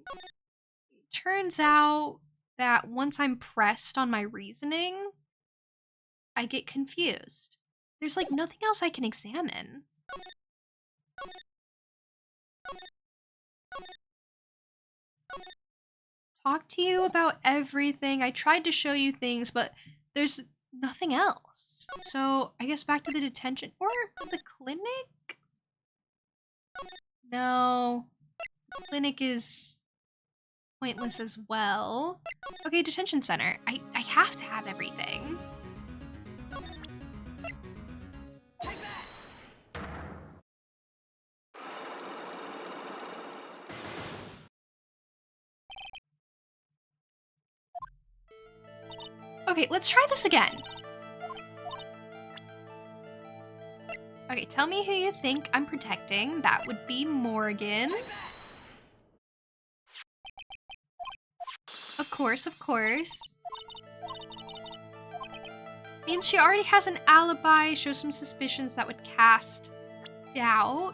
it turns out that once I'm pressed on my reasoning, I get confused. There's like nothing else I can examine. Talk to you about everything. I tried to show you things, but there's nothing else. So I guess back to the detention or the clinic? No, the clinic is pointless as well. Okay, detention center. I have to have everything. Okay, let's try this again. Okay, tell me who you think I'm protecting. That would be Morgan. Of course, of course. Means she already has an alibi. Show some suspicions that would cast doubt.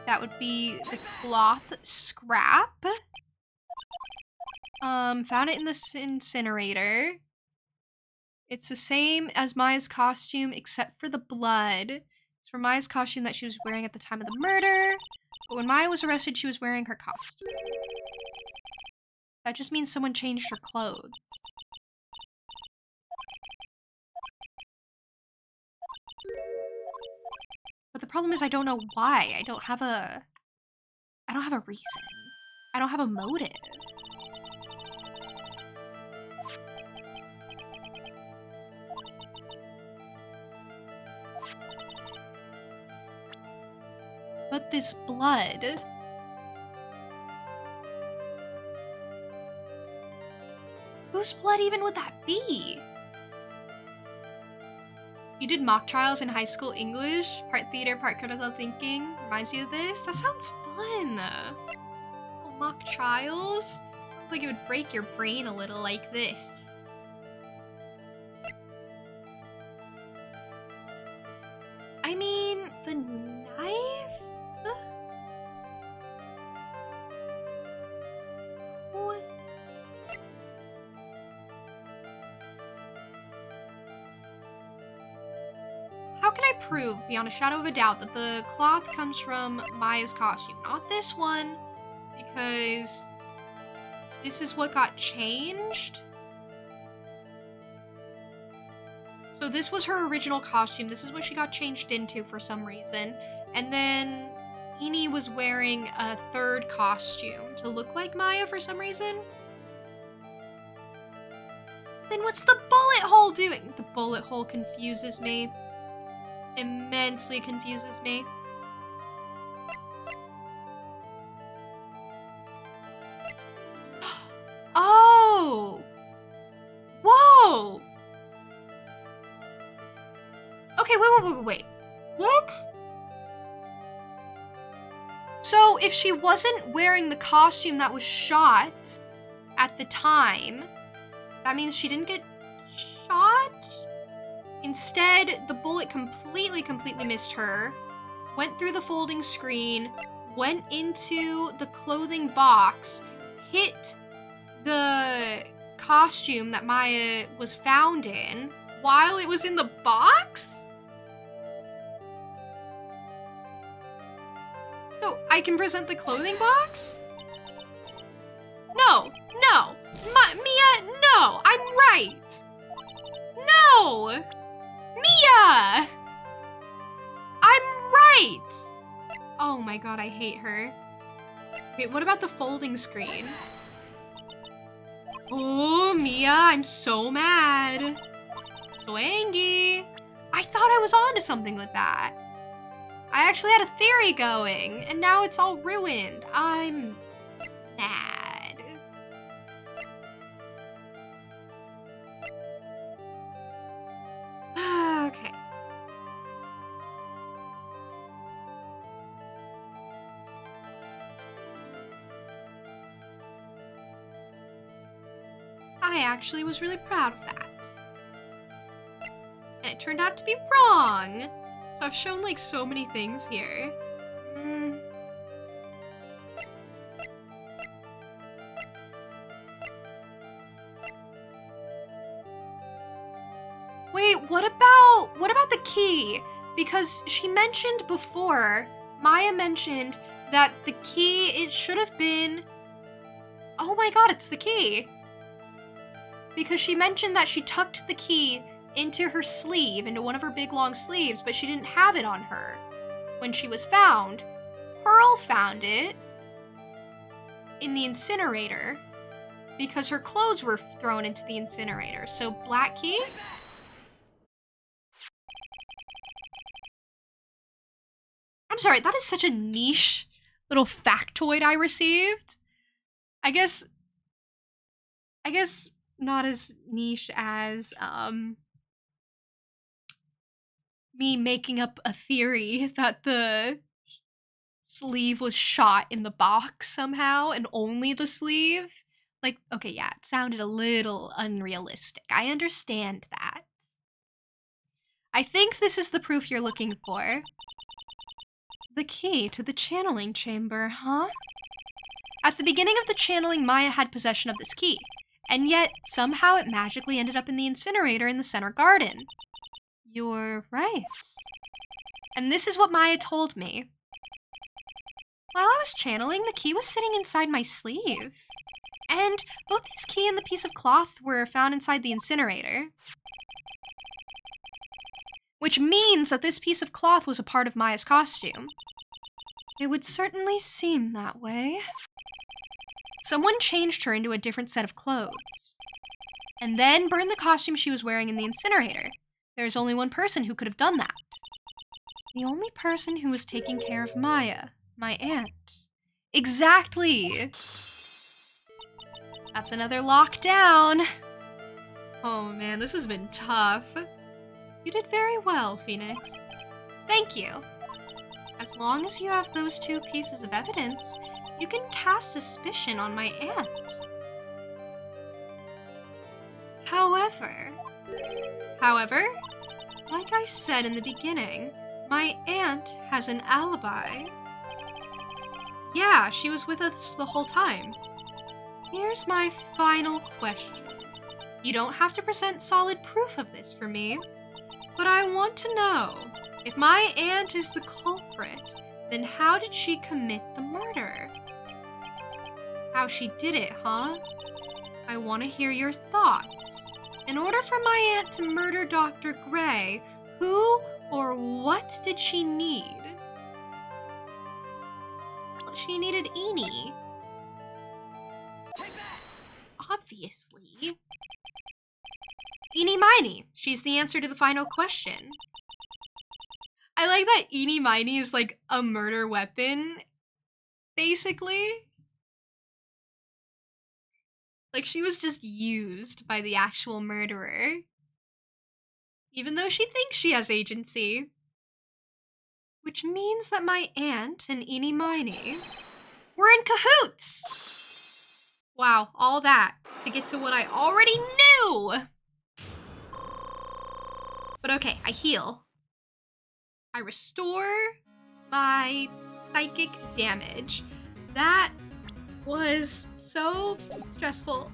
That would be the cloth scrap. Found it in the incinerator. It's the same as Maya's costume, except for the blood. It's for Maya's costume that she was wearing at the time of the murder. But when Maya was arrested, she was wearing her costume. That just means someone changed her clothes. But the problem is I don't know why. I don't have a reason. I don't have a motive. But this blood... Whose blood even would that be? You did mock trials in high school English? Part theater, part critical thinking? Reminds you of this? That sounds fun! Oh, mock trials? Sounds like it would break your brain a little like this. I mean, the knife? What? How can I prove, beyond a shadow of a doubt, that the cloth comes from Maya's costume? Not this one, because this is what got changed. So this was her original costume. This is what she got changed into for some reason. And then Eni was wearing a third costume to look like Maya for some reason. Then what's the bullet hole doing? The bullet hole confuses me. Immensely confuses me. Oh! Whoa! Okay, wait. What? So if she wasn't wearing the costume that was shot at the time, that means she didn't get shot? Instead, the bullet completely missed her, went through the folding screen, went into the clothing box, hit the costume that Maya was found in while it was in the box? So I can present the clothing box? No. Mia, no, I'm right. No. Mia! I'm right. Oh my god, I hate her. Wait, what about the folding screen? Oh, Mia, I'm so mad. So angry. I thought I was onto something with that. I actually had a theory going, and now it's all ruined. I'm mad. Okay. I actually was really proud of that. And it turned out to be wrong. So I've shown like so many things here. Wait, what about the key? Because she mentioned before, Maya mentioned that the key, it should have been, oh my god, it's the key. Because she mentioned that she tucked the key into her sleeve, into one of her big long sleeves, but she didn't have it on her when she was found. Pearl found it in the incinerator because her clothes were thrown into the incinerator. So black key? I'm sorry, that is such a niche little factoid I received. I guess not as niche as me making up a theory that the sleeve was shot in the box somehow and only the sleeve. Like, okay, yeah, it sounded a little unrealistic. I understand that. I think this is the proof you're looking for. The key to the channeling chamber, huh? At the beginning of the channeling, Maya had possession of this key, and yet somehow it magically ended up in the incinerator in the center garden. You're right. And this is what Maya told me. While I was channeling, the key was sitting inside my sleeve. And both this key and the piece of cloth were found inside the incinerator. Which means that this piece of cloth was a part of Maya's costume. It would certainly seem that way. Someone changed her into a different set of clothes. And then burned the costume she was wearing in the incinerator. There's only one person who could have done that. The only person who was taking care of Maya, my aunt. Exactly! That's another lockdown. Oh man, this has been tough. You did very well, Phoenix. Thank you. As long as you have those two pieces of evidence, you can cast suspicion on my aunt. However, like I said in the beginning, my aunt has an alibi. Yeah, she was with us the whole time. Here's my final question. You don't have to present solid proof of this for me, but I want to know, if my aunt is the culprit, then how did she commit the murder? How she did it, huh? I want to hear your thoughts. In order for my aunt to murder Dr. Gray, who or what did she need? She needed Eenie. Obviously. Eenie Miney. She's the answer to the final question. I like that Eenie Miney is like a murder weapon, basically. Like she was just used by the actual murderer. even though she thinks she has agency. Which means that my aunt and Eenie Miney were in cahoots. Wow, all that to get to what I already knew. But okay, I heal. I restore my psychic damage. That was so stressful.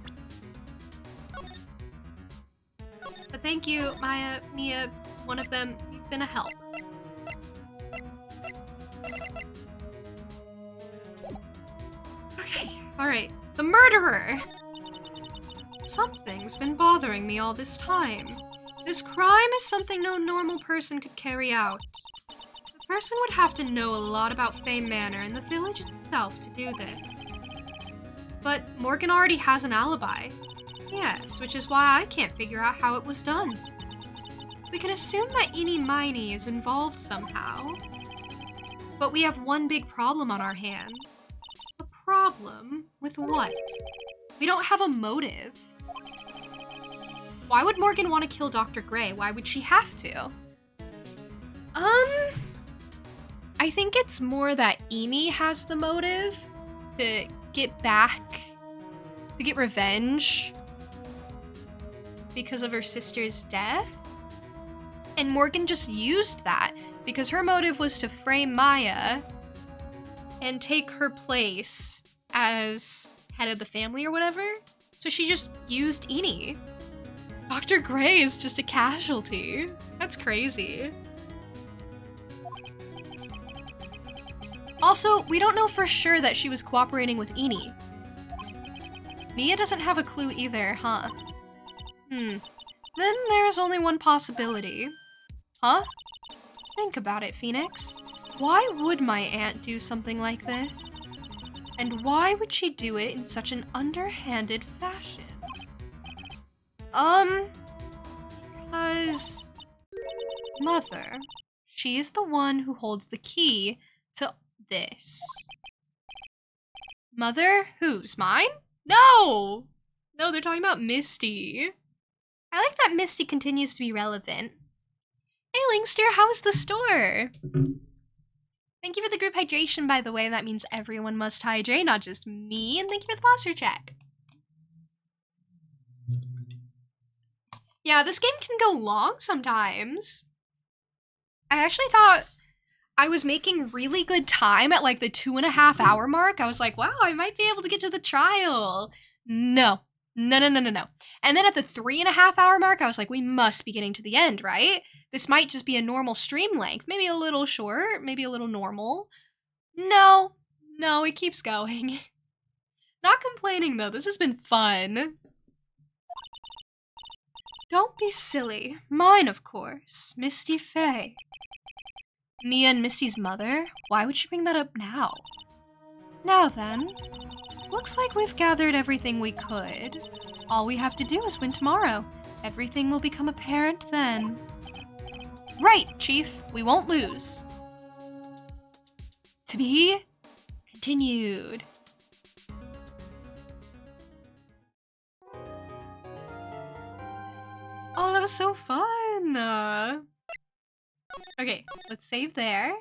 But thank you, Maya, Mia, one of them. You've been a help. Okay, alright. The murderer! Something's been bothering me all this time. This crime is something no normal person could carry out. The person would have to know a lot about Fae Manor and the village itself to do this. But Morgan already has an alibi. Yes, which is why I can't figure out how it was done. We can assume that Eenie Miney is involved somehow. But we have one big problem on our hands. A problem with what? We don't have a motive. Why would Morgan want to kill Dr. Gray? Why would she have to? I think it's more that Eenie has the motive to get back, to get revenge because of her sister's death. And Morgan just used that because her motive was to frame Maya and take her place as head of the family or whatever. So she just used Eenie. Dr. Gray is just a casualty. That's crazy. Also, we don't know for sure that she was cooperating with Eenie. Mia doesn't have a clue either, huh? Then there is only one possibility. Huh? Think about it, Phoenix. Why would my aunt do something like this? And why would she do it in such an underhanded fashion? Because Mother, she is the one who holds the key to this. Mother? Whose? Mine? No! No, they're talking about Misty. I like that Misty continues to be relevant. Hey, Linkster, how was the store? Thank you for the group hydration, by the way. That means everyone must hydrate, not just me. And thank you for the posture check. Yeah, this game can go long sometimes. I actually thought I was making really good time at like the 2.5 hour mark. I was like, wow, I might be able to get to the trial. No. No. And then at the 3.5 hour mark, I was like, we must be getting to the end, right? This might just be a normal stream length. Maybe a little short, maybe a little normal. No, it keeps going. Not complaining though, this has been fun. Don't be silly. Mine, of course. Misty Faye. Mia and Misty's mother? Why would she bring that up now? Now then, looks like we've gathered everything we could. All we have to do is win tomorrow. Everything will become apparent then. Right, Chief. We won't lose. To be continued. Oh, that was so fun. Okay, let's save there.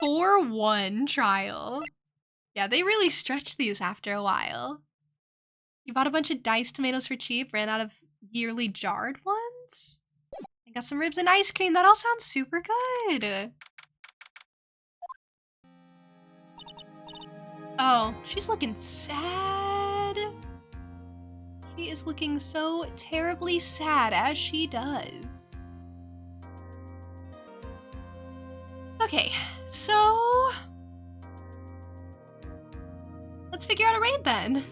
4-1 trial. Yeah, they really stretch these after a while. You bought a bunch of diced tomatoes for cheap, ran out of yearly jarred ones? I got some ribs and ice cream. That all sounds super good. Oh, she's looking sad. She is looking so terribly sad as she does. Okay, so let's figure out a raid then.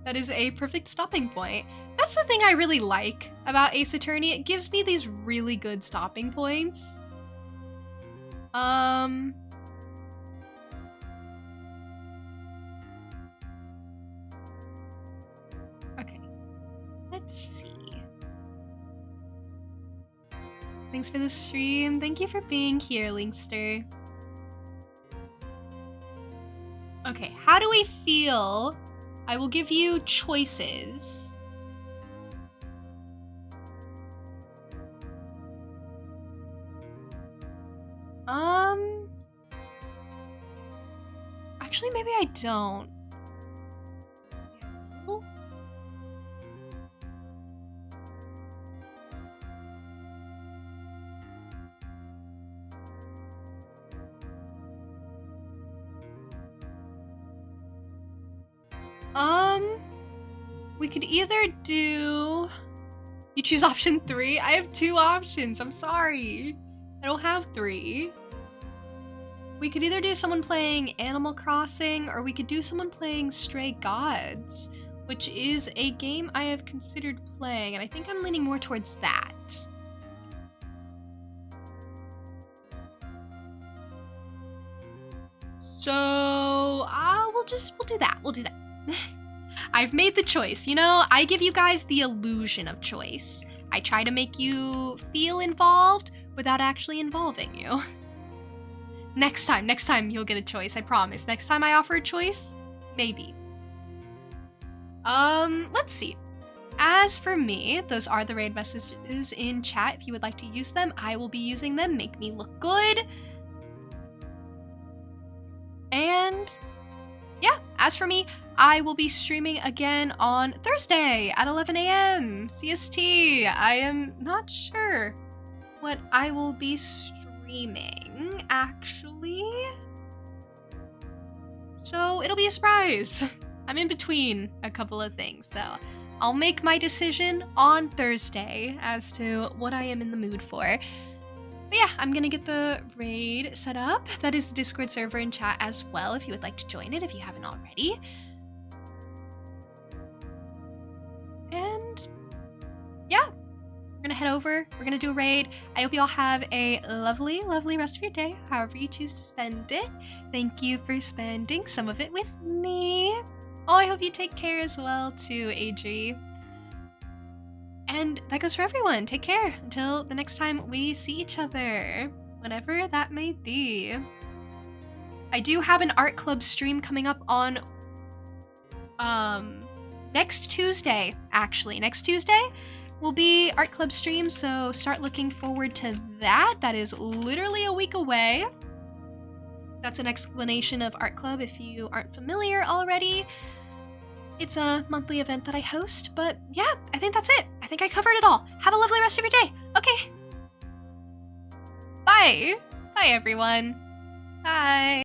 That is a perfect stopping point. That's the thing I really like about Ace Attorney. It gives me these really good stopping points. Okay. Let's see. Thanks for the stream. Thank you for being here, Linkster. Okay, how do we feel? I will give you choices. Actually, maybe I don't. We could either do... You choose option 3? I have 2 options. I'm sorry. I don't have 3. We could either do someone playing Animal Crossing, or we could do someone playing Stray Gods, which is a game I have considered playing, and I think I'm leaning more towards that. So, we'll do that. We'll do that. I've made the choice. You know, I give you guys the illusion of choice. I try to make you feel involved without actually involving you. Next time you'll get a choice, I promise. Next time I offer a choice, maybe. Let's see. As for me, those are the raid messages in chat. If you would like to use them, I will be using them. Make me look good. And yeah, as for me, I will be streaming again on Thursday at 11 a.m. CST. I am not sure what I will be streaming, actually. So it'll be a surprise. I'm in between a couple of things, so I'll make my decision on Thursday as to what I am in the mood for. But yeah, I'm gonna get the raid set up. That is the Discord server in chat as well if you would like to join it if you haven't already. And yeah, we're gonna head over. We're gonna do a raid. I hope you all have a lovely, lovely rest of your day, however you choose to spend it. Thank you for spending some of it with me. Oh, I hope you take care as well too, Adri. And that goes for everyone. Take care until the next time we see each other, whenever that may be. I do have an art club stream coming up on next Tuesday, actually. Next Tuesday will be art club stream, so start looking forward to that. That is literally a week away. That's an explanation of art club if you aren't familiar already. It's a monthly event that I host, but yeah, I think that's it. I think I covered it all. Have a lovely rest of your day. Okay. Bye. Bye, everyone. Bye.